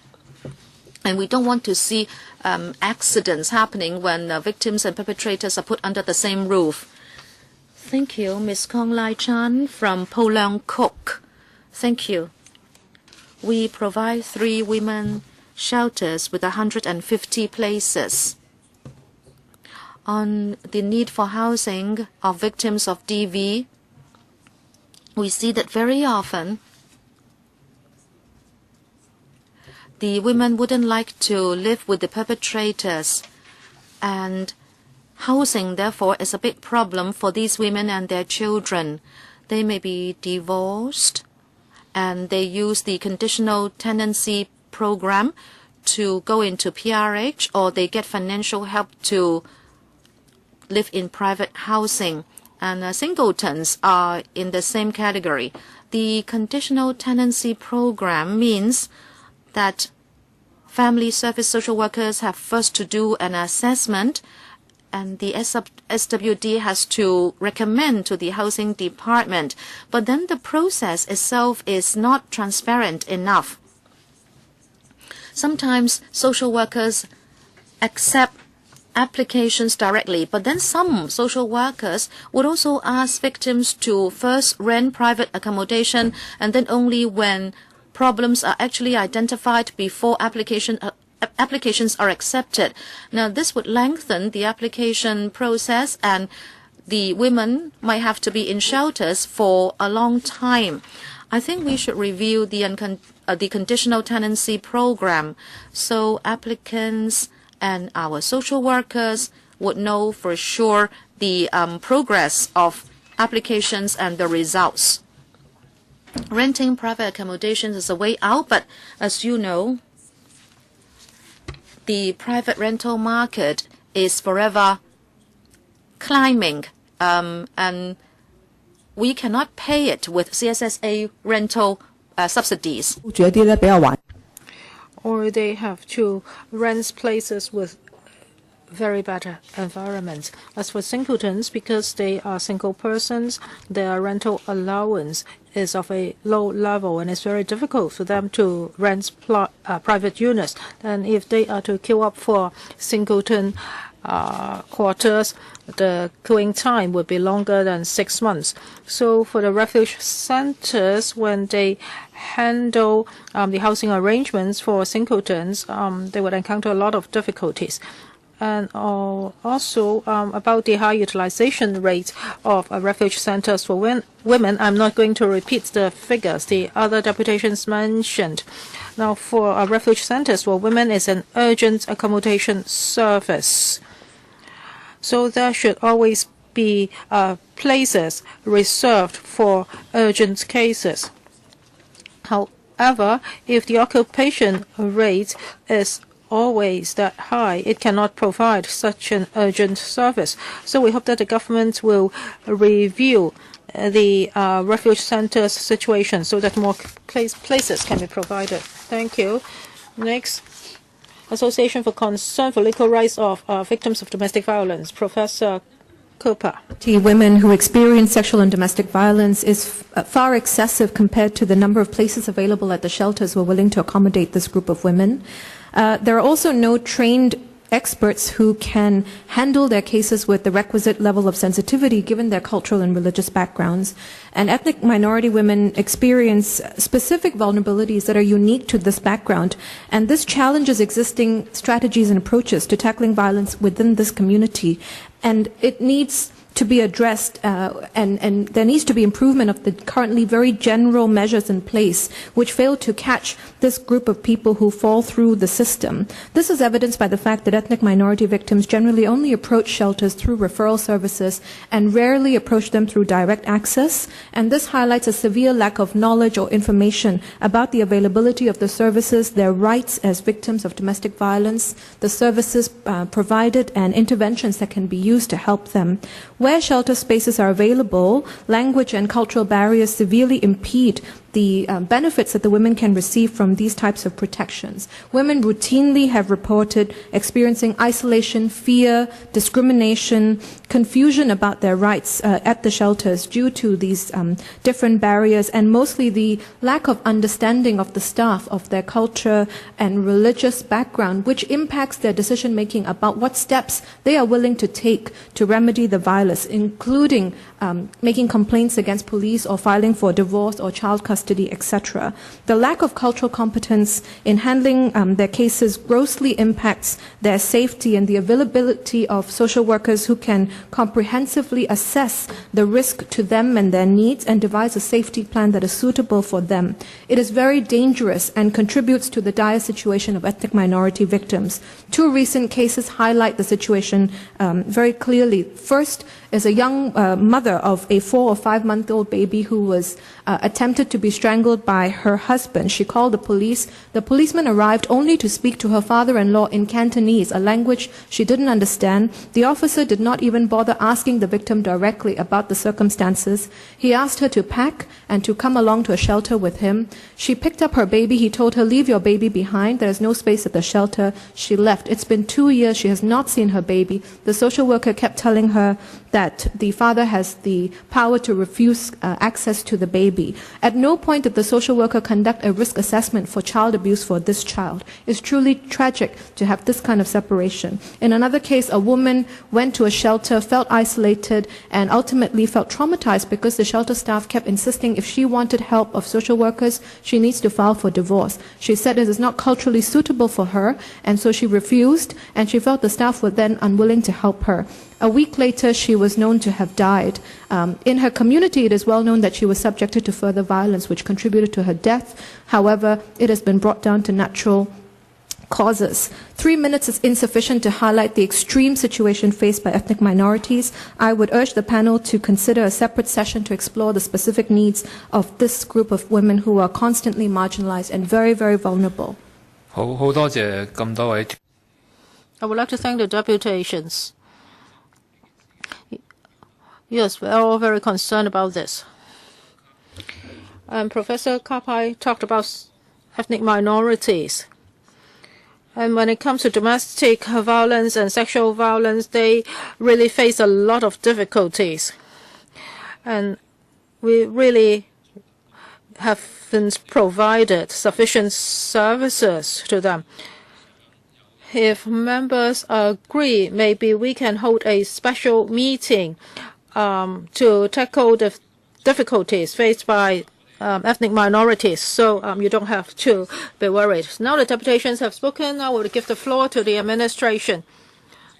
and we don't want to see accidents happening when victims and perpetrators are put under the same roof. Thank you. Ms. Kong Lai Chan from Po Leong Kok. Thank you. We provide 3 women shelters with 150 places. On the need for housing of victims of DV, we see that very often the women wouldn't like to live with the perpetrators, and housing, therefore, is a big problem for these women and their children. They may be divorced, and they use the conditional tenancy program to go into PRH, or they get financial help to live in private housing. And singletons are in the same category. The conditional tenancy program means that family service social workers have first to do an assessment, and the SWD has to recommend to the housing department. But then the process itself is not transparent enough. Sometimes social workers accept applications directly, but then some social workers would also ask victims to first rent private accommodation, and then only when problems are actually identified before applications are accepted. Now, this would lengthen the application process, and the women might have to be in shelters for a long time. I think we should review the conditional tenancy program so applicants and our social workers would know for sure the progress of applications and the results. Renting private accommodations is a way out, but as you know, the private rental market is forever climbing, and we cannot pay it with CSSA rental subsidies. Or they have to rent places with very bad environments. As for singletons, because they are single persons, their rental allowance is of a low level, and it's very difficult for them to rent private units. And if they are to queue up for singleton quarters, the queuing time would be longer than 6 months. So for the refuge centers, when they handle the housing arrangements for singletons, they would encounter a lot of difficulties. And also about the high utilization rate of refuge centers for women, I'm not going to repeat the figures the other deputations mentioned. Now, for refuge centers for women is an urgent accommodation service. So there should always be places reserved for urgent cases. However, if the occupation rate is always that high, it cannot provide such an urgent service. So we hope that the government will review the refuge centers situation so that more places can be provided. Thank you. Next, Association for Concern for Legal Rights of Victims of Domestic Violence, Professor Cooper. Women who experience sexual and domestic violence is far excessive compared to the number of places available at the shelters who are willing to accommodate this group of women. There are also no trained experts who can handle their cases with the requisite level of sensitivity given their cultural and religious backgrounds. And ethnic minority women experience specific vulnerabilities that are unique to this background, and this challenges existing strategies and approaches to tackling violence within this community. And it needs to be addressed, and there needs to be improvement of the currently very general measures in place which fail to catch this group of people who fall through the system. This is evidenced by the fact that ethnic minority victims generally only approach shelters through referral services and rarely approach them through direct access, and this highlights a severe lack of knowledge or information about the availability of the services, their rights as victims of domestic violence, the services provided, and interventions that can be used to help them. Where shelter spaces are available, language and cultural barriers severely impede the benefits that the women can receive from these types of protections. Women routinely have reported experiencing isolation, fear, discrimination, confusion about their rights at the shelters due to these different barriers, and mostly the lack of understanding of the staff of their culture and religious background, which impacts their decision making about what steps they are willing to take to remedy the violence, including making complaints against police or filing for divorce or child custody, etc. The lack of cultural competence in handling their cases grossly impacts their safety and the availability of social workers who can comprehensively assess the risk to them and their needs and devise a safety plan that is suitable for them. It is very dangerous and contributes to the dire situation of ethnic minority victims. Two recent cases highlight the situation very clearly. First is a young mother of a 4 or 5 month old baby who was attempted to be strangled by her husband. She called the police. The policeman arrived only to speak to her father-in-law in Cantonese, a language she didn't understand. The officer did not even bother asking the victim directly about the circumstances. He asked her to pack and to come along to a shelter with him. She picked up her baby. He told her, "Leave your baby behind. There is no space at the shelter." She left. It's been 2 years. She has not seen her baby. The social worker kept telling her that that the father has the power to refuse access to the baby. At no point did the social worker conduct a risk assessment for child abuse for this child. It's truly tragic to have this kind of separation. In another case, a woman went to a shelter, felt isolated, and ultimately felt traumatized because the shelter staff kept insisting if she wanted help of social workers, she needs to file for divorce. She said it is not culturally suitable for her, and so she refused, and she felt the staff were then unwilling to help her. A week later, she was known to have died. In her community, it is well known that she was subjected to further violence, which contributed to her death. However, it has been brought down to natural causes. 3 minutes is insufficient to highlight the extreme situation faced by ethnic minorities. I would urge the panel to consider a separate session to explore the specific needs of this group of women who are constantly marginalized and very, very vulnerable. 好多謝咁多位。I would like to thank the deputations. Yes, we're all very concerned about this. Professor Kapai talked about ethnic minorities. And when it comes to domestic violence and sexual violence, they really face a lot of difficulties. And we really haven't provided sufficient services to them. If members agree, maybe we can hold a special meeting to tackle the difficulties faced by ethnic minorities, so you don't have to be worried. Now the deputations have spoken. I will give the floor to the administration.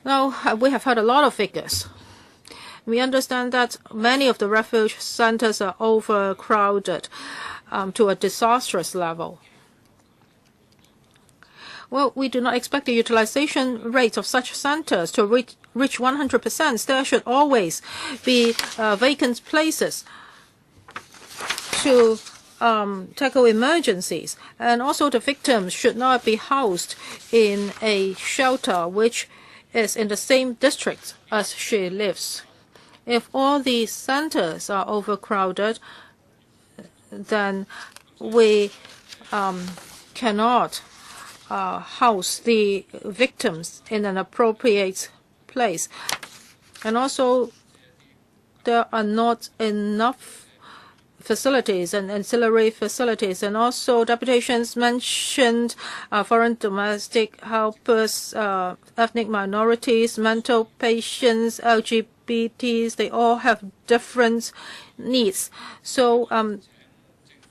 Now, we have heard a lot of figures. We understand that many of the refuge centers are overcrowded to a disastrous level. Well, we do not expect the utilization rate of such centers to reach 100%. There should always be vacant places to tackle emergencies. And also the victims should not be housed in a shelter which is in the same district as she lives. If all these centers are overcrowded, then we cannot house the victims in an appropriate place. And also, there are not enough facilities and ancillary facilities. And also, deputations mentioned foreign domestic helpers, ethnic minorities, mental patients, LGBTs. They all have different needs. So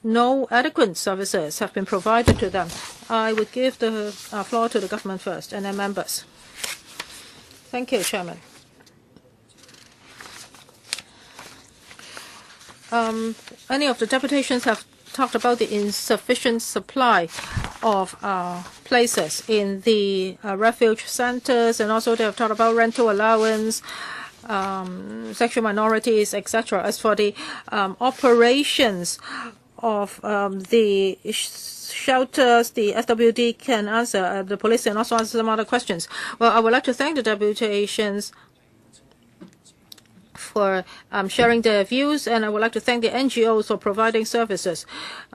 no adequate services have been provided to them. I would give the floor to the government first and then members. Thank you, Chairman. Any of the deputations have talked about the insufficient supply of places in the refuge centers, and also they have talked about rental allowance, sexual minorities, etc. As for the operations of the shelters, the SWD can answer, the police can also answer some other questions. Well, I would like to thank the deputations for sharing their views, and I would like to thank the NGOs for providing services.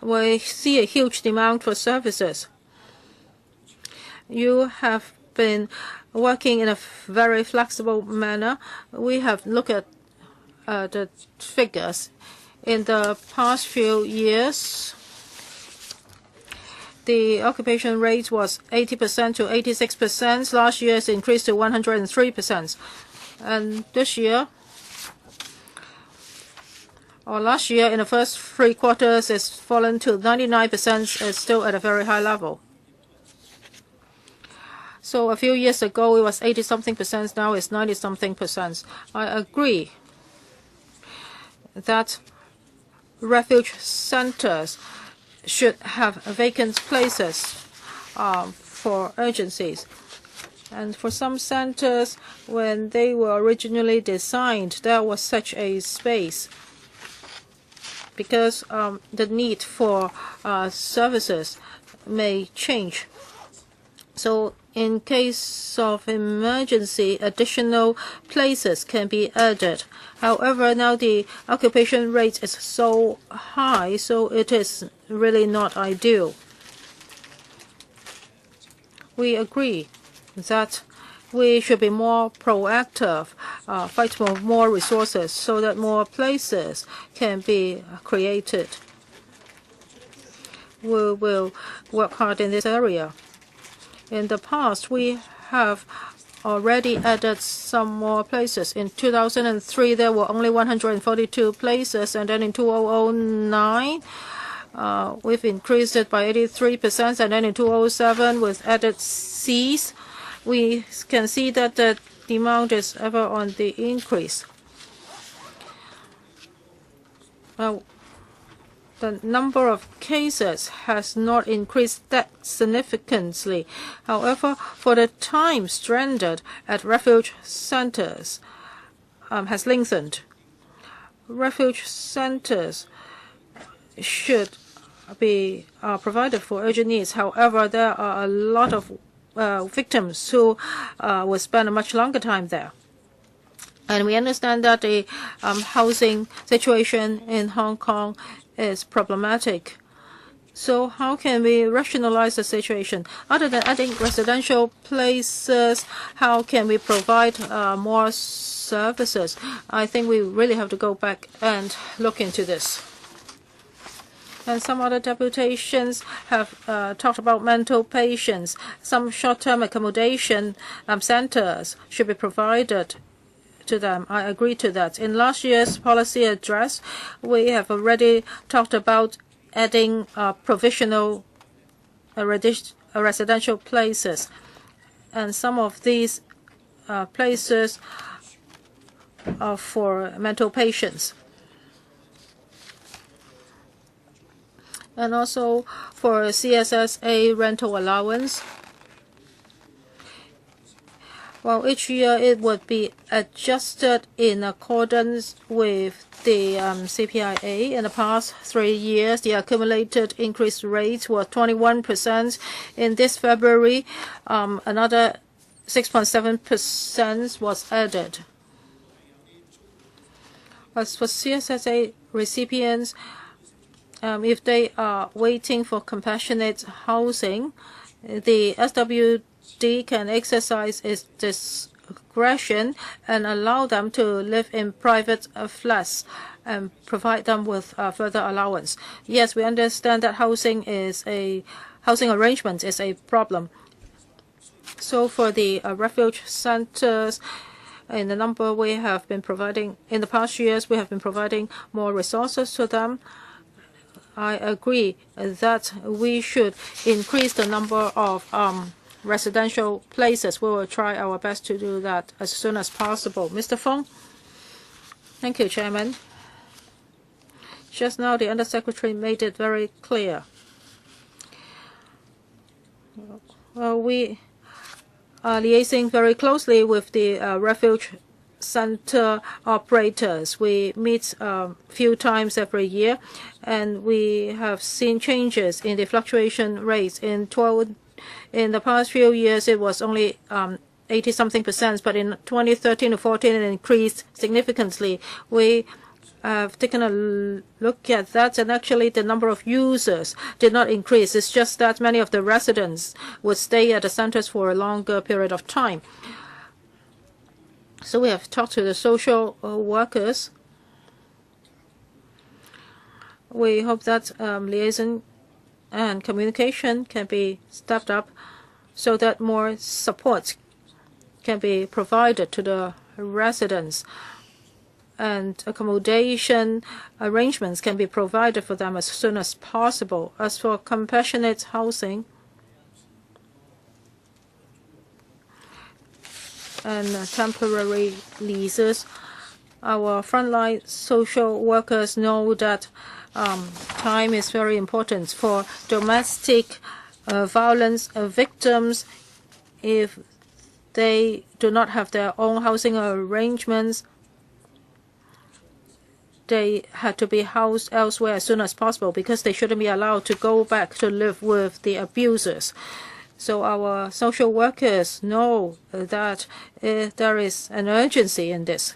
We see a huge demand for services. You have been working in a very flexible manner. We have looked at the figures. In the past few years, the occupation rate was 80% to 86%. Last year, it's increased to 103%. And this year, or last year, in the first 3 quarters, it's fallen to 99%. It's still at a very high level. So a few years ago, it was 80-something%. Now it's 90-something%. I agree that refuge centers should have vacant places for urgencies. And for some centers, when they were originally designed, there was such a space because the need for services may change. So in case of emergency, additional places can be added. However, now the occupation rate is so high, so it is really not ideal. We agree that we should be more proactive, fight for more resources so that more places can be created. We will work hard in this area. In the past, we have already added some more places. In 2003, there were only 142 places, and then in 2009, we've increased it by 83%, and then in 2007, with added Cs, we can see that the demand is ever on the increase. The number of cases has not increased that significantly. However, for the time stranded at refuge centers has lengthened. Refuge centers should be provided for urgent needs. However, there are a lot of victims who will spend a much longer time there. And we understand that the housing situation in Hong Kong is problematic. So how can we rationalize the situation? Other than adding residential places, how can we provide more services? I think we really have to go back and look into this. And some other deputations have talked about mental patients. Some short-term accommodation centers should be provided to them. I agree to that. In last year's policy address, we have already talked about adding provisional residential places. And some of these places are for mental patients. And also for CSSA rental allowance. Well, each year it would be adjusted in accordance with the CPIA. In the past 3 years, the accumulated increase rate was 21%. In this February, another 6.7% was added. As for CSSA recipients, if they are waiting for compassionate housing, the SWD can exercise its discretion and allow them to live in private flats and provide them with further allowance. Yes, we understand that housing arrangement is a problem. So for the refuge centers, in the number we have been providing in the past years, we have been providing more resources to them. I agree that we should increase the number of residential places. We will try our best to do that as soon as possible. Mr. Fong? Thank you, Chairman. Just now, the Undersecretary made it very clear. Well, we are liaising very closely with the refuge center operators. We meet a few times every year, and we have seen changes in the fluctuation rates. In the past few years, it was only 80-something%, but in 2013 to 14, it increased significantly. We have taken a look at that, and actually the number of users did not increase. It's just that many of the residents would stay at the centers for a longer period of time. So we have talked to the social workers. We hope that liaison and communication can be stepped up so that more support can be provided to the residents and accommodation arrangements can be provided for them as soon as possible. As for compassionate housing and temporary leases, our frontline social workers know that time is very important for domestic violence victims. If they do not have their own housing arrangements, they had to be housed elsewhere as soon as possible because they shouldn't be allowed to go back to live with the abusers. So our social workers know that there is an urgency in this.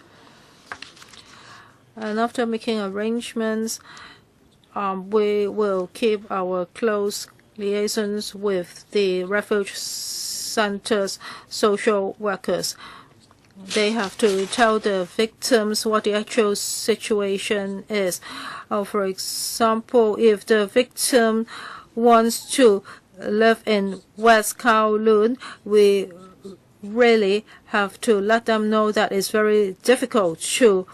And after making arrangements, we will keep our close liaisons with the refuge centers social workers. They have to tell the victims what the actual situation is. For example, if the victim wants to live in West Kowloon, we really have to let them know that it's very difficult to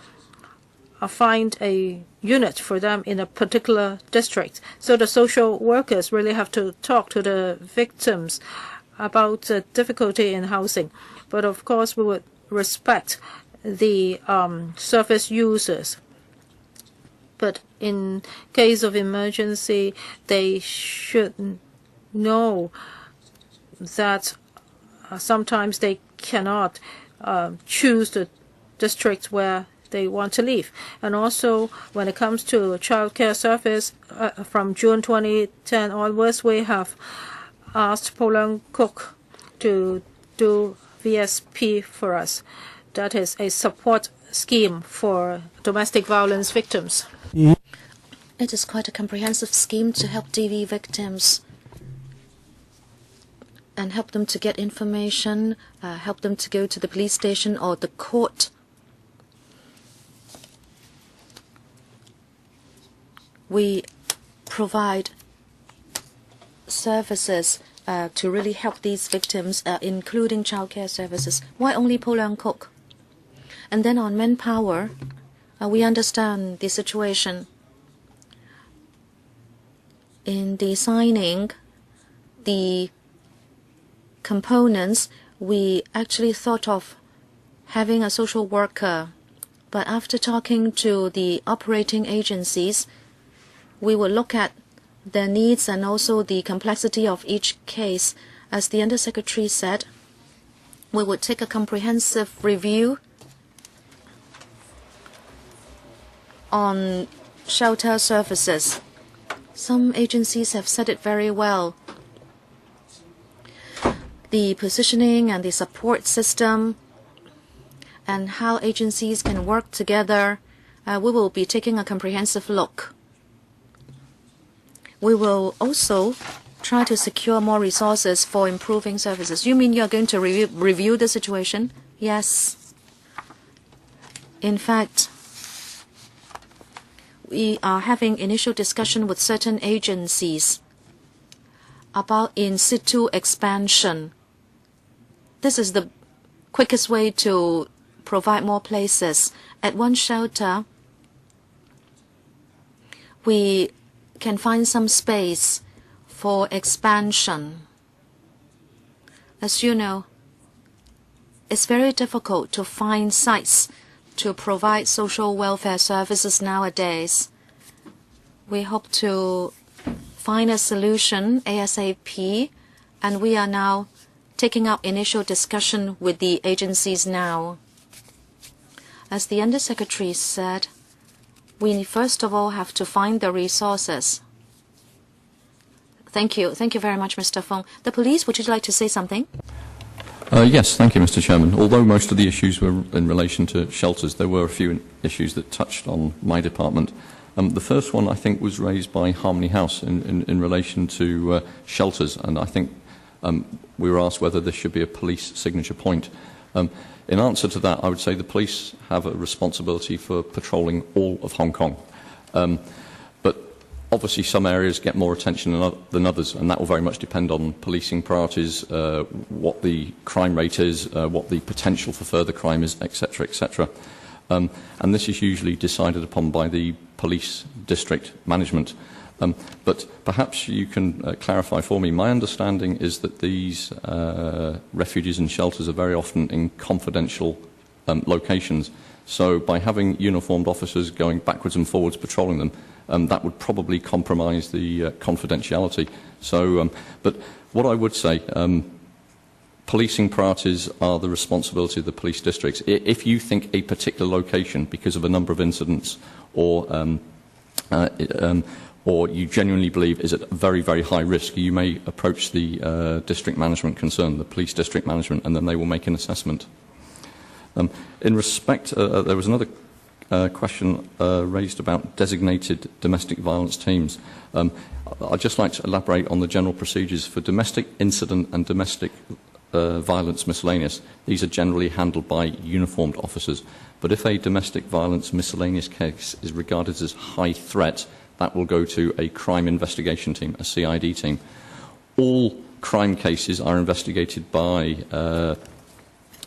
find a unit for them in a particular district. So the social workers really have to talk to the victims about the difficulty in housing. But of course, we would respect the service users. But in case of emergency, they should know that sometimes they cannot choose the district where they want to live. And also, when it comes to childcare service, from June 2010 onwards, we have asked Poland Cook to do VSP for us. That is a support scheme for domestic violence victims. It is quite a comprehensive scheme to help DV victims and help them to get information, help them to go to the police station or the court. We provide services to really help these victims, including childcare services. Why only Poland Cook? And then on manpower, we understand the situation. In designing the components, we actually thought of having a social worker. But after talking to the operating agencies, we will look at their needs and also the complexity of each case. As the Undersecretary said, we would take a comprehensive review on shelter services. Some agencies have said it very well. The positioning and the support system and how agencies can work together, we will be taking a comprehensive look. We will also try to secure more resources for improving services. You mean you're going to review the situation? Yes. In fact, we are having initial discussion with certain agencies about in situ expansion. This is the quickest way to provide more places. At one shelter, we can find some space for expansion. As you know, it's very difficult to find sites to provide social welfare services nowadays. We hope to find a solution ASAP, and we are now taking up initial discussion with the agencies now. As the Undersecretary said, we first of all have to find the resources. Thank you. Thank you very much, Mr. Fong. The police, would you like to say something? Yes, thank you, Mr. Chairman. Although most of the issues were in relation to shelters, there were a few issues that touched on my department. The first one, I think, was raised by Harmony House in relation to shelters, and I think we were asked whether there should be a police signature point. In answer to that, I would say the police have a responsibility for patrolling all of Hong Kong. But obviously some areas get more attention than others, and that will very much depend on policing priorities, what the crime rate is, what the potential for further crime is, etc., etc. And this is usually decided upon by the police district management. But perhaps you can clarify for me. My understanding is that these refuges and shelters are very often in confidential locations. So by having uniformed officers going backwards and forwards patrolling them, that would probably compromise the confidentiality. So, but what I would say, policing priorities are the responsibility of the police districts. If you think a particular location, because of a number of incidents, or you genuinely believe is at very, very high risk, you may approach the district management concerned, the police district management, and then they will make an assessment. In respect, there was another question raised about designated domestic violence teams. I'd just like to elaborate on the general procedures for domestic incident and domestic violence miscellaneous, these are generally handled by uniformed officers. But if a domestic violence miscellaneous case is regarded as high threat, that will go to a crime investigation team, a CID team. All crime cases are investigated by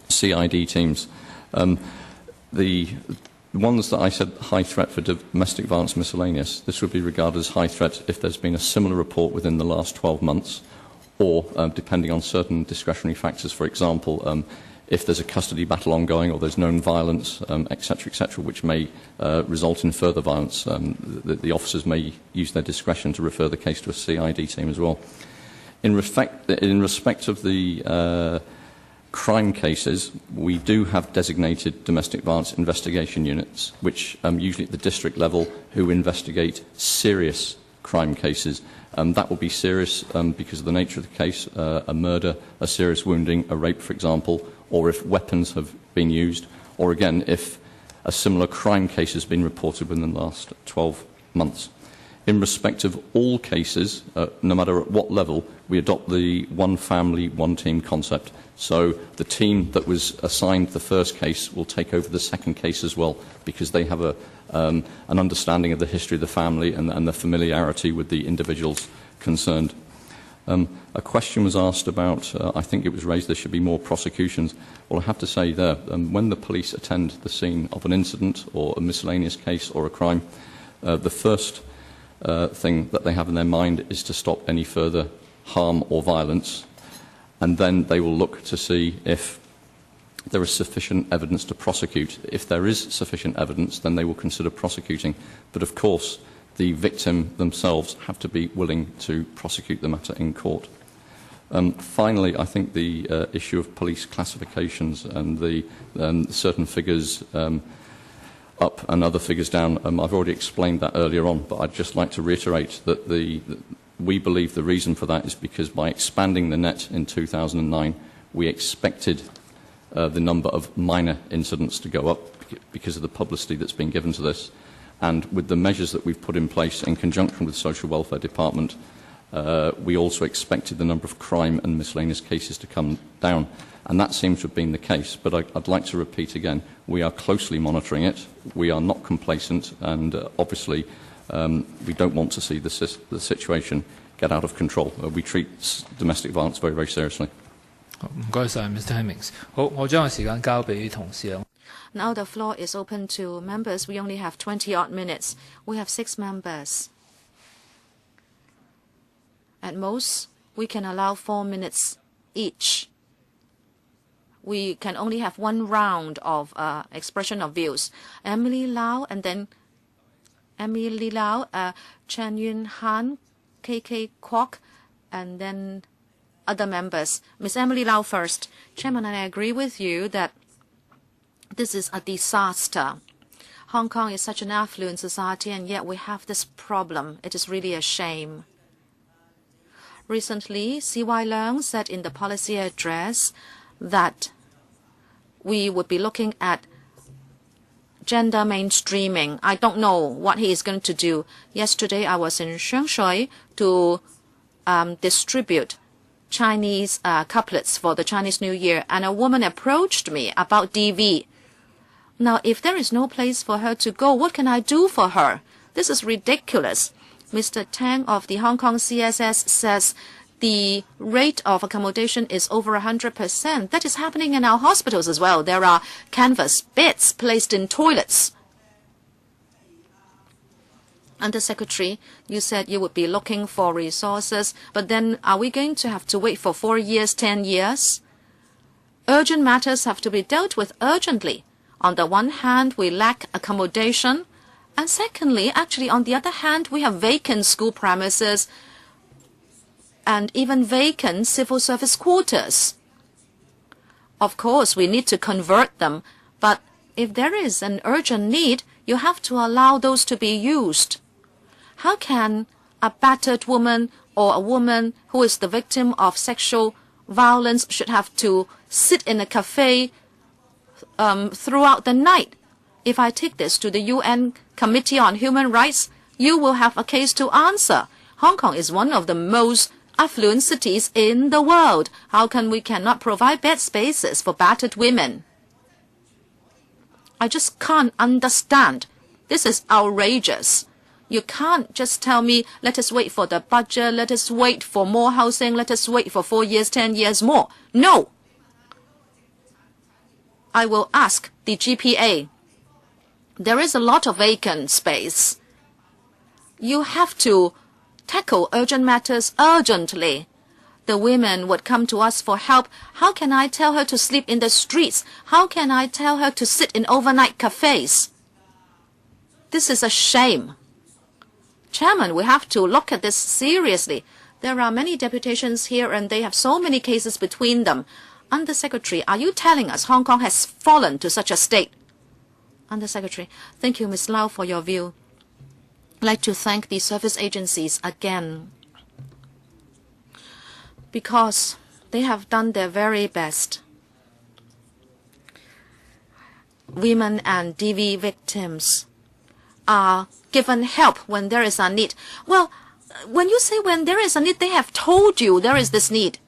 CID teams. The ones that I said high threat for domestic violence miscellaneous, this would be regarded as high threat if there's been a similar report within the last 12 months, or depending on certain discretionary factors, for example, if there's a custody battle ongoing or there's known violence, etc., which may result in further violence, the officers may use their discretion to refer the case to a CID team as well. In respect of the crime cases, we do have designated domestic violence investigation units, which usually at the district level, who investigate serious crime cases. That will be serious because of the nature of the case, a murder, a serious wounding, a rape, for example, or if weapons have been used, or again, if a similar crime case has been reported within the last 12 months. In respect of all cases, no matter at what level, we adopt the one family, one team concept. So the team that was assigned the first case will take over the second case as well, because they have an understanding of the history of the family and the familiarity with the individuals concerned. A question was asked about, I think it was raised, there should be more prosecutions. Well, I have to say there, when the police attend the scene of an incident or a miscellaneous case or a crime, the first thing that they have in their mind is to stop any further harm or violence, and then they will look to see if there is sufficient evidence to prosecute. If there is sufficient evidence, then they will consider prosecuting. But of course, the victim themselves have to be willing to prosecute the matter in court. Finally, I think the issue of police classifications and the certain figures up and other figures down, I've already explained that earlier on, but I'd just like to reiterate that we believe the reason for that is because by expanding the net in 2009, we expected the number of minor incidents to go up because of the publicity that's been given to this. And with the measures that we've put in place in conjunction with the Social Welfare Department, we also expected the number of crime and miscellaneous cases to come down. And that seems to have been the case. But I'd like to repeat again, we are closely monitoring it. We are not complacent. And obviously, we don't want to see the situation get out of control. We treat domestic violence very, very seriously. 唔該晒 Mr. Hemmings。好，我將個時間交俾同事啦。Now the floor is open to members. We only have 20-odd minutes. We have 6 members. At most, we can allow 4 minutes each. We can only have 1 round of expression of views. Emily Lau, and then Emily Lau, Chen Yun Han, KK Kwok, and then other members. Ms. Emily Lau first. Chairman, I agree with you that this is a disaster. Hong Kong is such an affluent society, and yet we have this problem. It is really a shame. Recently, C.Y. Leung said in the policy address that we would be looking at gender mainstreaming. I don't know what he is going to do. Yesterday, I was in Shengshui to distribute Chinese couplets for the Chinese New Year, and a woman approached me about DV. Now, if there is no place for her to go, what can I do for her? This is ridiculous. Mr. Tang of the Hong Kong CSS says the rate of accommodation is over 100%. That is happening in our hospitals as well. There are canvas beds placed in toilets. Undersecretary, you said you would be looking for resources, but then are we going to have to wait for 4 years, 10 years? Urgent matters have to be dealt with urgently. On the one hand, we lack accommodation, and secondly, actually, on the other hand, we have vacant school premises and even vacant civil service quarters. Of course, we need to convert them, but if there is an urgent need, you have to allow those to be used. How can a battered woman or a woman who is the victim of sexual violence should have to sit in a cafe throughout the night? If I take this to the UN Committee on Human Rights, you will have a case to answer. Hong Kong is one of the most affluent cities in the world. How come we cannot provide bed spaces for battered women? I just can't understand. This is outrageous. You can't just tell me, let us wait for the budget, let us wait for more housing, let us wait for 4 years, 10 years more. No. I will ask the GPA. There is a lot of vacant space. You have to tackle urgent matters urgently. The women would come to us for help. How can I tell her to sleep in the streets? How can I tell her to sit in overnight cafes? This is a shame. Chairman, we have to look at this seriously. There are many deputations here and they have so many cases between them. Undersecretary, are you telling us Hong Kong has fallen to such a state? Undersecretary, thank you, Ms. Lau, for your view. I'd like to thank the service agencies again because they have done their very best. Women and DV victims are given help when there is a need. Well, when you say when there is a need, they have told you there is this need.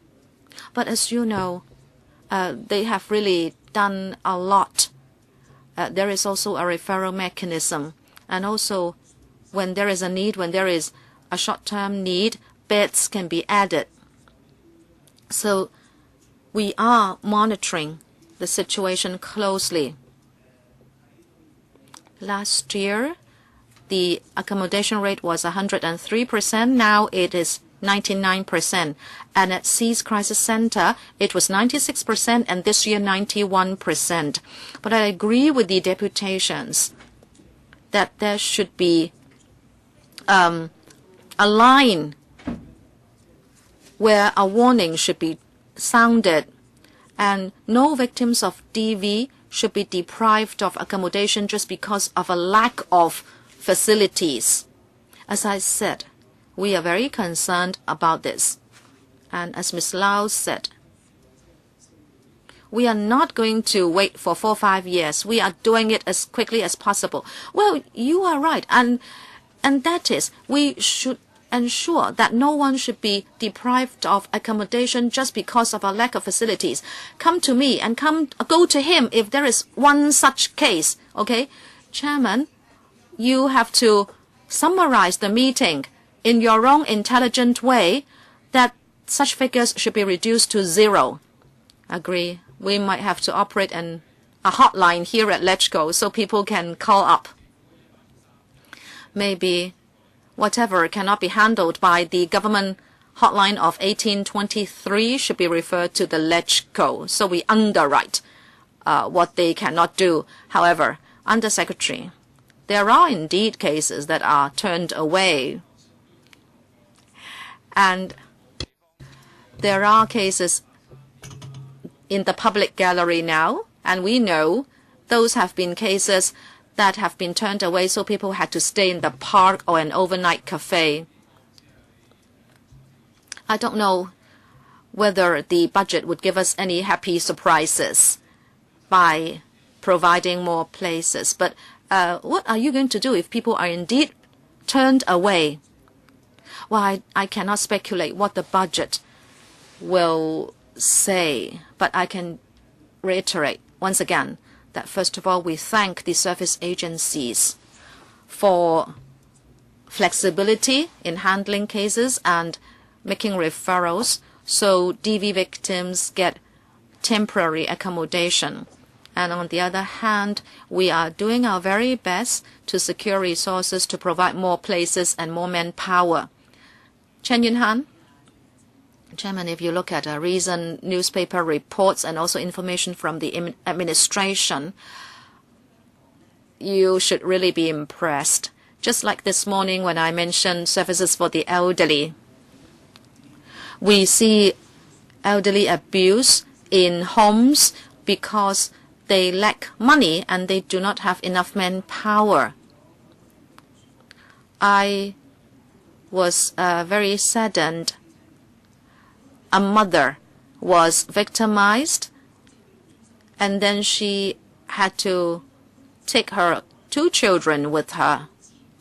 But as you know, they have really done a lot. There is also a referral mechanism. And also, when there is a need, when there is a short-term need, beds can be added. So we are monitoring the situation closely. Last year, the accommodation rate was 103%. Now it is 99%. And at Seas Crisis Center, it was 96%, and this year 91%. But I agree with the deputations that there should be a line where a warning should be sounded, and no victims of DV should be deprived of accommodation just because of a lack of facilities. As I said, we are very concerned about this. And as Ms. Lau said, we are not going to wait for 4 or 5 years. We are doing it as quickly as possible. Well, you are right. And that is, we should ensure that no one should be deprived of accommodation just because of a lack of facilities. Come to me and go to him if there is one such case. Okay? Chairman, you have to summarize the meeting in your own intelligent way that such figures should be reduced to 0. Agree. We might have to operate a hotline here at LegCo so people can call up. Maybe whatever cannot be handled by the government hotline of 1823 should be referred to the LegCo, so we underwrite what they cannot do. However, Undersecretary, there are indeed cases that are turned away. And there are cases in the public gallery now, and we know those have been cases that have been turned away, so people had to stay in the park or an overnight cafe. I don't know whether the budget would give us any happy surprises by providing more places. But what are you going to do if people are indeed turned away? Well, I cannot speculate what the budget will say, but I can reiterate once again that first of all, we thank the service agencies for flexibility in handling cases and making referrals so DV victims get temporary accommodation. And on the other hand, we are doing our very best to secure resources to provide more places and more manpower. Chen Yunhan? Chairman, if you look at recent newspaper reports and also information from the administration, you should really be impressed. Just like this morning when I mentioned services for the elderly, we see elderly abuse in homes because they lack money and they do not have enough manpower. I was very saddened. A mother was victimized, and then she had to take her 2 children with her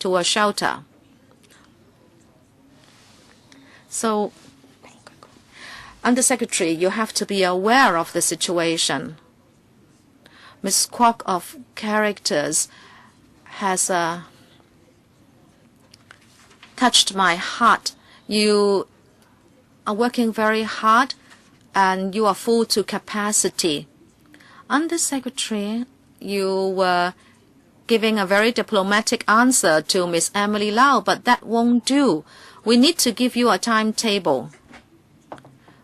to a shelter. So Undersecretary, you have to be aware of the situation. Ms. Kwok of Characters has touched my heart. You are working very hard and you are full to capacity. Undersecretary, you were giving a very diplomatic answer to Ms. Emily Lau, but that won't do. We need to give you a timetable.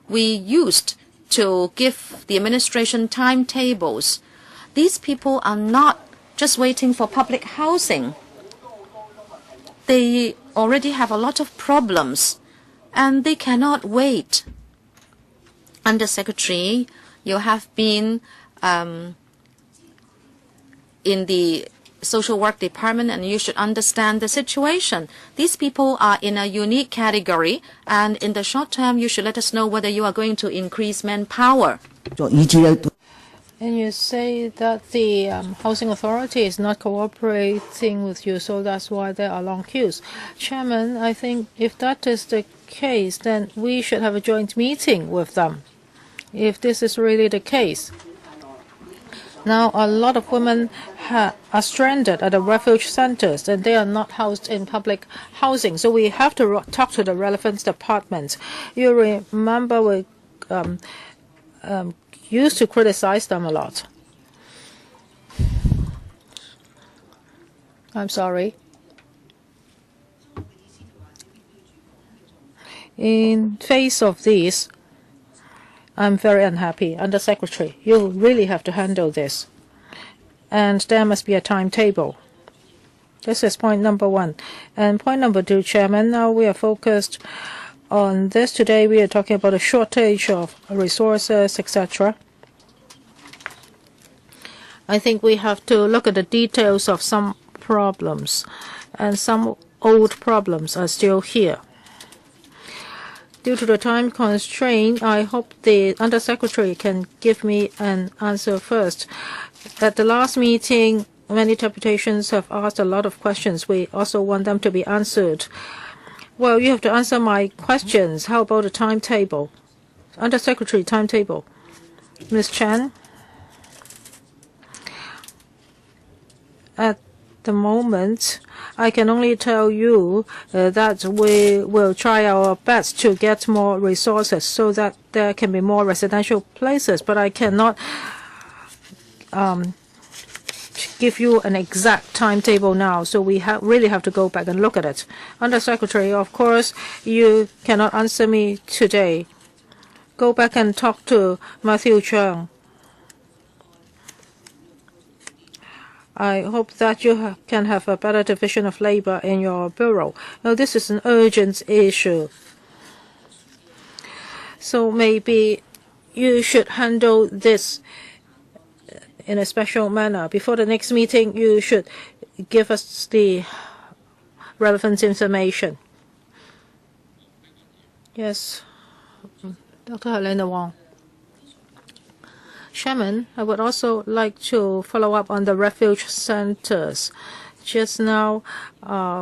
We used to give the administration timetables. These people are not just waiting for public housing. They already have a lot of problems, and they cannot wait. Undersecretary, you have been in the social work department, and you should understand the situation. These people are in a unique category, and in the short term, you should let us know whether you are going to increase manpower. And you say that the housing authority is not cooperating with you, so that's why there are long queues. Chairman, I think if that is the case, then we should have a joint meeting with them, if this is really the case. Now, a lot of women are stranded at the refuge centers, and they are not housed in public housing. So we have to talk to the relevant departments. You remember we used to criticize them a lot. I'm sorry. In face of this, I'm very unhappy. Undersecretary, you really have to handle this. And there must be a timetable. This is point number 1. And point number 2, Chairman, now we are focused on this. Today we are talking about a shortage of resources, etc. I think we have to look at the details of some problems. And some old problems are still here. Due to the time constraint, I hope the Undersecretary can give me an answer first. At the last meeting, many deputations have asked a lot of questions. We also want them to be answered. Well, you have to answer my questions. How about the timetable? Undersecretary, timetable. Ms. Chan? At the moment, I can only tell you that we will try our best to get more resources so that there can be more residential places, but I cannot give you an exact timetable now, so we really have to go back and look at it. Undersecretary, of course, you cannot answer me today. Go back and talk to Matthew Cheung. I hope that you can have a better division of labor in your bureau. Now, this is an urgent issue. So maybe you should handle this in a special manner. Before the next meeting, you should give us the relevant information. Yes, Dr. Helena Wong. Chairman, I would also like to follow up on the refuge centers. Just now,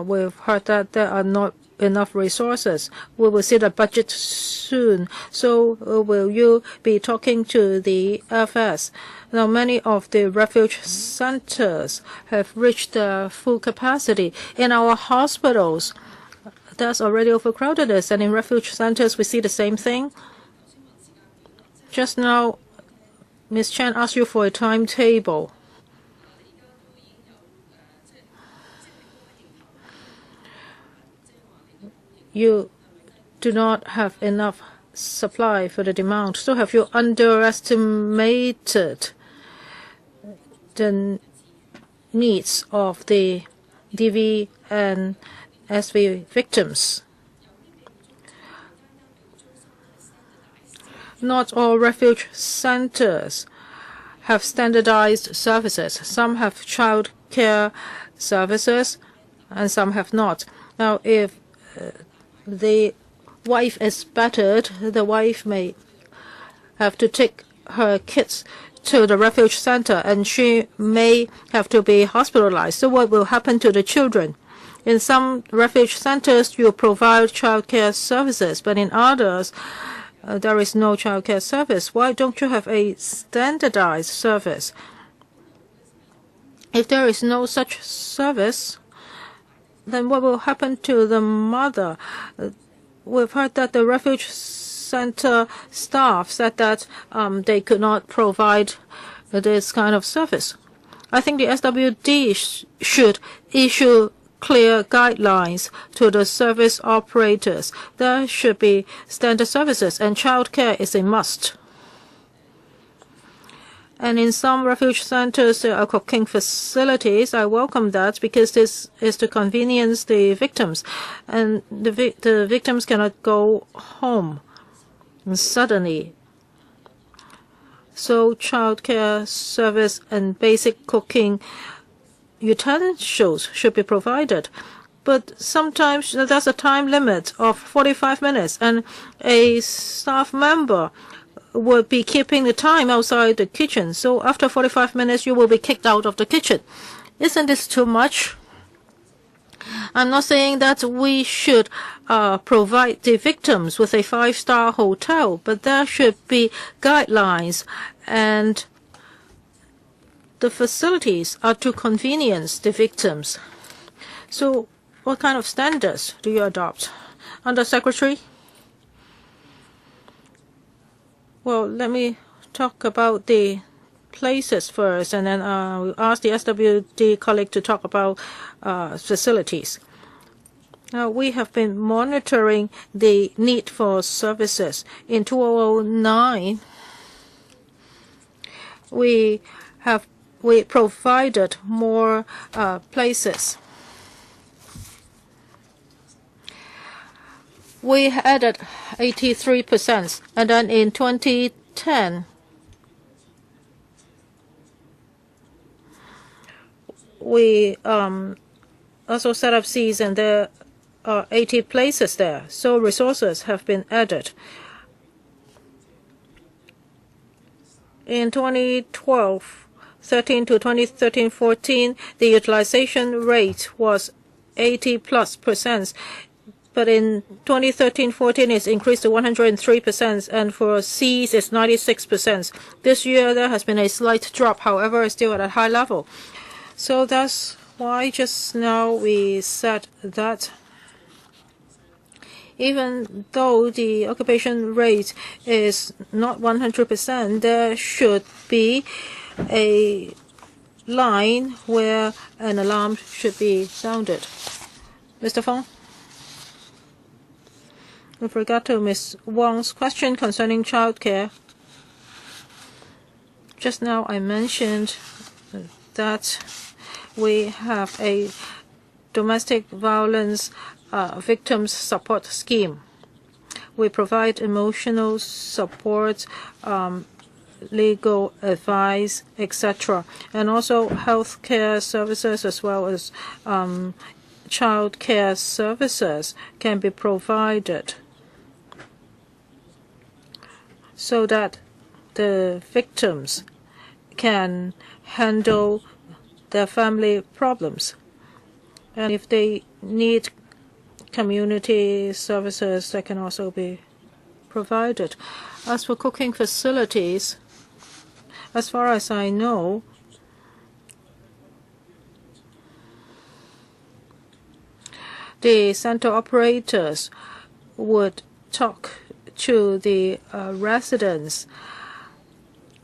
we've heard that there are not enough resources. We will see the budget soon. So will you be talking to the FS? Now, many of the refuge centers have reached their full capacity. In our hospitals, there's already overcrowdedness, and in refuge centers, we see the same thing. Just now, Ms. Chan asked you for a timetable. You do not have enough supply for the demand. So have you underestimated the needs of the DV and SV victims? Not all refuge centers have standardized services. Some have child care services and some have not. Now, if the wife is battered, the wife may have to take her kids to the refuge center and she may have to be hospitalized. So what will happen to the children? In some refuge centers, you provide child care services, but in others, there is no childcare service. Why don't you have a standardized service? If there is no such service, then what will happen to the mother? We've heard that the refuge center staff said that they could not provide this kind of service. I think the SWD should issue clear guidelines to the service operators. There should be standard services, and childcare is a must. And in some refuge centers, there are cooking facilities. I welcome that because this is to convenience the victims. And the victims cannot go home suddenly. So childcare service and basic cooking utensils should be provided. But sometimes there's a time limit of 45 minutes, and a staff member would be keeping the time outside the kitchen. So after 45 minutes, you will be kicked out of the kitchen. Isn't this too much? I'm not saying that we should provide the victims with a 5-star hotel, but there should be guidelines, and the facilities are to convenience the victims. So what kind of standards do you adopt? Under Secretary? Well, let me talk about the places first, and then we'll ask the SWD colleague to talk about facilities. Now, we have been monitoring the need for services. In 2009, we provided more places. We added 83%, and then in 2010, we also set up Cs, and there are 80 places there. So resources have been added. In 2012-13 to 2013-14, the utilization rate was 80+%. But in 2013-14, it's increased to 103%, and for Cs, it's 96%. This year, there has been a slight drop. However, it's still at a high level. So that's why just now we said that even though the occupation rate is not 100%, there should be a line where an alarm should be sounded. Mr. Fong? With regard to Ms. Wong's question concerning childcare, just now I mentioned that we have a domestic violence victims support scheme. We provide emotional support, legal advice, etc., and also healthcare services as well as child care services can be provided so that the victims can handle their family problems. And if they need community services, that can also be provided. As for cooking facilities, as far as I know, the center operators would talk to the residents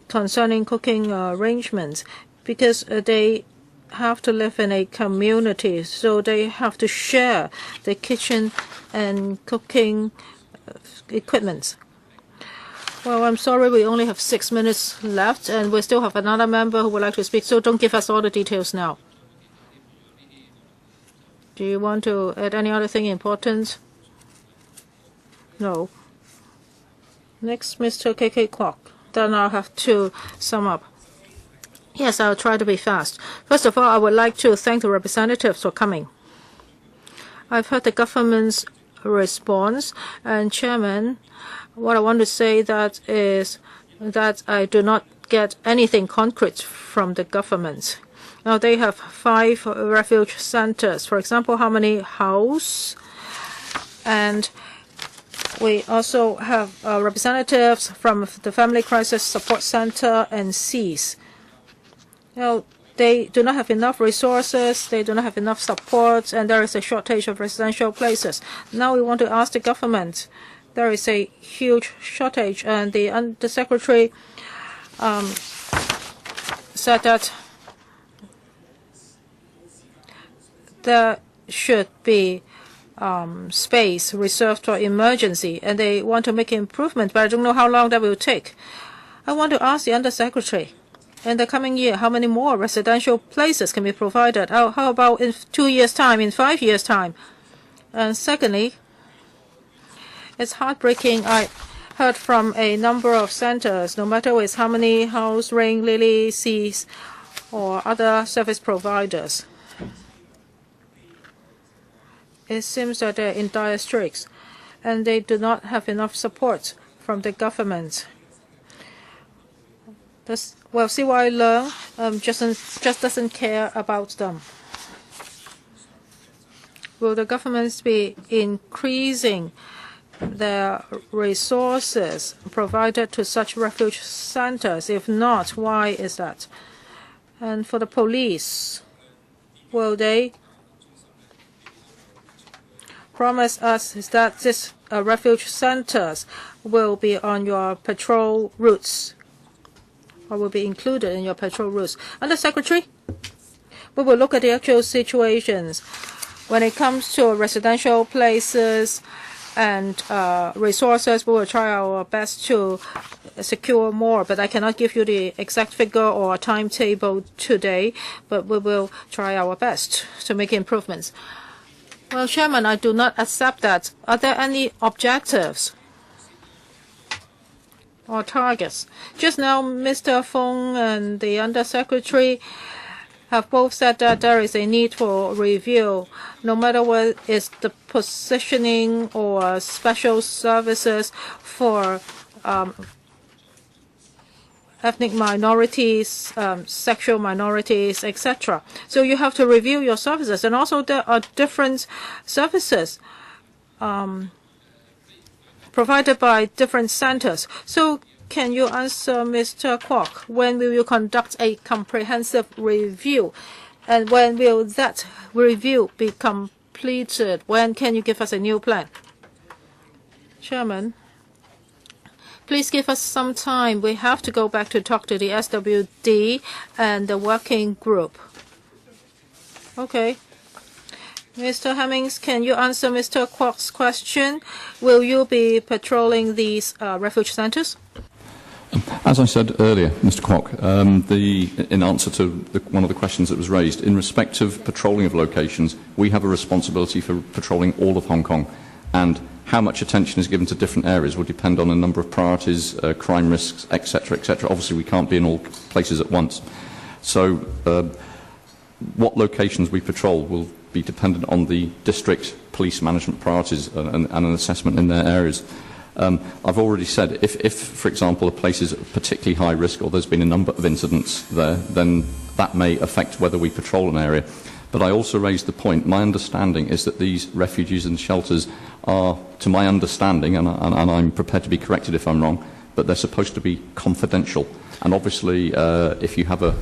concerning cooking arrangements, because they have to live in a community, so they have to share the kitchen and cooking equipment. Well, I'm sorry, we only have 6 minutes left, and we still have another member who would like to speak, so don't give us all the details now. Do you want to add any other thing important? No. Next, Mr. KK Kwok. Then I'll have to sum up. Yes, I'll try to be fast. First of all, I would like to thank the representatives for coming. I've heard the government's response, and Chairman, what I want to say that is that I do not get anything concrete from the government. Now, they have 5 refuge centers. For example, how many houses and We also have representatives from the Family Crisis Support Center and CEAS. They do not have enough resources, they do not have enough support, and there is a shortage of residential places. Now we want to ask the government. There is a huge shortage, and the Undersecretary said that there should be space reserved for emergency, and they want to make improvement, but I don't know how long that will take. I want to ask the Undersecretary, in the coming year, how many more residential places can be provided? How about in 2 years' time, in 5 years' time? And secondly, it's heartbreaking. I heard from a number of centers, no matter with how many House, Ring, Lily, CEAS, or other service providers, it seems that they're in dire straits, and they do not have enough support from the government. CY Leung just doesn't care about them. Will the government be increasing their resources provided to such refuge centers? If not, why is that? And for the police, will they promise us that these refuge centers will be on your patrol routes, or will be included in your patrol routes? Undersecretary, we will look at the actual situations. When it comes to residential places and resources, we will try our best to secure more, but I cannot give you the exact figure or timetable today, but we will try our best to make improvements. Well, Chairman, I do not accept that. Are there any objectives or targets? Just now, Mr. Fong and the Undersecretary have both said that there is a need for review, no matter what is the positioning or special services for ethnic minorities, sexual minorities, etc. So you have to review your services, and also there are different services provided by different centers. So can you answer Mr. Kwok, when will you conduct a comprehensive review, and when will that review be completed? When can you give us a new plan? Chairman, please give us some time. We have to go back to talk to the SWD and the working group. Okay. Mr. Hemmings, can you answer Mr. Kwok's question? Will you be patrolling these refuge centers? As I said earlier, Mr. Kwok, in answer to one of the questions that was raised, in respect of patrolling of locations, we have a responsibility for patrolling all of Hong Kong, and how much attention is given to different areas will depend on a number of priorities, crime risks, etc., etc. Obviously, we can't be in all places at once. So what locations we patrol will be dependent on the district police management priorities and an assessment in their areas. I've already said, if, for example, a place is particularly high risk or there's been a number of incidents there, then that may affect whether we patrol an area. But I also raised the point, my understanding is that these refuges and shelters are, to my understanding, and I'm prepared to be corrected if I'm wrong, but they're supposed to be confidential. And obviously, if you have a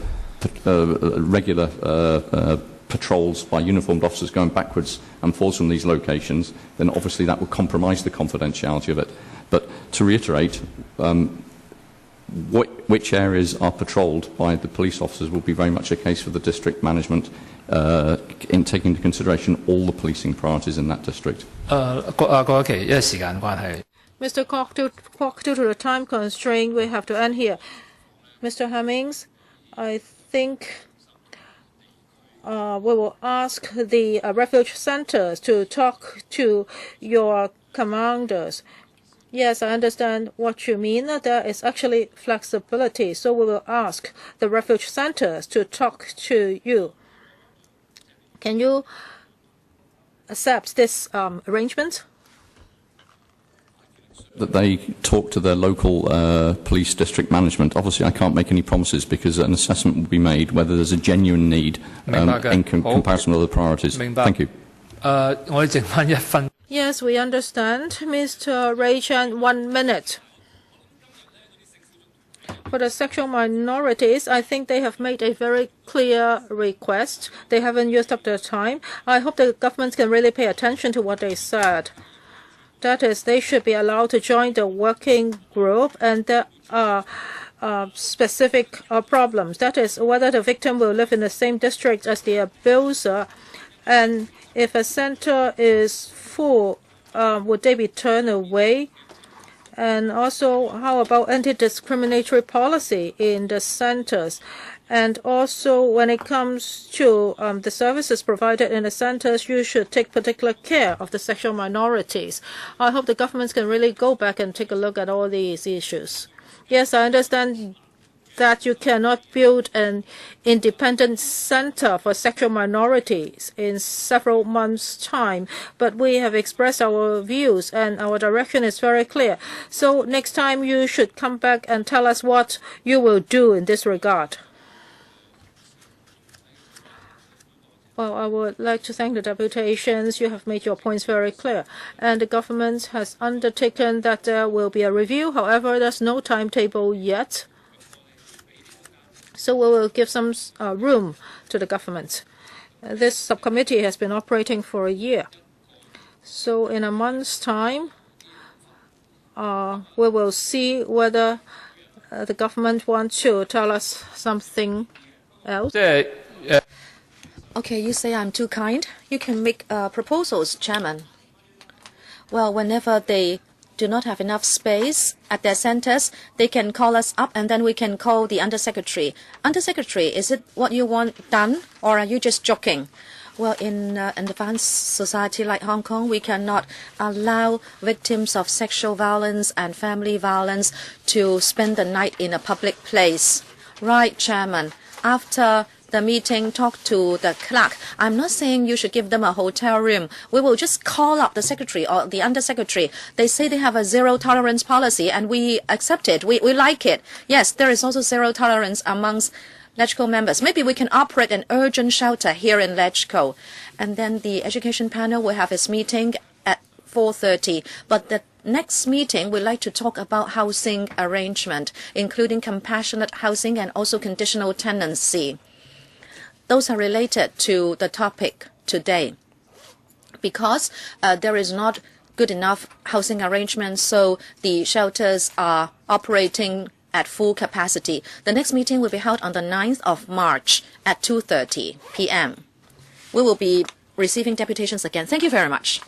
regular patrols by uniformed officers going backwards and forwards from these locations, then obviously that would compromise the confidentiality of it. But to reiterate, which areas are patrolled by the police officers will be very much a case for the district management in taking into consideration all the policing priorities in that district. Mr. Kwok, due to the time constraint, we have to end here. Mr. Hemmings, I think we will ask the refuge centers to talk to your commanders. Yes, I understand what you mean. There is actually flexibility, so we will ask the refuge centers to talk to you. Can you accept this arrangement? That they talk to their local police district management. Obviously, I can't make any promises because an assessment will be made whether there's a genuine need in comparison with other priorities. Thank you. Yeah, Yes, we understand. Mr. Ray Chan, 1 minute. For the sexual minorities, I think they have made a very clear request. They haven't used up their time. I hope the government can really pay attention to what they said. That is, they should be allowed to join the working group, and there are specific problems. That is, whether the victim will live in the same district as the abuser, and if a center is full, would they be turned away? And also, how about anti-discriminatory policy in the centers? And also, when it comes to the services provided in the centers, you should take particular care of the sexual minorities. I hope the governments can really go back and take a look at all these issues. Yes, I understand that you cannot build an independent center for sexual minorities in several months' time, but we have expressed our views and our direction is very clear. So next time you should come back and tell us what you will do in this regard. Well, I would like to thank the deputations. You have made your points very clear. And the government has undertaken that there will be a review. However, there's no timetable yet. So we will give some room to the government. This subcommittee has been operating for a year. So in a month's time, we will see whether the government wants to tell us something else. Okay, you say I'm too kind. You can make proposals, Chairman. Well, whenever they do not have enough space at their centers, they can call us up and then we can call the Undersecretary. Undersecretary, is it what you want done or are you just joking? Well, in an advanced society like Hong Kong, we cannot allow victims of sexual violence and family violence to spend the night in a public place. Right, Chairman. After the meeting, talk to the clerk. I'm not saying you should give them a hotel room. We will just call up the secretary or the undersecretary. They say they have a zero tolerance policy and we accept it. We like it. Yes, there is also zero tolerance amongst LegCo members. Maybe we can operate an urgent shelter here in LegCo. And then the education panel will have its meeting at 4:30. But the next meeting, we'd like to talk about housing arrangement, including compassionate housing and also conditional tenancy. Those are related to the topic today because there is not good enough housing arrangements, so the shelters are operating at full capacity. The next meeting will be held on the 9th of March at 2:30 p.m. We will be receiving deputations again. Thank you very much.